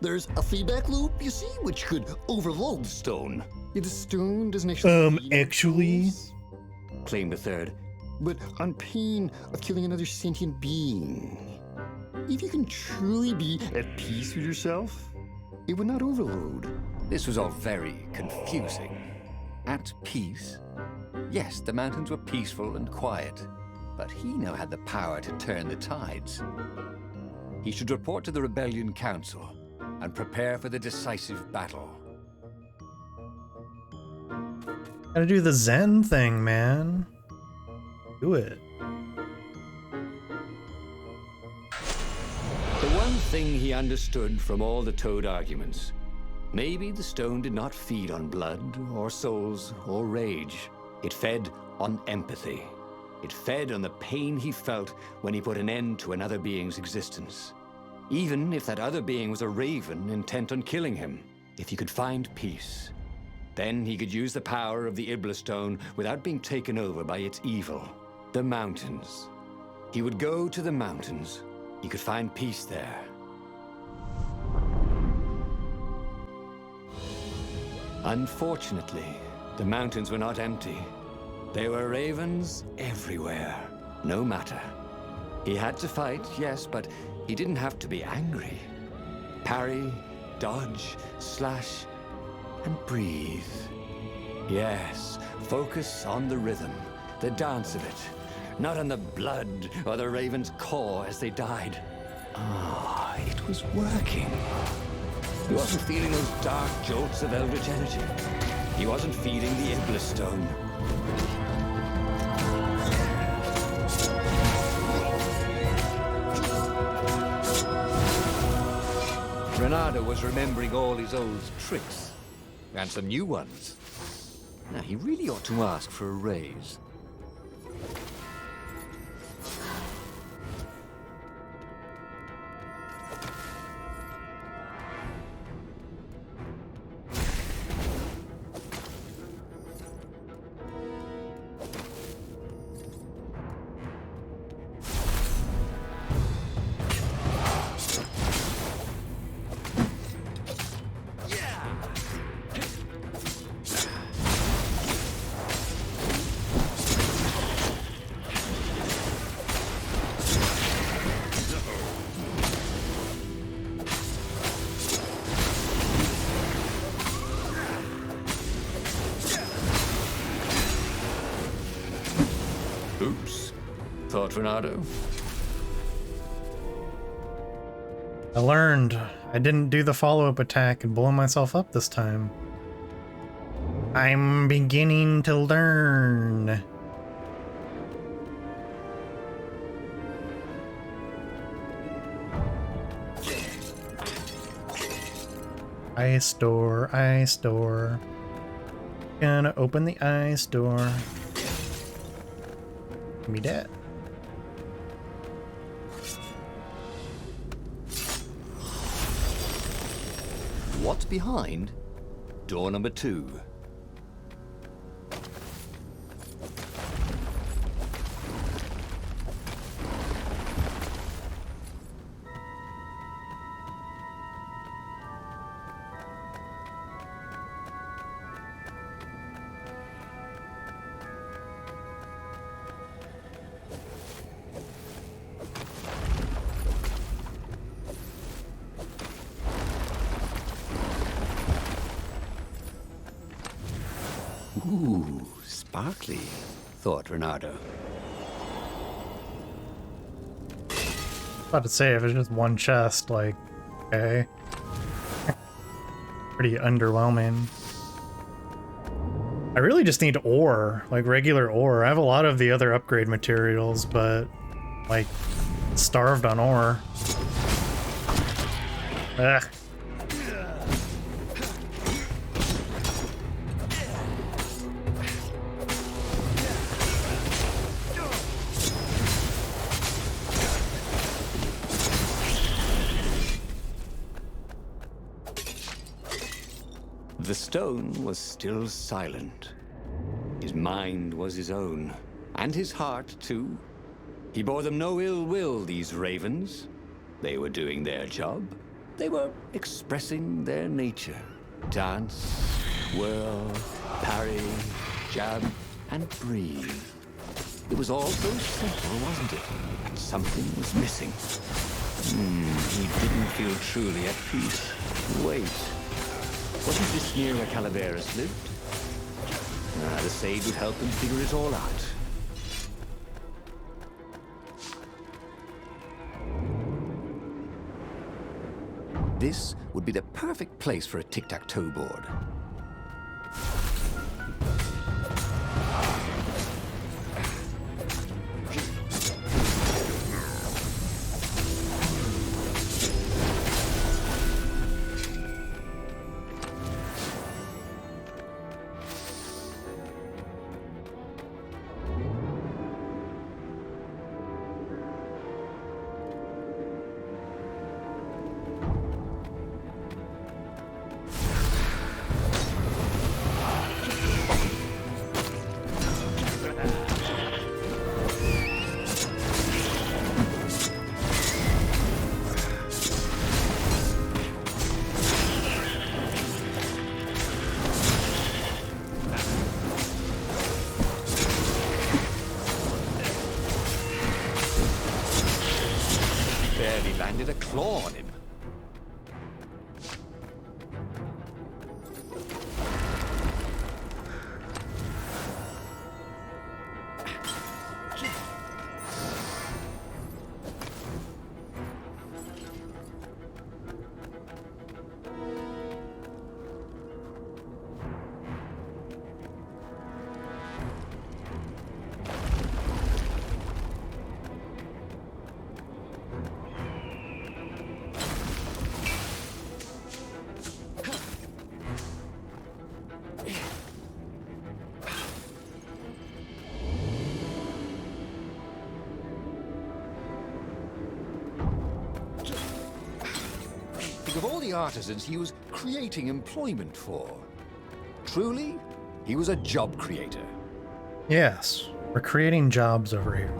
There's a feedback loop, you see, which could overload the stone. Yeah, the stone doesn't actually feed actually? us, claimed a third. but on pain of killing another sentient being. If you can truly be at peace with yourself, it would not overload. This was all very confusing. At peace? Yes, the mountains were peaceful and quiet, but he now had the power to turn the tides. He should report to the Rebellion Council and prepare for the decisive battle. Gotta do the Zen thing, man. Do it. The one thing he understood from all the Toad arguments, maybe the stone did not feed on blood or souls or rage. It fed on empathy. It fed on the pain he felt when he put an end to another being's existence. Even if that other being was a raven intent on killing him. If he could find peace, then he could use the power of the Ibla Stone without being taken over by its evil. The mountains. He would go to the mountains. He could find peace there. Unfortunately, the mountains were not empty. There were ravens everywhere, no matter. He had to fight, yes, but he didn't have to be angry. Parry, dodge, slash, and breathe. Yes, focus on the rhythm, the dance of it, not on the blood or the raven's core as they died. Ah, it was working. He wasn't feeling those dark jolts of eldritch energy. He wasn't feeding the Iblis Stone. Renato was remembering all his old tricks, and some new ones. Now, he really ought to ask for a raise. Oops. Thought, Renato? I learned. I didn't do the follow-up attack and blow myself up this time. I'm beginning to learn. Ice door, ice door. Gonna open the ice door. Give me that. What's behind door number 2? Ooh, sparkly, thought Renato. About to say, if it's just one chest, like, okay. Pretty underwhelming. I really just need ore, like regular ore. I have a lot of the other upgrade materials, but, like, starved on ore. Ugh. The stone was still silent. His mind was his own, and his heart too. He bore them no ill will, these ravens. They were doing their job. They were expressing their nature. Dance, whirl, parry, jab, and breathe. It was all so simple, wasn't it? But something was missing. He didn't feel truly at peace. Wait. Wasn't this near where Calaveras lived? The sage would help him figure it all out. This would be the perfect place for a tic-tac-toe board. Barely landed a claw on him. Think of all the artisans he was creating employment for. Truly, he was a job creator. Yes, we're creating jobs over here.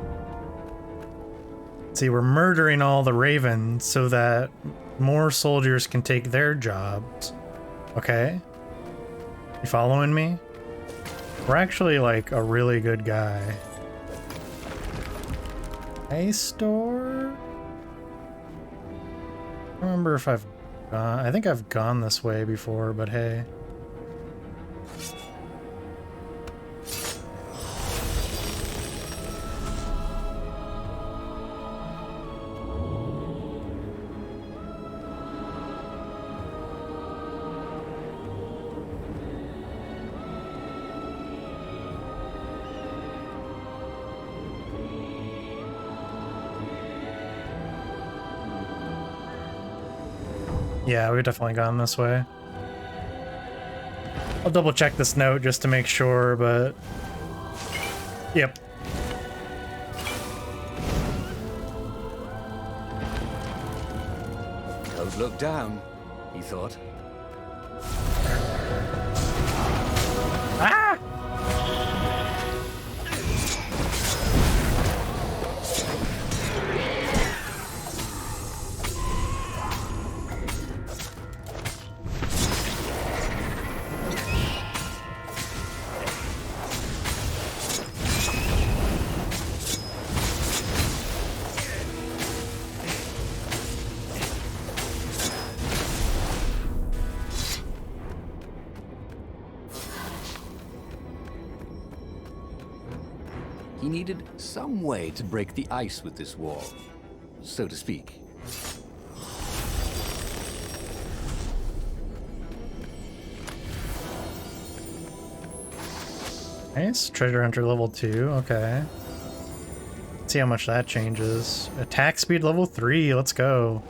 See, we're murdering all the ravens so that more soldiers can take their jobs. Okay? You following me? We're actually like a really good guy. Hey, store? I don't remember if I've gone. I think I've gone this way before, but hey. Yeah, we've definitely gone this way. I'll double check this note just to make sure, but... Yep. Don't look down, he thought. Ah! He needed some way to break the ice with this wall, so to speak. Nice. Treasure Hunter level 2. Okay. Let's see how much that changes. Attack speed level 3. Let's go.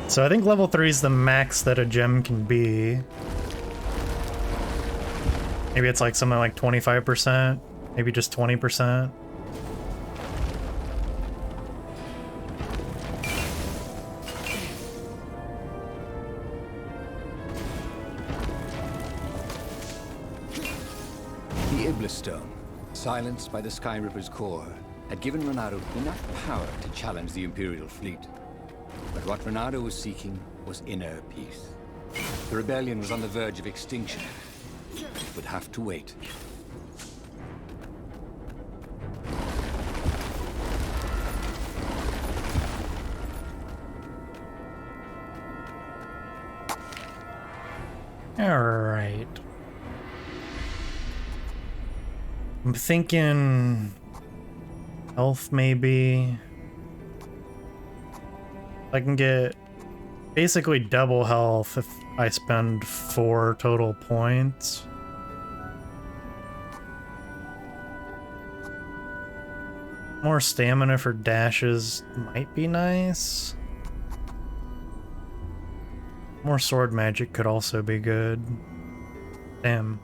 So I think level 3 is the max that a gem can be. Maybe it's like something like 25%. Maybe just 20%. Stone, silenced by the Sky Ripper's core, had given Renato enough power to challenge the Imperial fleet. But what Renato was seeking was inner peace. The rebellion was on the verge of extinction. It would have to wait. All right. I'm thinking health maybe. I can get basically double health if I spend 4 total points. More stamina for dashes might be nice. More sword magic could also be good. Damn.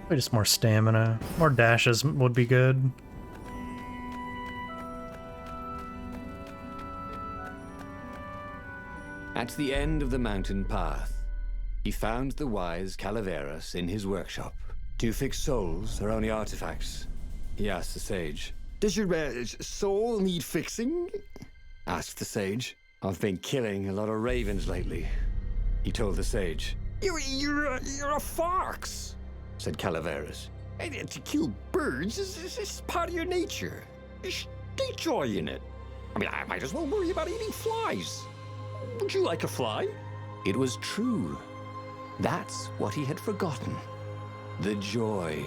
Probably just more stamina. More dashes would be good. At the end of the mountain path, he found the wise Calaveras in his workshop. "Do you fix souls or only artifacts?" he asked the sage. Does your soul need fixing? Asked the sage. "I've been killing a lot of ravens lately," he told the sage. You're a fox, said Calaveras. and to kill birds is part of your nature. Just take joy in it. I mean, I might as well worry about eating flies. Would you like a fly? It was true. That's what he had forgotten. The joy.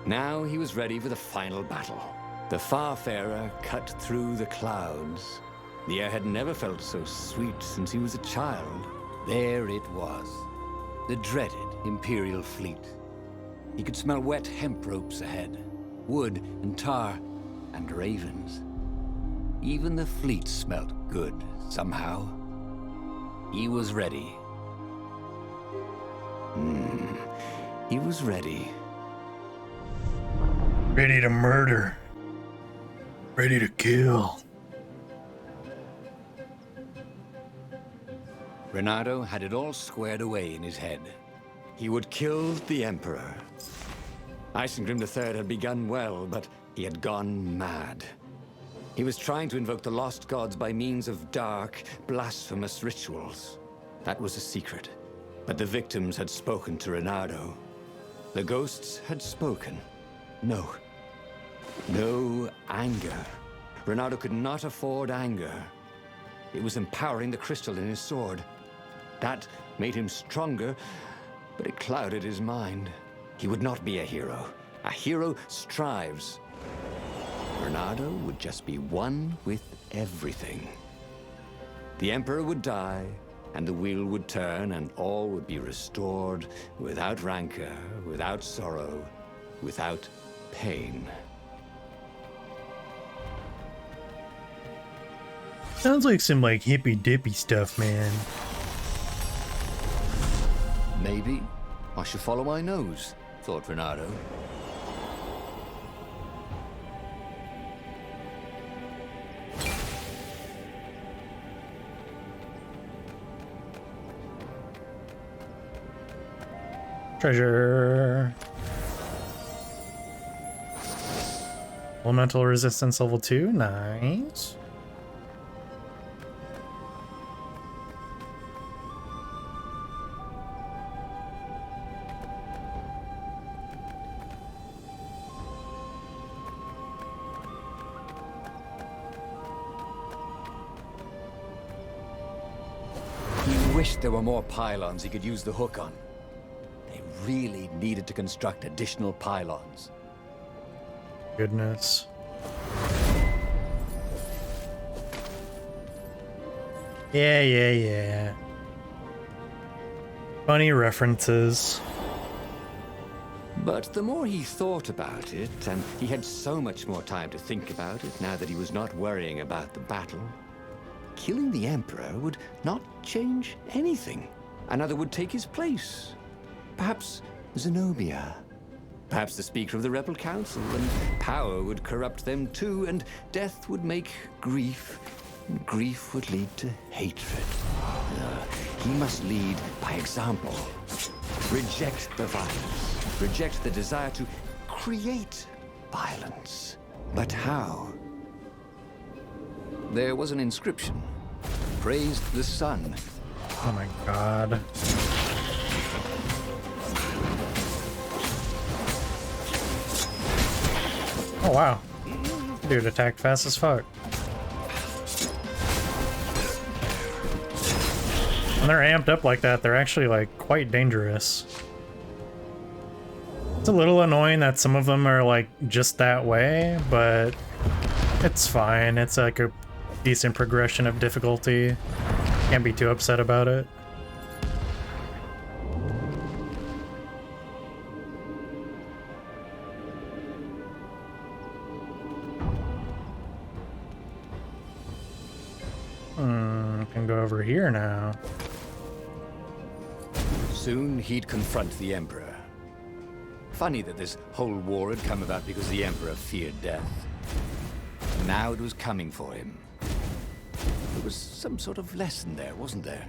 Now he was ready for the final battle. The Farfarer cut through the clouds. The air had never felt so sweet since he was a child. There it was, the dreaded Imperial fleet. He could smell wet hemp ropes ahead, wood and tar, and ravens. Even the fleet smelt good, somehow. He was ready. He was ready. Ready to murder. Ready to kill. Reynardo had it all squared away in his head. He would kill the Emperor. Isengrim III had begun well, but he had gone mad. He was trying to invoke the lost gods by means of dark, blasphemous rituals. That was a secret. But the victims had spoken to Reynardo. The ghosts had spoken. No. No anger. Reynardo could not afford anger. It was empowering the crystal in his sword. That made him stronger, but it clouded his mind. He would not be a hero. A hero strives. Reynardo would just be one with everything. The Emperor would die, and the wheel would turn, and all would be restored without rancor, without sorrow, without pain. Sounds like some hippy-dippy stuff, man. Maybe I should follow my nose, thought Reynardo. Treasure. Elemental resistance level 2, nice. He wished there were more pylons he could use the hook on. They really needed to construct additional pylons. Goodness. Yeah. Funny references. But the more he thought about it, and he had so much more time to think about it now that he was not worrying about the battle, killing the Emperor would not change anything. Another would take his place. Perhaps Zenobia. Perhaps the Speaker of the Rebel Council, and power would corrupt them too, and death would make grief, and grief would lead to hatred. He must lead by example. Reject the violence. Reject the desire to create violence. But how? There was an inscription. Praised the sun. Oh my god. Oh wow. Dude attacked fast as fuck. When they're amped up like that, they're actually quite dangerous. It's a little annoying that some of them are just that way, but it's fine. It's a decent progression of difficulty. Can't be too upset about it. Can go over here now. Soon he'd confront the Emperor. Funny that this whole war had come about because the Emperor feared death. Now it was coming for him. There was some sort of lesson there, wasn't there?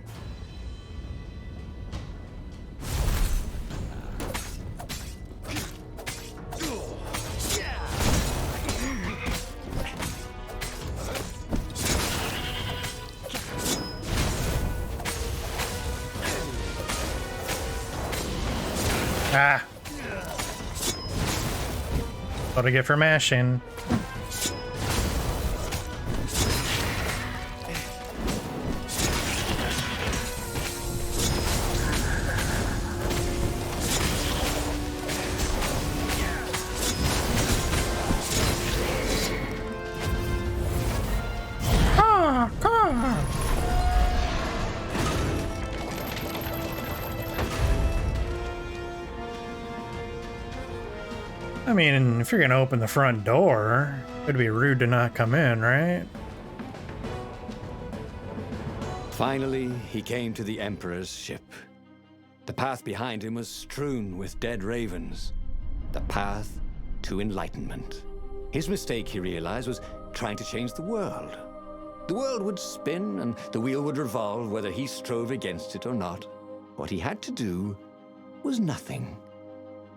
Ah! What I get for mashing. mean, if you're gonna open the front door, it'd be rude to not come in, right? Finally, he came to the Emperor's ship. The path behind him was strewn with dead ravens. The path to enlightenment. His mistake, he realized, was trying to change the world. The world would spin and the wheel would revolve whether he strove against it or not. What he had to do was nothing.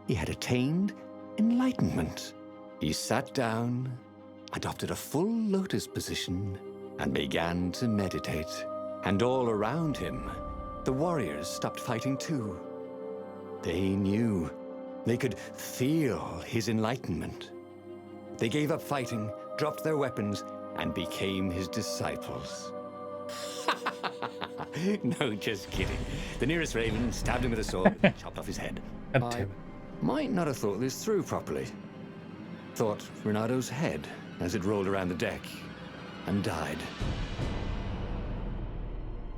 He had attained enlightenment. He sat down, adopted a full lotus position, and began to meditate. And all around him, the warriors stopped fighting too. They knew. They could feel his enlightenment. They gave up fighting, dropped their weapons, and became his disciples. No, just kidding. The nearest raven stabbed him with a sword and chopped off his head. I might not have thought this through properly. Thought Renado's head as it rolled around the deck and died.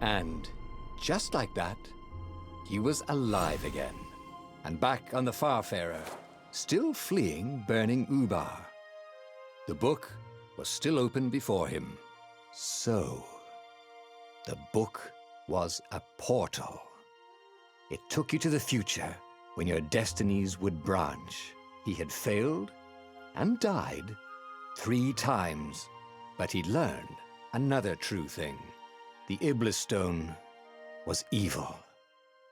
And just like that, he was alive again, and back on the Farfarer, still fleeing burning Ubar. The book was still open before him. So, the book was a portal. It took you to the future when your destinies would branch. He had failed and died 3 times, but he'd learned another true thing. The Iblis Stone was evil.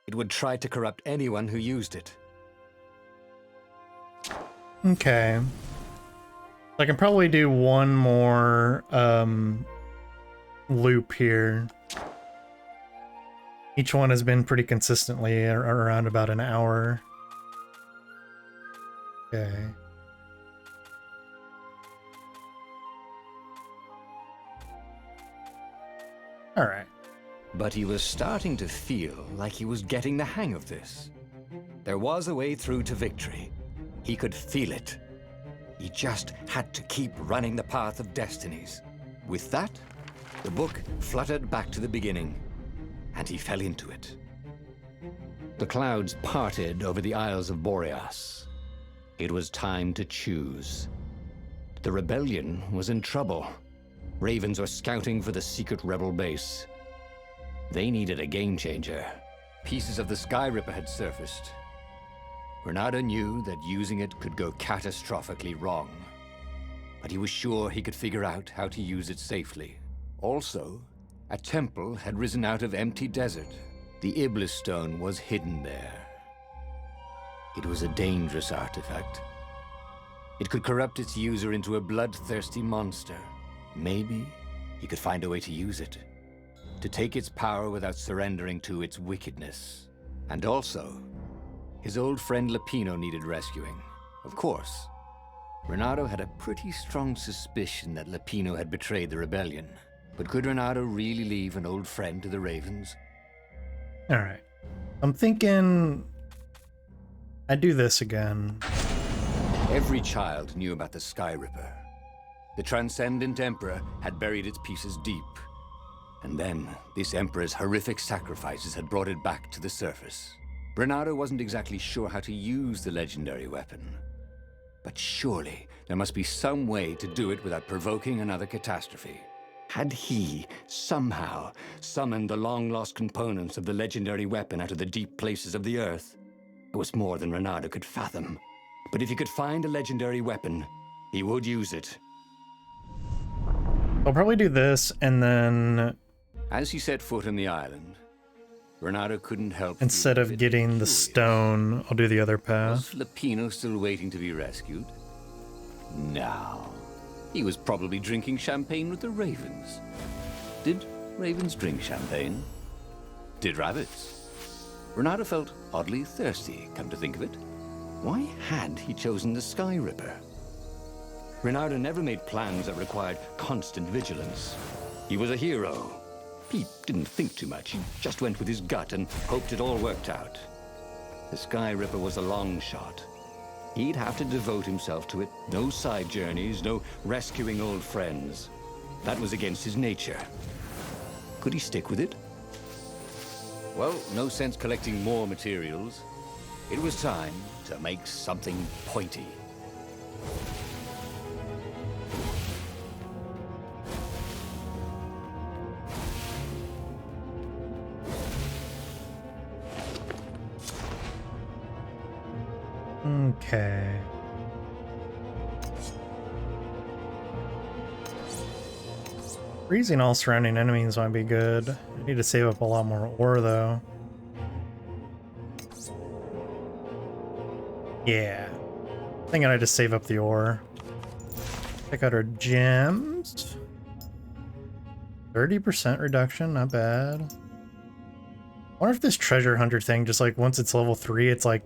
It would try to corrupt anyone who used it. Okay. I can probably do one more loop here. Each one has been pretty consistently around about an hour. Okay. All right. But he was starting to feel like he was getting the hang of this. There was a way through to victory. He could feel it. He just had to keep running the path of Destinies. With that, the book fluttered back to the beginning, and he fell into it. The clouds parted over the Isles of Boreas. It was time to choose. The rebellion was in trouble. Ravens were scouting for the secret rebel base. They needed a game changer. Pieces of the Sky Ripper had surfaced. Renado knew that using it could go catastrophically wrong, but he was sure he could figure out how to use it safely. Also, a temple had risen out of empty desert. The Iblis Stone was hidden there. It was a dangerous artifact. It could corrupt its user into a bloodthirsty monster. Maybe he could find a way to use it, to take its power without surrendering to its wickedness. And also, his old friend Lapino needed rescuing. Of course, Renado had a pretty strong suspicion that Lapino had betrayed the rebellion. But could Renado really leave an old friend to the Ravens? All right. I'm thinking I'd do this again. Every child knew about the Sky Ripper. The Transcendent Emperor had buried its pieces deep. And then, this Emperor's horrific sacrifices had brought it back to the surface. Renado wasn't exactly sure how to use the legendary weapon. But surely, there must be some way to do it without provoking another catastrophe. Had he, somehow, summoned the long-lost components of the legendary weapon out of the deep places of the Earth? It was more than Renado could fathom. But if he could find a legendary weapon, he would use it. I'll probably do this, and then As he set foot on the island, Renado couldn't help instead of getting the curious. stone, I'll do the other Was path. Lapino still waiting to be rescued? No. He was probably drinking champagne with the ravens. Did ravens drink champagne? Did rabbits? Renado felt oddly thirsty, come to think of it. Why had he chosen the Sky Ripper? Renado never made plans that required constant vigilance. He was a hero. He didn't think too much. He just went with his gut and hoped it all worked out. The Sky Ripper was a long shot. He'd have to devote himself to it. No side journeys, no rescuing old friends. That was against his nature. Could he stick with it? Well, no sense collecting more materials. It was time to make something pointy. Okay. Freezing all surrounding enemies might be good. I need to save up a lot more ore, though. Yeah. Thinking I just save up the ore. Check out our gems. 30% reduction, not bad. I wonder if this treasure hunter thing, just like once it's level 3, it's like...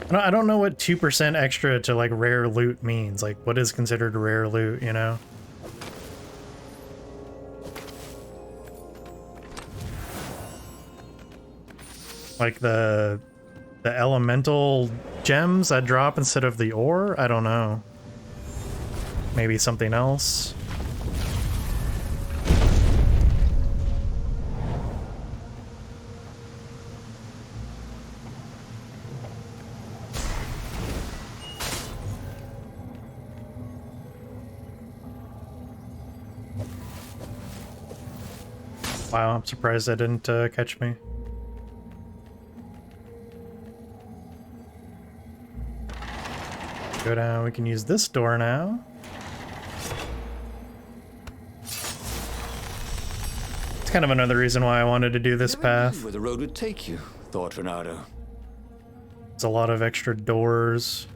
I don't know what 2% extra to like rare loot means. Like, what is considered rare loot, you know? Like the elemental gems that drop instead of the ore? I don't know. Maybe something else. Wow, I'm surprised that didn't catch me. Go down, we can use this door now. It's kind of another reason why I wanted to do this path. Where the road would take you, thought Renato. There's a lot of extra doors.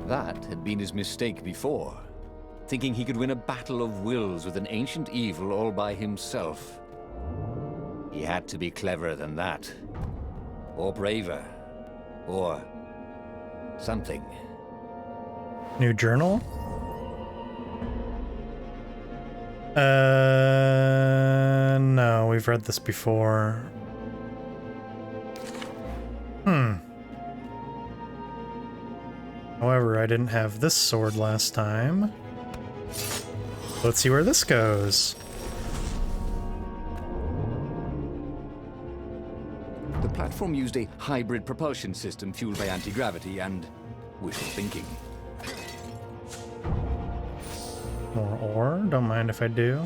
That had been his mistake before, thinking he could win a battle of wills with an ancient evil all by himself. He had to be cleverer than that. Or braver. Or... something. New journal? No, we've read this before. However, I didn't have this sword last time. Let's see where this goes. The platform used a hybrid propulsion system fueled by anti-gravity and wishful thinking. More ore, don't mind if I do.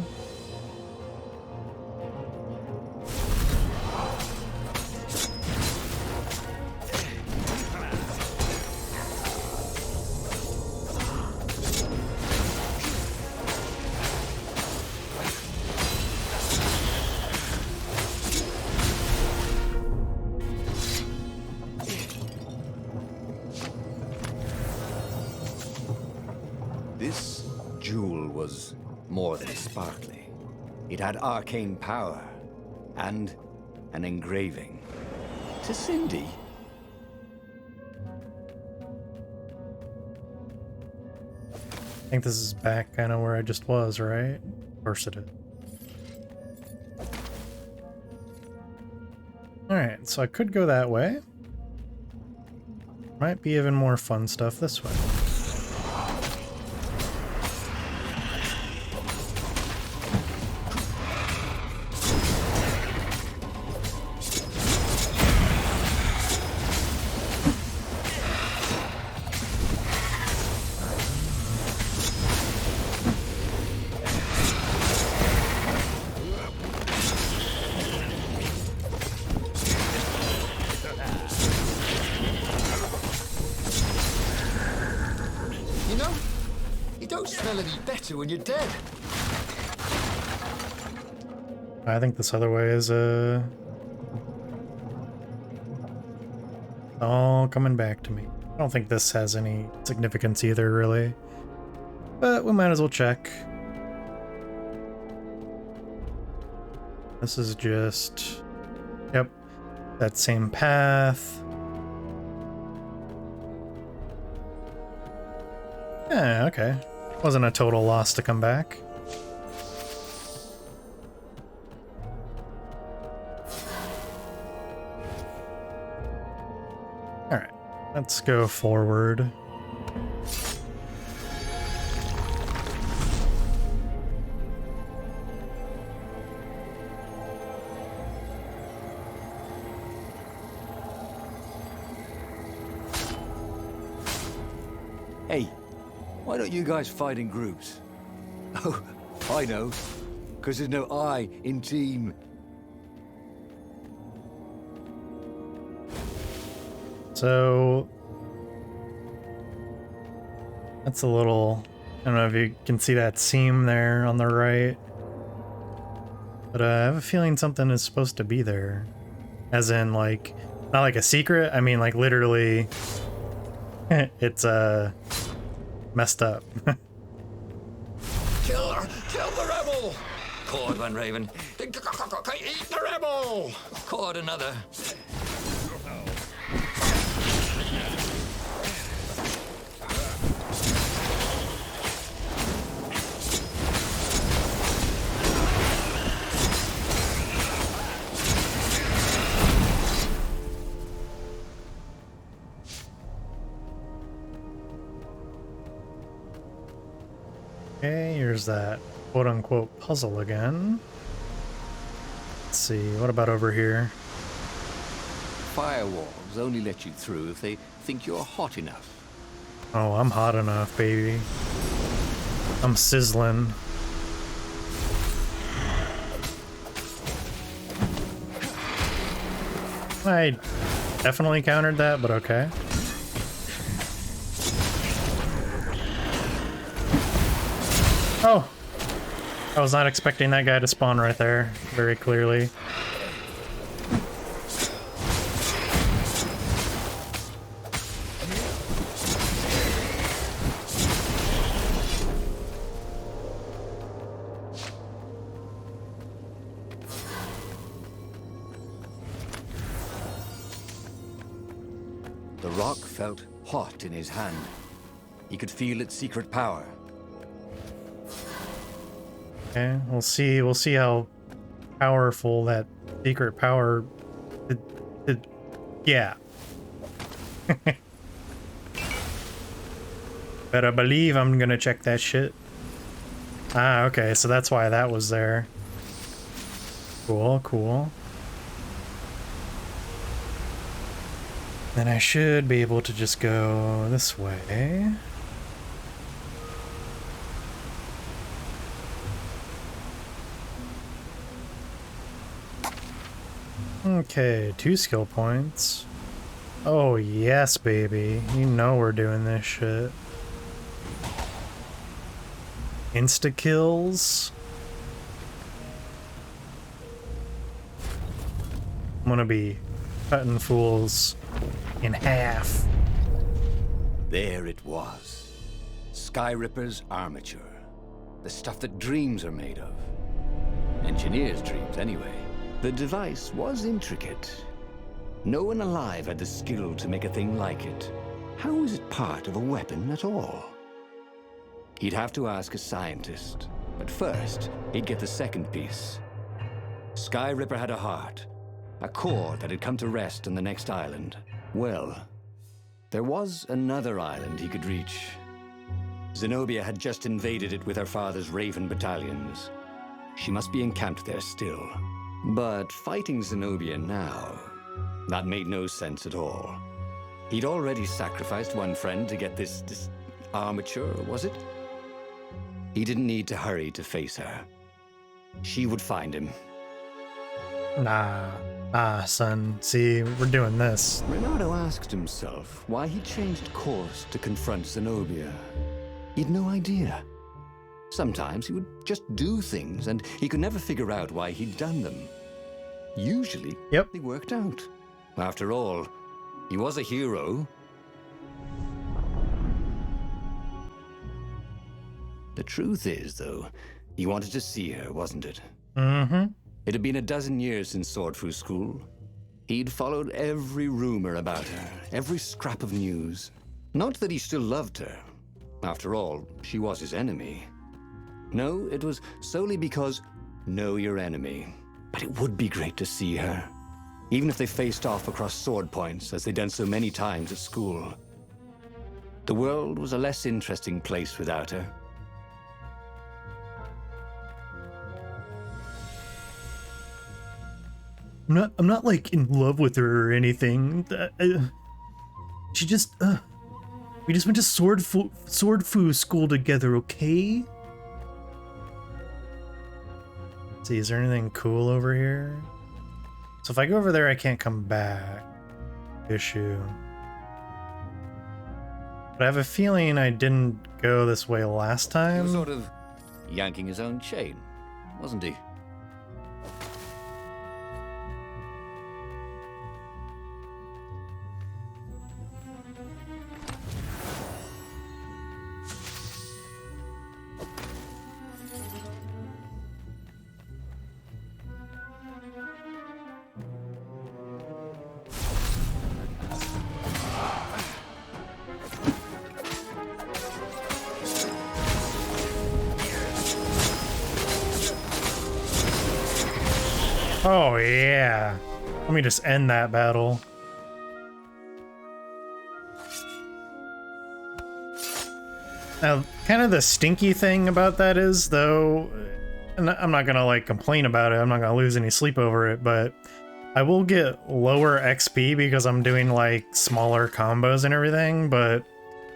This jewel was more than sparkly. It had arcane power and an engraving. To Cindy. I think this is back kind of where I just was, right? Of course it is. Alright, so I could go that way. Might be even more fun stuff this way. You know, you don't smell any better when you're dead. I think this other way is all coming back to me. I don't think this has any significance either, really. But we might as well check. This is just... Yep. That same path. Yeah, okay. Wasn't a total loss to come back. Alright, let's go forward. Why don't you guys fight in groups? Oh, I know. Because there's no I in team. So that's a little, I don't know if you can see that seam there on the right, but I have a feeling something is supposed to be there. As in, like, not like a secret, I mean like literally it's messed up. Kill the rebel! Caught one, Raven. Eat the rebel! Caught another. Okay, here's that quote-unquote puzzle again. Let's see, what about over here? Firewalls only let you through if they think you're hot enough. Oh, I'm hot enough, baby. I'm sizzling. I definitely countered that, but okay. Oh! I was not expecting that guy to spawn right there, very clearly. The rock felt hot in his hand. He could feel its secret power. Okay, we'll see how powerful that secret power yeah. Better believe I'm gonna check that shit. Ah, okay, so that's why that was there. Cool, cool. Then I should be able to just go this way. Okay, 2 skill points. Oh yes, baby. You know we're doing this shit. Insta-kills. I'm gonna be cutting fools in half. There it was. Skyripper's armature. The stuff that dreams are made of. Engineers' dreams, anyway. The device was intricate. No one alive had the skill to make a thing like it. How is it part of a weapon at all? He'd have to ask a scientist. But first, he'd get the second piece. Skyripper had a heart. A core that had come to rest on the next island. Well, there was another island he could reach. Zenobia had just invaded it with her father's Raven battalions. She must be encamped there still. But fighting Zenobia now, that made no sense at all. He'd already sacrificed one friend to get this armature, was it? He didn't need to hurry to face her. She would find him. Nah, son. See, we're doing this. Renato asked himself why he changed course to confront Zenobia. He'd no idea. Sometimes he would just do things, and he could never figure out why he'd done them. Usually, they worked out. After all, he was a hero. The truth is, though, he wanted to see her, wasn't it? Mm-hmm. It had been a dozen years since Swordfu School. He'd followed every rumor about her, every scrap of news. Not that he still loved her. After all, she was his enemy. No, it was solely because know your enemy. But it would be great to see her. Even if they faced off across sword points, as they'd done so many times at school. The world was a less interesting place without her. I'm not like in love with her or anything. She just, We just went to sword fu school together, okay? Let's see, is there anything cool over here? So if I go over there, I can't come back. Issue. But I have a feeling I didn't go this way last He time. was sort of yanking his own chain, wasn't he? Oh yeah. Let me just end that battle. Now, kind of the stinky thing about that is, though, and I'm not gonna like complain about it, I'm not gonna lose any sleep over it, but I will get lower XP because I'm doing like smaller combos and everything, but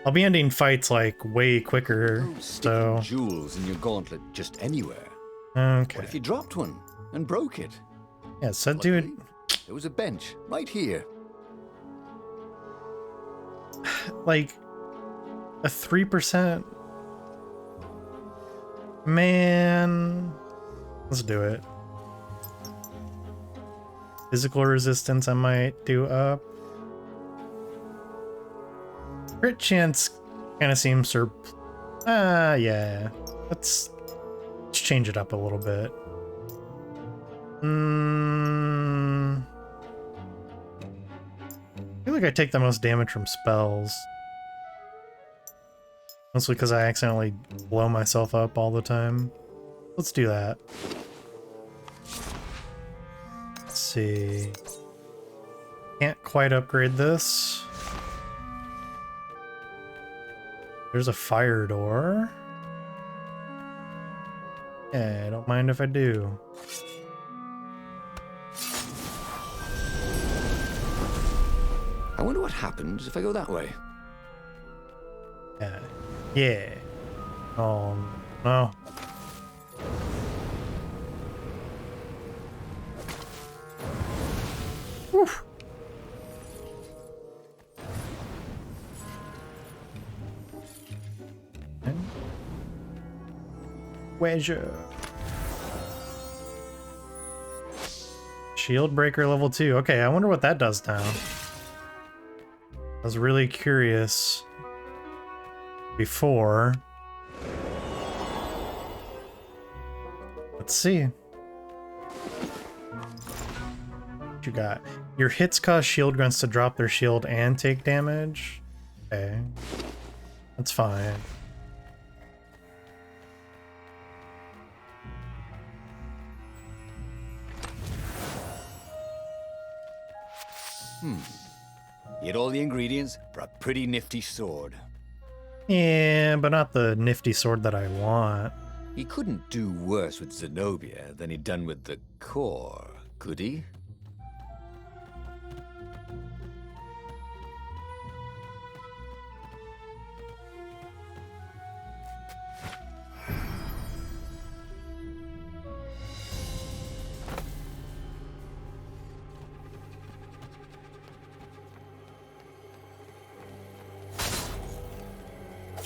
I'll be ending fights like way quicker, so... Jewels in your gauntlet just anywhere. Okay. What if you dropped one and broke it? Yeah, so dude... Luckily, there was a bench right here. Like... a 3%... Man... Let's do it. Physical resistance I might do up. Crit chance kind of seems yeah. Let's change it up a little bit. I feel like I take the most damage from spells. Mostly because I accidentally blow myself up all the time. Let's do that. Let's see. Can't quite upgrade this. There's a fire door. Yeah, I don't mind if I do. I wonder what happens if I go that way. Yeah. Yeah. Oh, no. Whew. Treasure. Shield breaker level 2. Okay, I wonder what that does now. I was really curious before. Let's see. What you got? Your hits cause shield grunts to drop their shield and take damage. Okay. That's fine. You had all the ingredients for a pretty nifty sword. Yeah, but not the nifty sword that I want. He couldn't do worse with Zenobia than he'd done with the core, could he?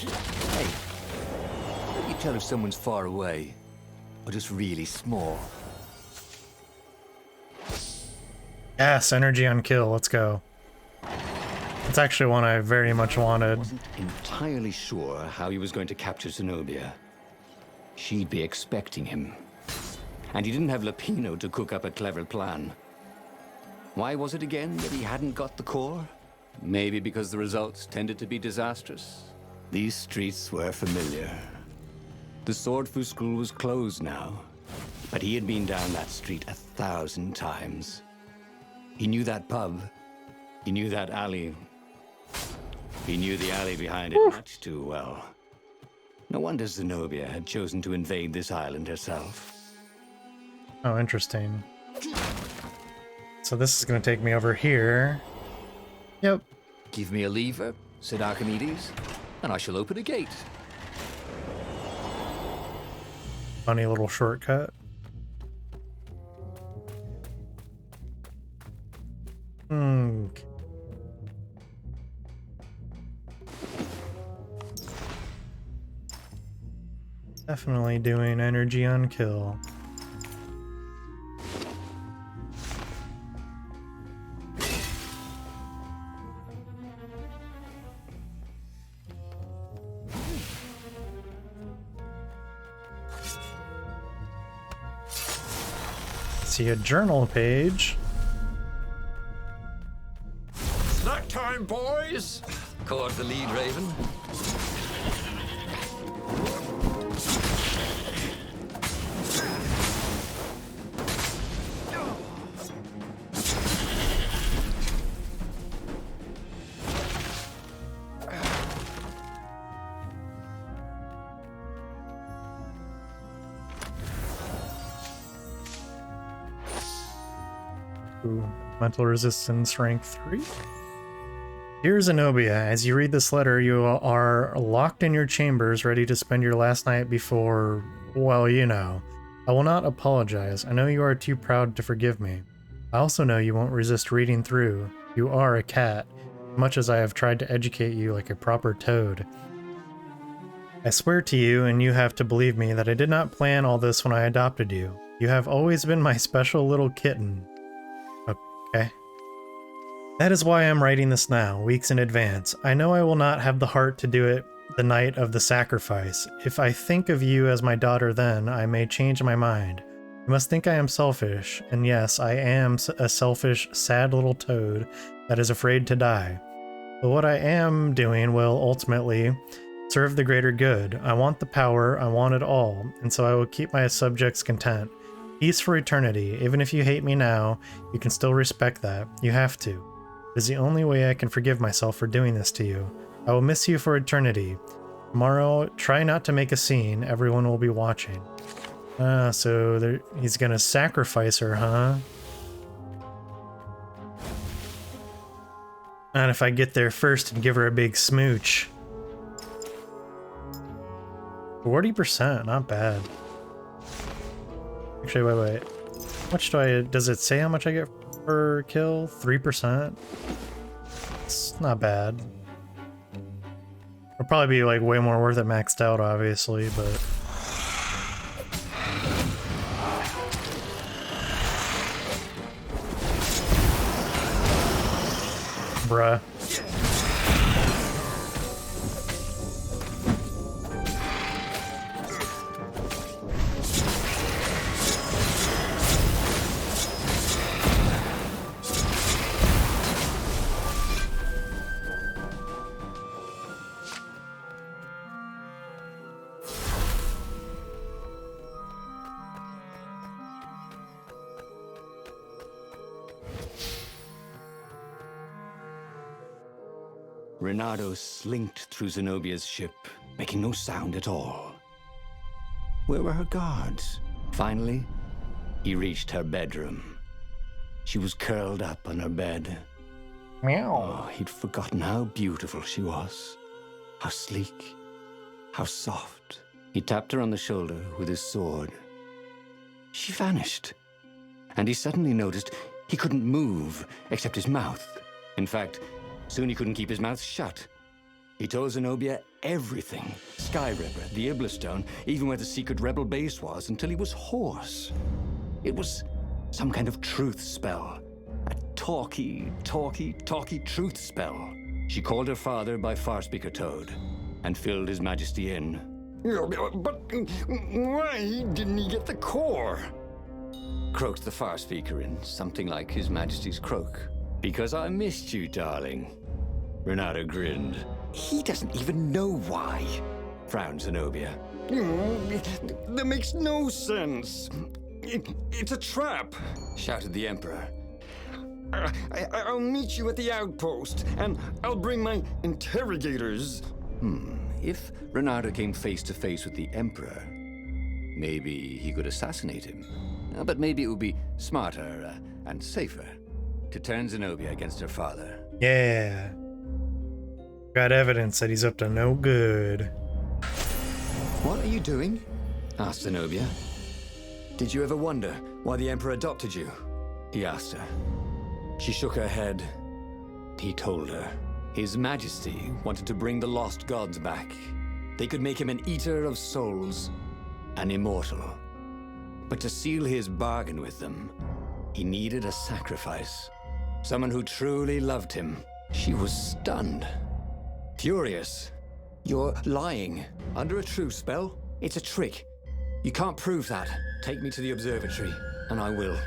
Hey, how do you tell if someone's far away or just really small? Yes, energy on kill. Let's go. It's actually one I very much wanted. Wasn't entirely sure how he was going to capture Zenobia. She'd be expecting him. And he didn't have Lapino to cook up a clever plan. Why was it again that he hadn't got the core? Maybe because the results tended to be disastrous. These streets were familiar. The Sword Fu School was closed now, but he had been down that street 1,000 times. He knew that pub. He knew that alley. He knew the alley behind it much too well. No wonder Zenobia had chosen to invade this island herself. Oh, interesting. So this is going to take me over here. Yep. Give me a lever, said Archimedes, and I shall open a gate. Funny little shortcut. Hmm. Definitely doing energy on kill. See a journal page. Snack time, boys! Called the lead raven. Ooh, mental resistance rank 3. Dear Zenobia, as you read this letter, you are locked in your chambers, ready to spend your last night before, well, you know. I will not apologize. I know you are too proud to forgive me. I also know you won't resist reading through. You are a cat, much as I have tried to educate you like a proper toad. I swear to you, and you have to believe me, that I did not plan all this when I adopted you. You have always been my special little kitten. Okay. That is why I'm writing this now, weeks in advance. I know I will not have the heart to do it the night of the sacrifice. If I think of you as my daughter then, I may change my mind. You must think I am selfish, and yes, I am a selfish, sad little toad that is afraid to die. But what I am doing will, ultimately, serve the greater good. I want the power, I want it all, and so I will keep my subjects content. Peace for eternity. Even if you hate me now, you can still respect that. You have to. It is the only way I can forgive myself for doing this to you. I will miss you for eternity. Tomorrow, try not to make a scene. Everyone will be watching. So he's gonna sacrifice her, huh? And if I get there first and give her a big smooch. 40%, not bad. Actually, wait. How much does it say how much I get per kill? 3%? It's not bad. It'll probably be like way more worth it maxed out, obviously, but... Bruh. Reynardo slinked through Zenobia's ship, making no sound at all. Where were her guards? Finally, he reached her bedroom. She was curled up on her bed. Meow. Oh, he'd forgotten how beautiful she was. How sleek. How soft. He tapped her on the shoulder with his sword. She vanished. And he suddenly noticed he couldn't move except his mouth. In fact, soon he couldn't keep his mouth shut. He told Zenobia everything. Skyripper, the Iblistone, even where the secret rebel base was, until he was hoarse. It was some kind of truth spell. A talky truth spell. She called her father by Farspeaker Toad and filled His Majesty in. But why didn't he get the core? Croaked the Farspeaker in something like His Majesty's croak. Because I missed you, darling. Reynardo grinned. He doesn't even know why. Frowned Zenobia. That makes no sense. It's a trap. Shouted the Emperor. I'll meet you at the outpost, and I'll bring my interrogators. If Reynardo came face to face with the Emperor, maybe he could assassinate him. But maybe it would be smarter and safer to turn Zenobia against her father. Yeah. Got evidence that he's up to no good. What are you doing? Asked Zenobia. Did you ever wonder why the Emperor adopted you? He asked her. She shook her head. He told her. His Majesty wanted to bring the lost gods back. They could make him an eater of souls, an immortal. But to seal his bargain with them, he needed a sacrifice. Someone who truly loved him. She was stunned. Furious. You're lying. Under a truce spell? It's a trick. You can't prove that. Take me to the observatory, and I will.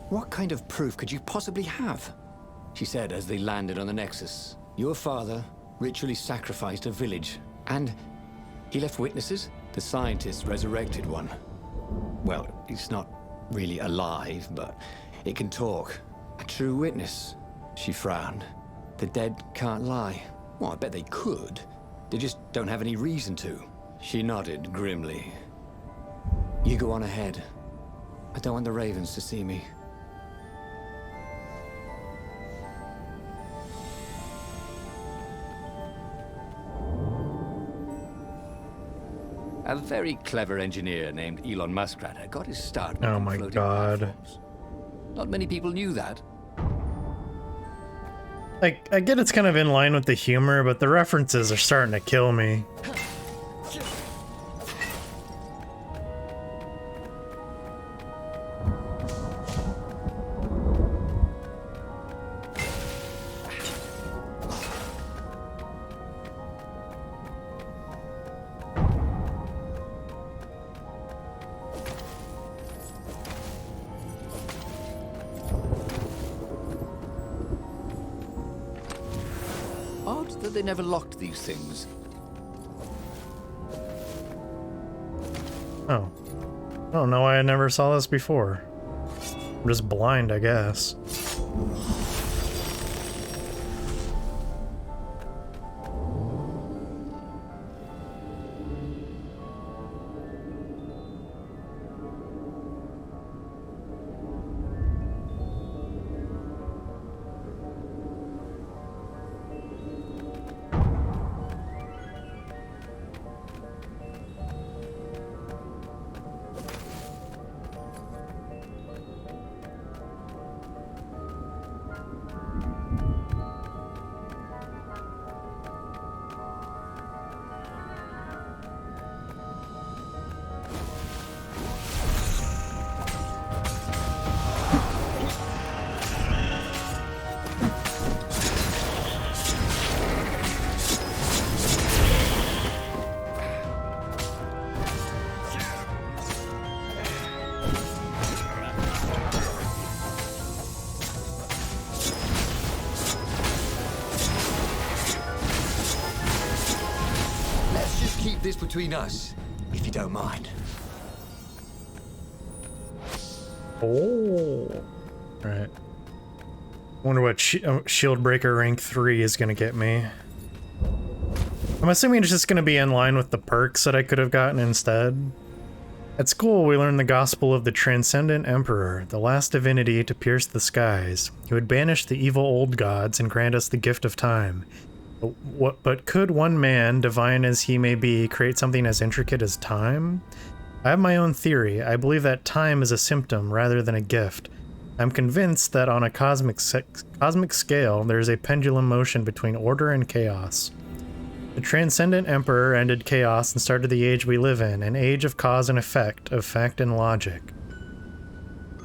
What kind of proof could you possibly have? She said as they landed on the Nexus. Your father ritually sacrificed a village, and he left witnesses? The scientists resurrected one. Well, it's not really alive, but it can talk. A true witness. She frowned. The dead can't lie. Well, I bet they could. They just don't have any reason to. She nodded grimly. You go on ahead. I don't want the Ravens to see me. A very clever engineer named Elon Muskrat got his start. Oh my god. Platforms. Not many people knew that. Like, I get it's kind of in line with the humor, but the references are starting to kill me. Odd that they never locked these things. Oh. I don't know why I never saw this before. I'm just blind, I guess. Keep this between us, if you don't mind. Oh. Right. Wonder what Shield Breaker rank 3 is gonna get me. I'm assuming it's just gonna be in line with the perks that I could have gotten instead. At school, we learned the gospel of the Transcendent Emperor, the last divinity to pierce the skies, who would banish the evil old gods and grant us the gift of time. But could one man, divine as he may be, create something as intricate as time? I have my own theory. I believe that time is a symptom rather than a gift. I'm convinced that on a cosmic scale, there is a pendulum motion between order and chaos. The Transcendent Emperor ended chaos and started the age we live in, an age of cause and effect, of fact and logic.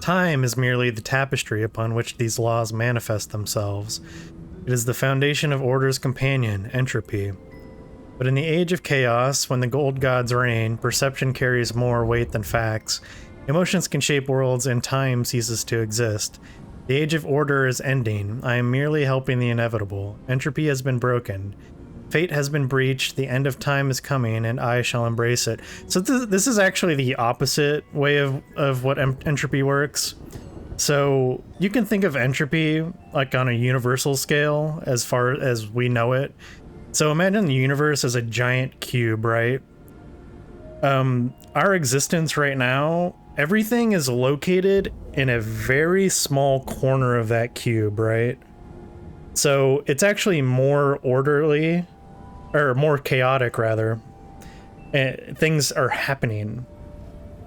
Time is merely the tapestry upon which these laws manifest themselves. It is the foundation of order's companion, entropy. But in the age of chaos, when the old gods reign, perception carries more weight than facts. Emotions can shape worlds and time ceases to exist. The age of order is ending. I am merely helping the inevitable. Entropy has been broken. Fate has been breached, the end of time is coming, and I shall embrace it. So this is actually the opposite way of what entropy works. So you can think of entropy like on a universal scale as far as we know it. So imagine the universe as a giant cube, right? our existence right now, everything is located in a very small corner of that cube, right? So it's actually more orderly, or more chaotic rather. Things are happening.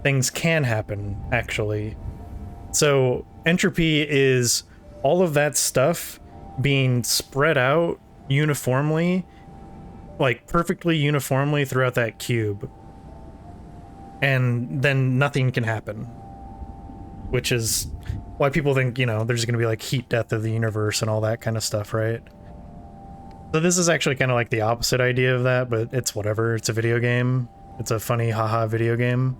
Things can happen, actually. So entropy is all of that stuff being spread out uniformly, like perfectly uniformly throughout that cube. And then nothing can happen. Which is why people think, you know, there's going to be like heat death of the universe and all that kind of stuff, right? So this is actually kind of like the opposite idea of that, but it's whatever. It's a video game. It's a funny haha video game.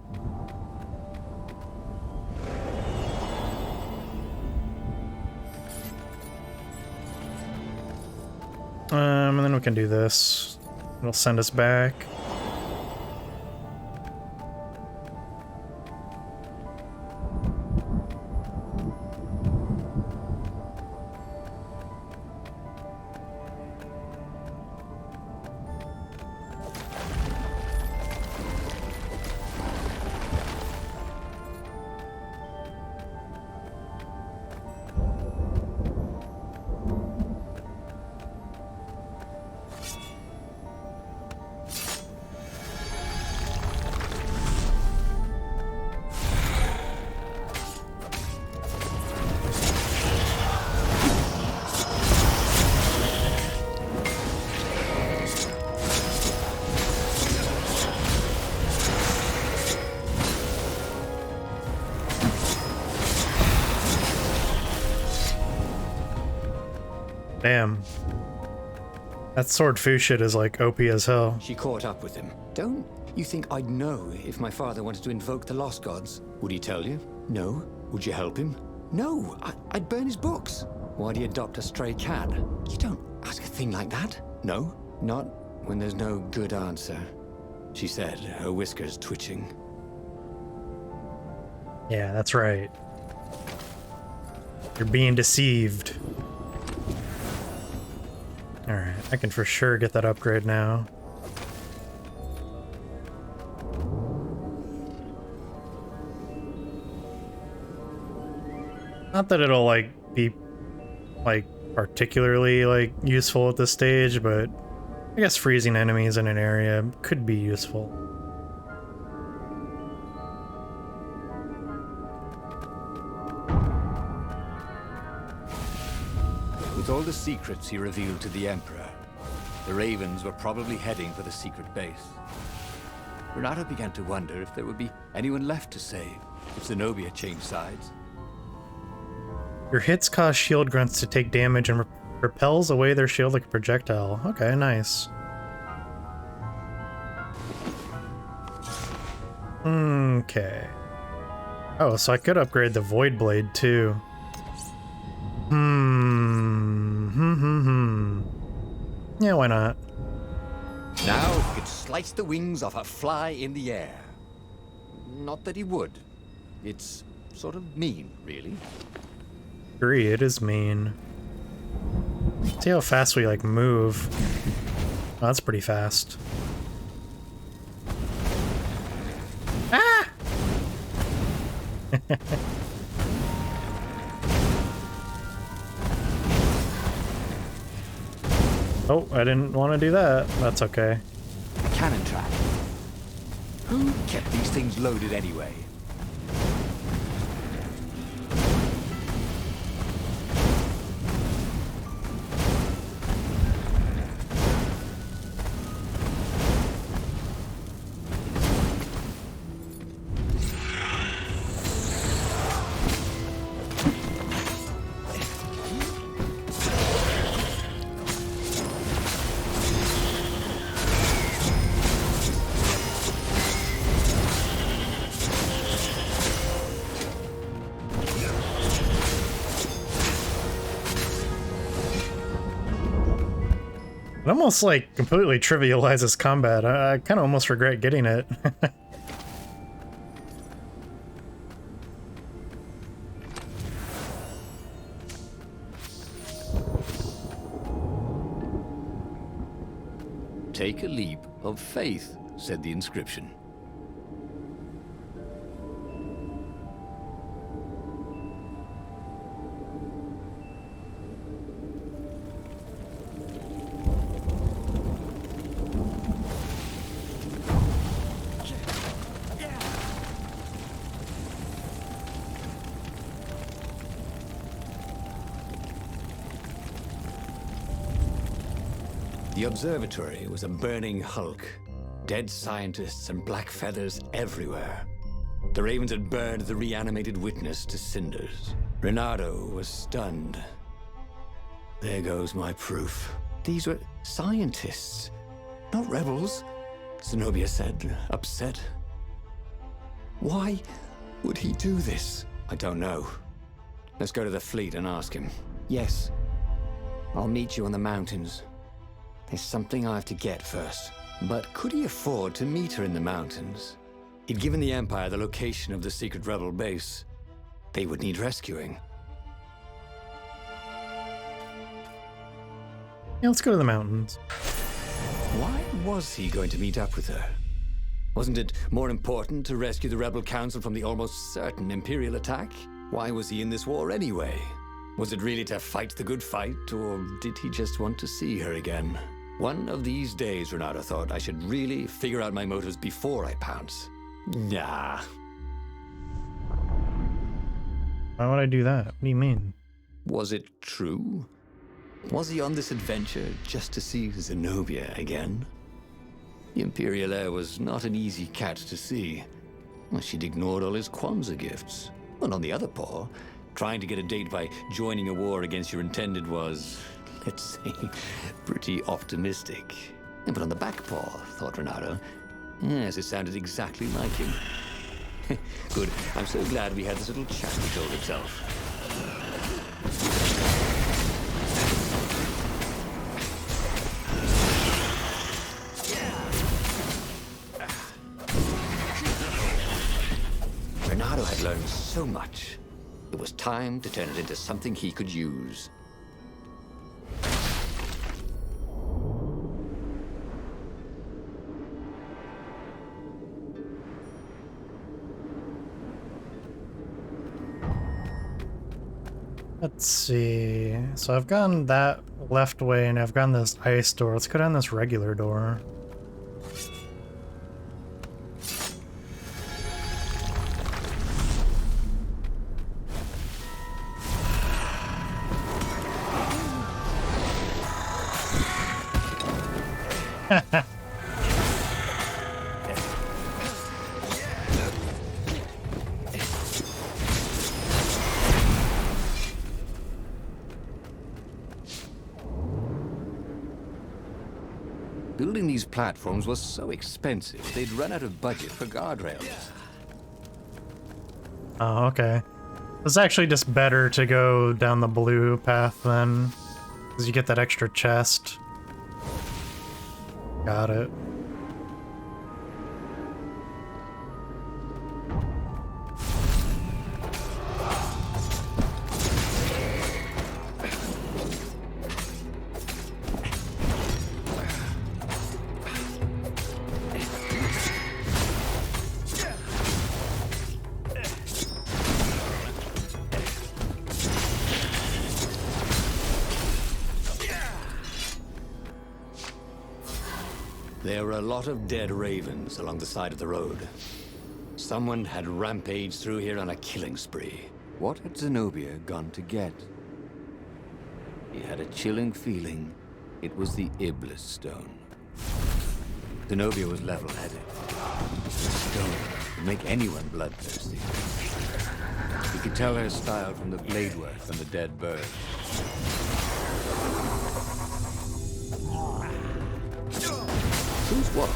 And then we can do this. It'll send us back. Damn. That sword foo shit is like OP as hell. She caught up with him. Don't you think I'd know if my father wanted to invoke the lost gods? Would he tell you? No. Would you help him? No. I'd burn his books. Why'd he adopt a stray cat? You don't ask a thing like that. No. Not when there's no good answer, she said, her whiskers twitching. Yeah, that's right. You're being deceived. Alright, I can for sure get that upgrade now. Not that it'll, like, be, like, particularly, like, useful at this stage, but I guess freezing enemies in an area could be useful. With all the secrets he revealed to the Emperor, the Ravens were probably heading for the secret base. Renato began to wonder if there would be anyone left to save, if Zenobia changed sides. Your hits cause shield grunts to take damage and repels away their shield like a projectile. Okay, nice. Okay. Oh, so I could upgrade the Void Blade too. Yeah, why not? Now he could slice the wings off a fly in the air. Not that he would. It's sort of mean, really. Agree, it is mean. See how fast we, like, move. Oh, that's pretty fast. Ah! Oh, I didn't want to do that. That's okay. Cannon trap. Who kept these things loaded anyway? It almost, like, completely trivializes combat. I kind of almost regret getting it. Take a leap of faith, said the inscription. The observatory was a burning hulk. Dead scientists and black feathers everywhere. The ravens had burned the reanimated witness to cinders. Renato was stunned. There goes my proof. These were scientists, not rebels, Zenobia said, upset. Why would he do this? I don't know. Let's go to the fleet and ask him. Yes. I'll meet you on the mountains. There's something I have to get first. But could he afford to meet her in the mountains? He'd given the Empire the location of the secret rebel base. They would need rescuing. Yeah, let's go to the mountains. Why was he going to meet up with her? Wasn't it more important to rescue the Rebel Council from the almost certain Imperial attack? Why was he in this war anyway? Was it really to fight the good fight, or did he just want to see her again? One of these days, Renato thought, I should really figure out my motives before I pounce. Nah. Why would I do that? What do you mean? Was it true? Was he on this adventure just to see Zenobia again? The Imperial heir was not an easy cat to see. Well, she'd ignored all his Kwanzaa gifts. And on the other paw, trying to get a date by joining a war against your intended was, let's say, pretty optimistic. But on the back paw, thought Renato, yes, it sounded exactly like him. Good. I'm so glad we had this little chat that told itself. Renato had learned so much. It was time to turn it into something he could use. Let's see. So I've gone that left way and I've gone this ice door. Let's go down this regular door. Building these platforms was so expensive, they'd run out of budget for guardrails. Oh, okay. It's actually just better to go down the blue path then, because you get that extra chest. Got it. There were a lot of dead ravens along the side of the road. Someone had rampaged through here on a killing spree. What had Zenobia gone to get? He had a chilling feeling it was the Iblis stone. Zenobia was level-headed. The stone would make anyone bloodthirsty. He could tell her style from the blade work from the dead bird. Whose was?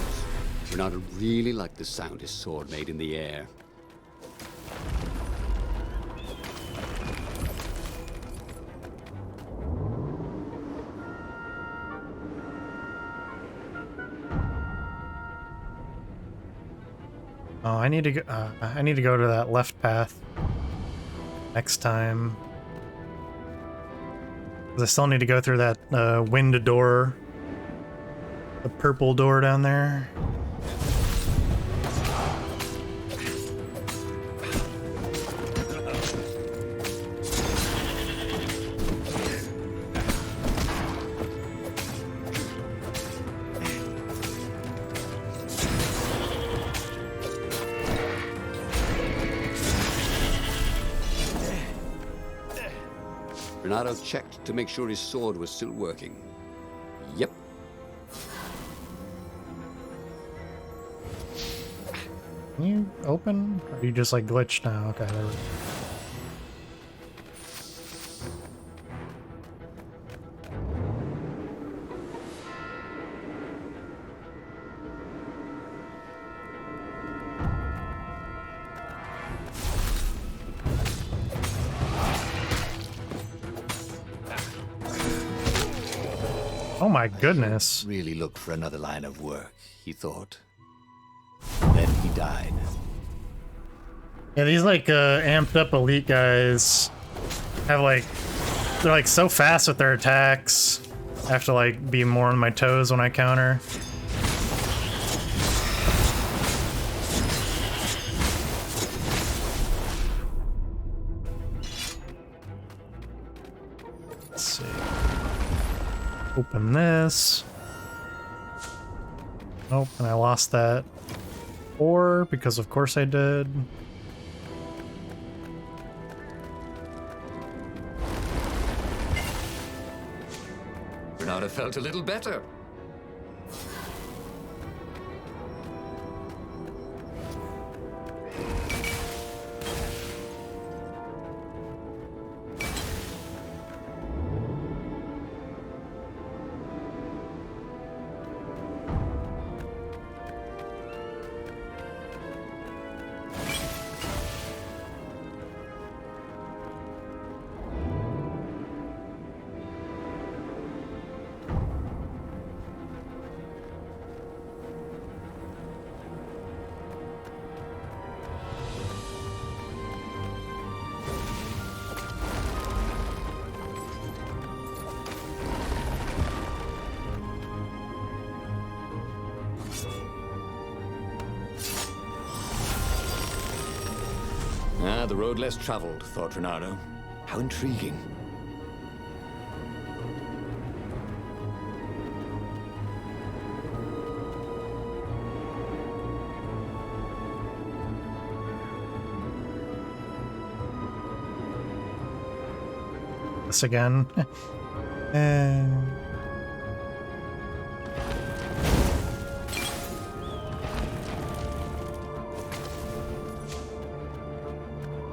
Renato really liked the sound his sword made in the air. Oh, I need to go. I need to go to that left path next time. 'Cause I still need to go through that wind door, the purple door down there. Renato checked to make sure his sword was still working. Yep, Can you open? Or are you just like glitched now? Okay, there we go. Oh my goodness. Really look for another line of work, he thought. Then he died. Yeah, these like amped up elite guys have like, they're like so fast with their attacks. I have to like be more on my toes when I counter. Let's see. Open this. Nope, and I lost that. Or because of course I did. Renata felt a little better. Ah, the road less traveled, thought Renato. How intriguing. This again.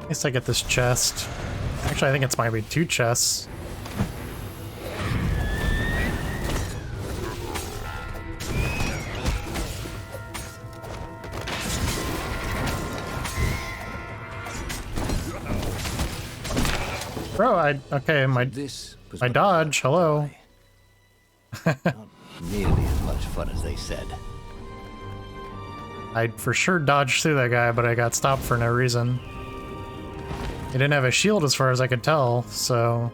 At least I get this chest. Actually, I think it's might be 2 chests. Bro, okay, my dodge, hello. Not nearly as much fun as they said. I for sure dodged through that guy, but I got stopped for no reason. He didn't have a shield as far as I could tell, so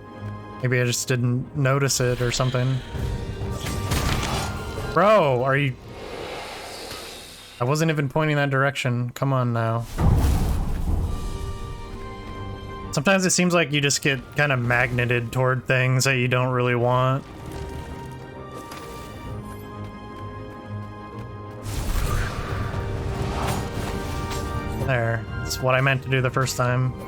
maybe I just didn't notice it or something. Bro, are you... I wasn't even pointing that direction. Come on now. Sometimes it seems like you just get kind of magneted toward things that you don't really want. There. That's what I meant to do the first time.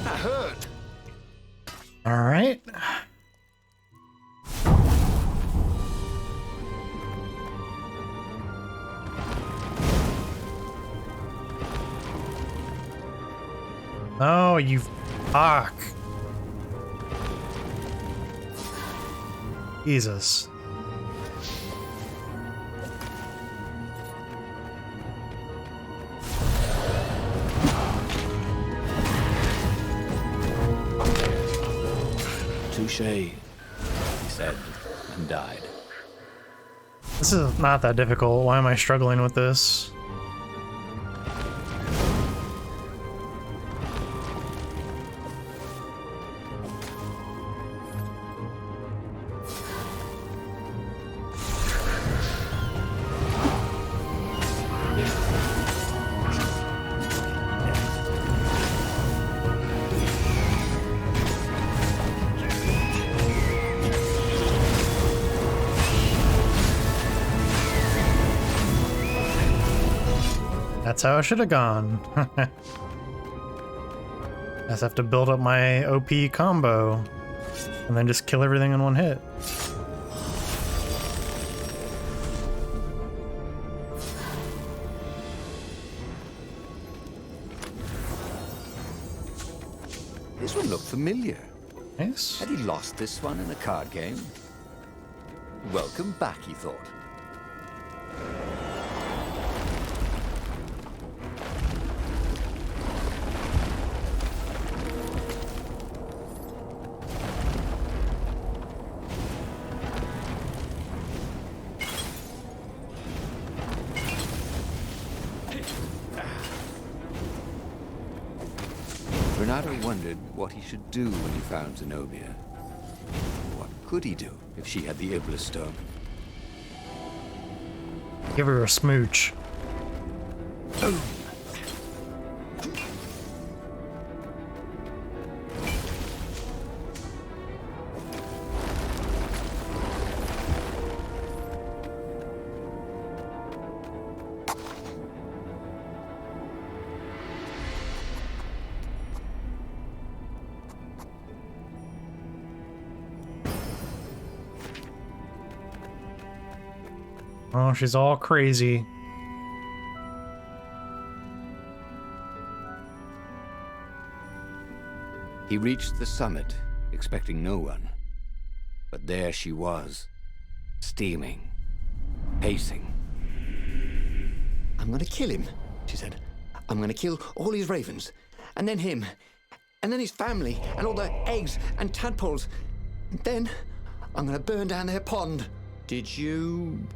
That hurt. All right. Oh, you fuck. Jesus. Touche, he said, and died. This is not that difficult. Why am I struggling with this? That's how it should have gone. I just have to build up my OP combo and then just kill everything in one hit. This one looked familiar. Nice. Had he lost this one in a card game? Welcome back, he thought. Renato wondered what he should do when he found Zenobia. What could he do if she had the Iblis stone? Give her a smooch. Oh, she's all crazy. He reached the summit, expecting no one. But there she was, steaming, pacing. I'm gonna kill him, she said. I'm gonna kill all his ravens, and then him, and then his family, and all the eggs and tadpoles. And then I'm gonna burn down their pond. Did you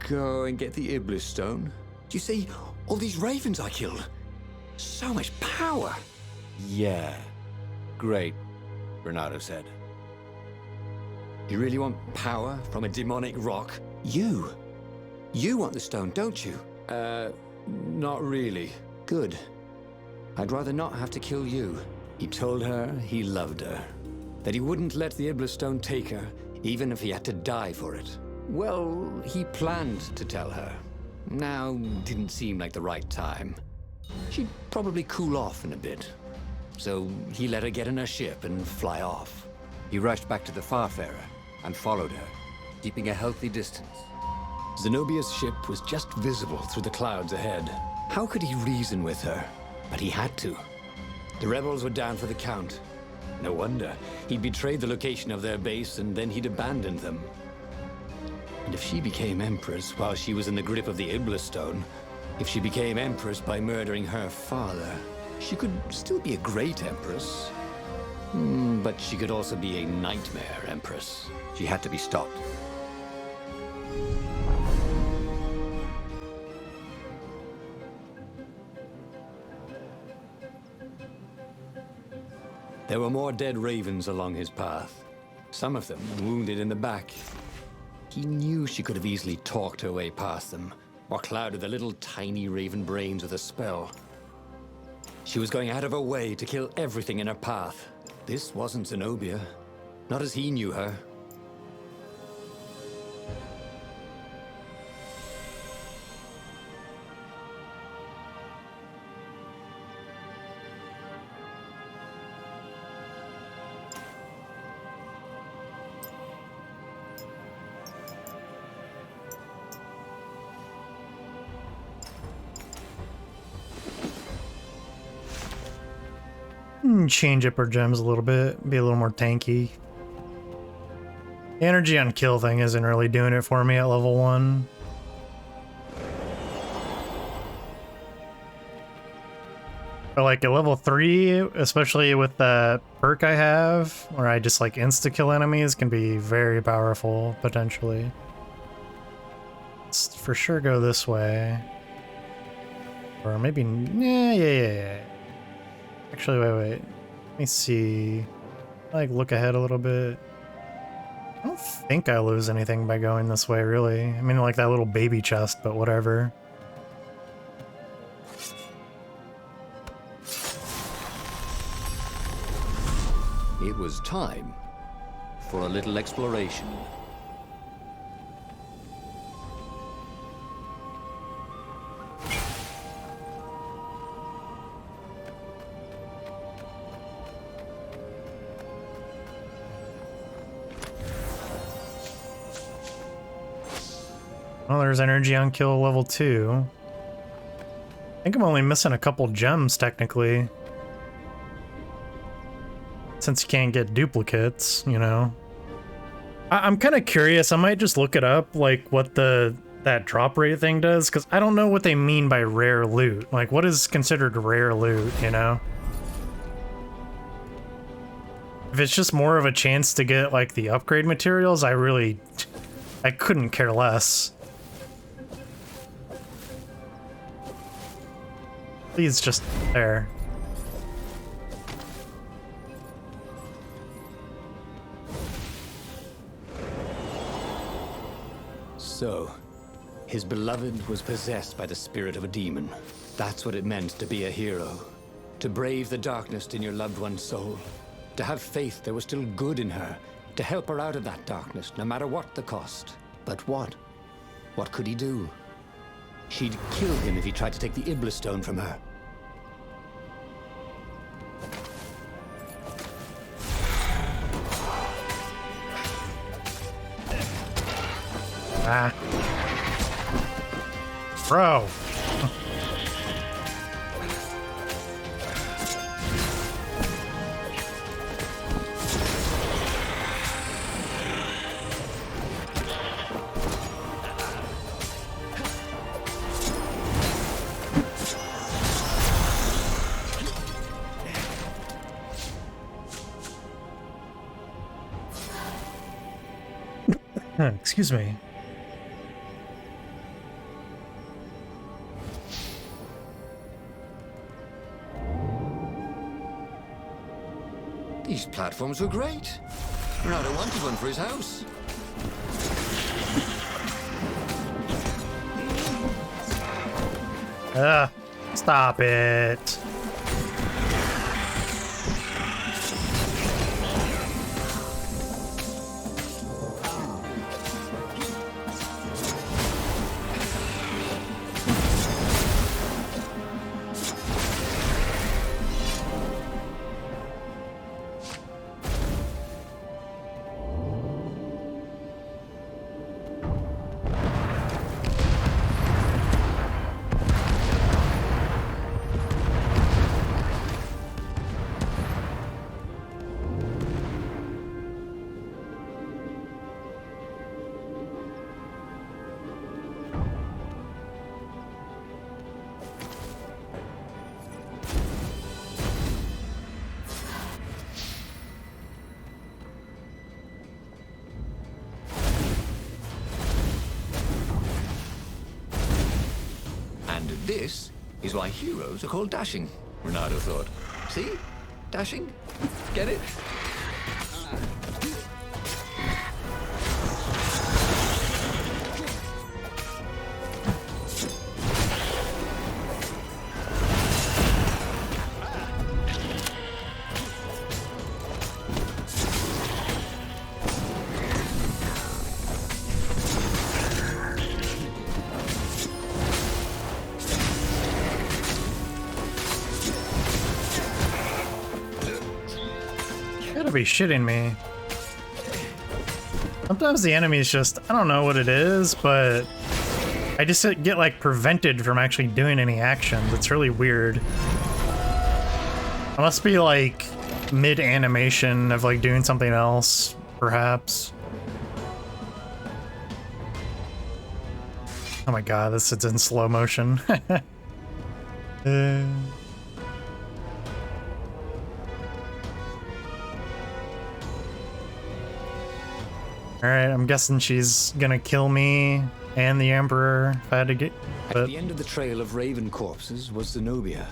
go and get the Iblis stone? Do you see all these ravens I killed? So much power. Yeah. Great, Renato said. You really want power from a demonic rock? You want the stone, don't you? Not really. Good. I'd rather not have to kill you. He told her he loved her. That he wouldn't let the Iblis stone take her, even if he had to die for it. Well, he planned to tell her. Now didn't seem like the right time. She'd probably cool off in a bit. So he let her get in her ship and fly off. He rushed back to the Farfarer and followed her, keeping a healthy distance. Zenobia's ship was just visible through the clouds ahead. How could he reason with her? But he had to. The rebels were down for the count. No wonder. He'd betrayed the location of their base and then he'd abandoned them. And if she became Empress while she was in the grip of the Iblis stone, if she became Empress by murdering her father, she could still be a great Empress. But she could also be a nightmare Empress. She had to be stopped. There were more dead ravens along his path, some of them wounded in the back. He knew she could have easily talked her way past them, or clouded the little tiny raven brains with a spell. She was going out of her way to kill everything in her path. This wasn't Zenobia, not as he knew her. Change up our gems a little bit, be a little more tanky. The energy on kill thing isn't really doing it for me at level 1. But like at level 3, especially with the perk I have, where I just like insta-kill enemies, can be very powerful, potentially. Let's for sure go this way. Or maybe, yeah. Actually, wait. Let me see. Like, look ahead a little bit. I don't think I lose anything by going this way, really. I mean, like that little baby chest, but whatever. It was time for a little exploration. Well, there's energy on kill level 2. I think I'm only missing a couple gems, technically. since you can't get duplicates, you know. I'm kind of curious. I might just look it up, like what that drop rate thing does, because I don't know what they mean by rare loot. Like, what is considered rare loot, you know? If it's just more of a chance to get, like, the upgrade materials, I couldn't care less. Please just there. So, his beloved was possessed by the spirit of a demon. That's what it meant to be a hero. To brave the darkness in your loved one's soul. To have faith there was still good in her. To help her out of that darkness, no matter what the cost. But what? What could he do? She'd kill him if he tried to take the Iblis stone from her. Ah. Bro. Excuse me. These platforms were great. Ronaldo wanted one for his house. Stop it. This is why heroes are called dashing, Ronaldo thought. See? Dashing? Get it? Be shitting me. Sometimes the enemies just, I don't know what it is, but I just get like prevented from actually doing any actions. It's really weird. I must be like mid animation of like doing something else, perhaps. Oh my god, this is in slow motion. Alright, I'm guessing she's gonna kill me and the Emperor if I had to get... At the end of the trail of raven corpses was Zenobia.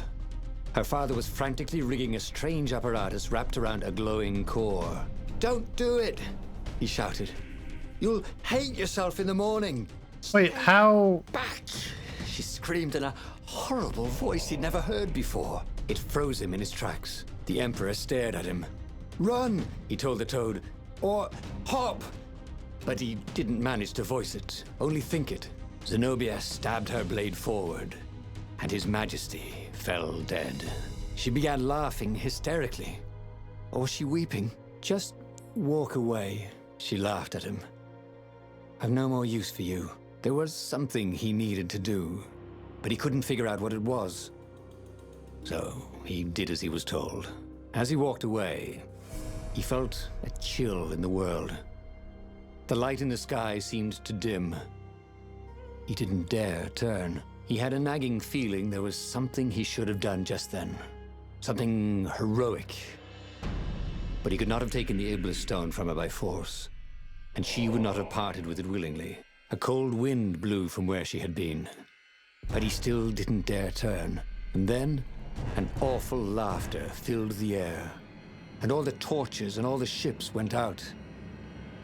Her father was frantically rigging a strange apparatus wrapped around a glowing core. "Don't do it!" he shouted. "You'll hate yourself in the morning." Wait, how... "Back!" she screamed in a horrible voice he'd never heard before. It froze him in his tracks. The Emperor stared at him. "Run!" he told the toad. "Or hop!" But he didn't manage to voice it, only think it. Zenobia stabbed her blade forward, and His Majesty fell dead. She began laughing hysterically. Or was she weeping? "Just walk away," she laughed at him. "I've no more use for you." There was something he needed to do, but he couldn't figure out what it was. So he did as he was told. As he walked away, He felt a chill in the world. The light in the sky seemed to dim. He didn't dare turn. He had a nagging feeling there was something he should have done just then. Something heroic. But he could not have taken the Iblis stone from her by force. And she would not have parted with it willingly. A cold wind blew from where she had been. But he still didn't dare turn. And then, an awful laughter filled the air. And all the torches and all the ships went out.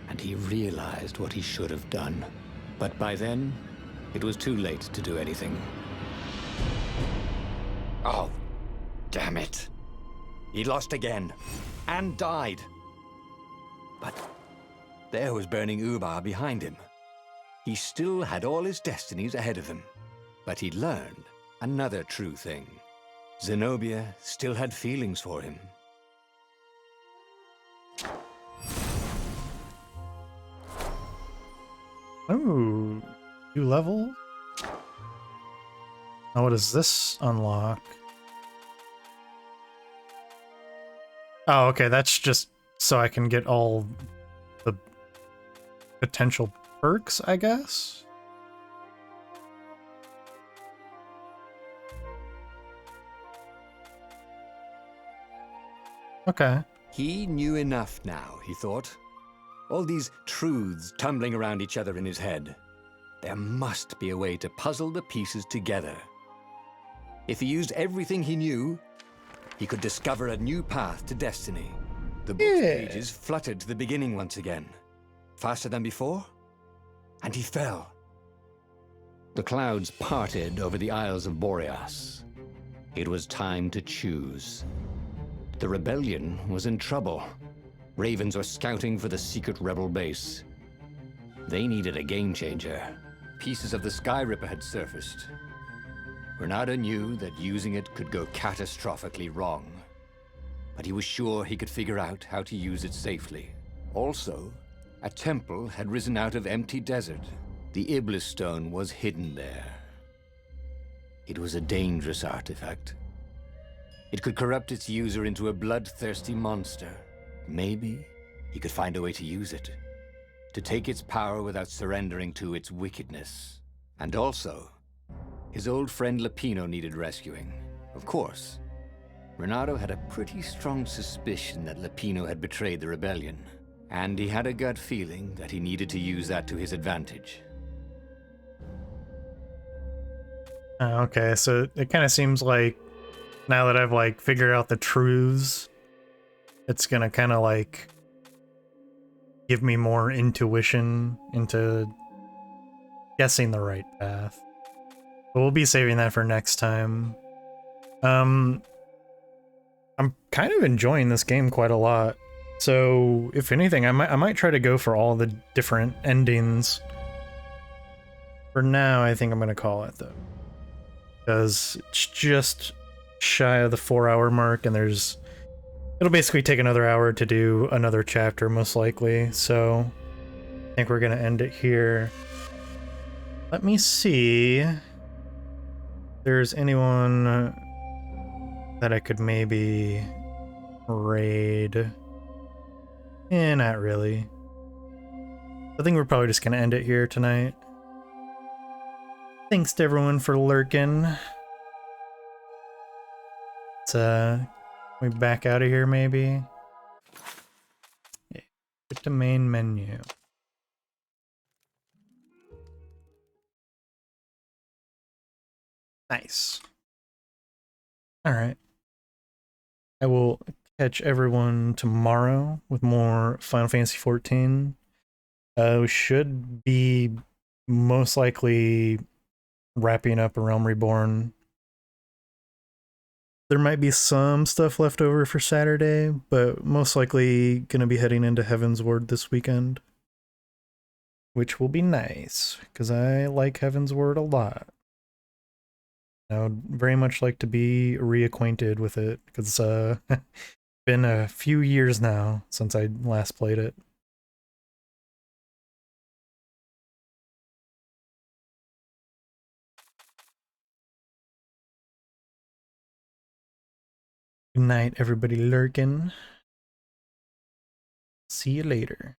And he realized what he should have done. But by then, it was too late to do anything. Oh, damn it. He lost again. And died. But there was burning Ubar behind him. He still had all his destinies ahead of him. But he'd learned another true thing. Zenobia still had feelings for him. Ooh, new level? Now what does this unlock? Oh, okay, that's just so I can get all the potential perks, I guess? Okay. He knew enough now, he thought. All these truths tumbling around each other in his head. There must be a way to puzzle the pieces together. If he used everything he knew, he could discover a new path to destiny. The book's pages fluttered to the beginning once again. Faster than before? And he fell. The clouds parted over the Isles of Boreas. It was time to choose. The rebellion was in trouble. Ravens were scouting for the secret rebel base. They needed a game changer. Pieces of the Sky Ripper had surfaced. Renato knew that using it could go catastrophically wrong. But he was sure he could figure out how to use it safely. Also, a temple had risen out of empty desert. The Iblis stone was hidden there. It was a dangerous artifact. It could corrupt its user into a bloodthirsty monster. Maybe he could find a way to use it. To take its power without surrendering to its wickedness. And also, his old friend Lapino needed rescuing. Of course, Renato had a pretty strong suspicion that Lapino had betrayed the rebellion. And he had a gut feeling that he needed to use that to his advantage. Okay, so it kind of seems like now that I've like figured out the truths, it's gonna kind of like give me more intuition into guessing the right path. But we'll be saving that for next time. I'm kind of enjoying this game quite a lot. So if anything, I might try to go for all the different endings. For now, I think I'm gonna call it though, because it's just shy of the 4-hour mark, and it'll basically take another hour to do another chapter, most likely. So I think we're gonna end it here. Let me see if there's anyone that I could maybe raid. Not really. I think we're probably just gonna end it here tonight. Thanks to everyone for lurking. Let's we back out of here maybe. Yeah. Get to main menu. Nice. Alright. I will catch everyone tomorrow with more Final Fantasy XIV. We should be most likely wrapping up A Realm Reborn. There might be some stuff left over for Saturday, but most likely gonna be heading into Heaven's Ward this weekend. Which will be nice, because I like Heaven's Ward a lot. I would very much like to be reacquainted with it, because it's been a few years now since I last played it. Good night, everybody lurking. See you later.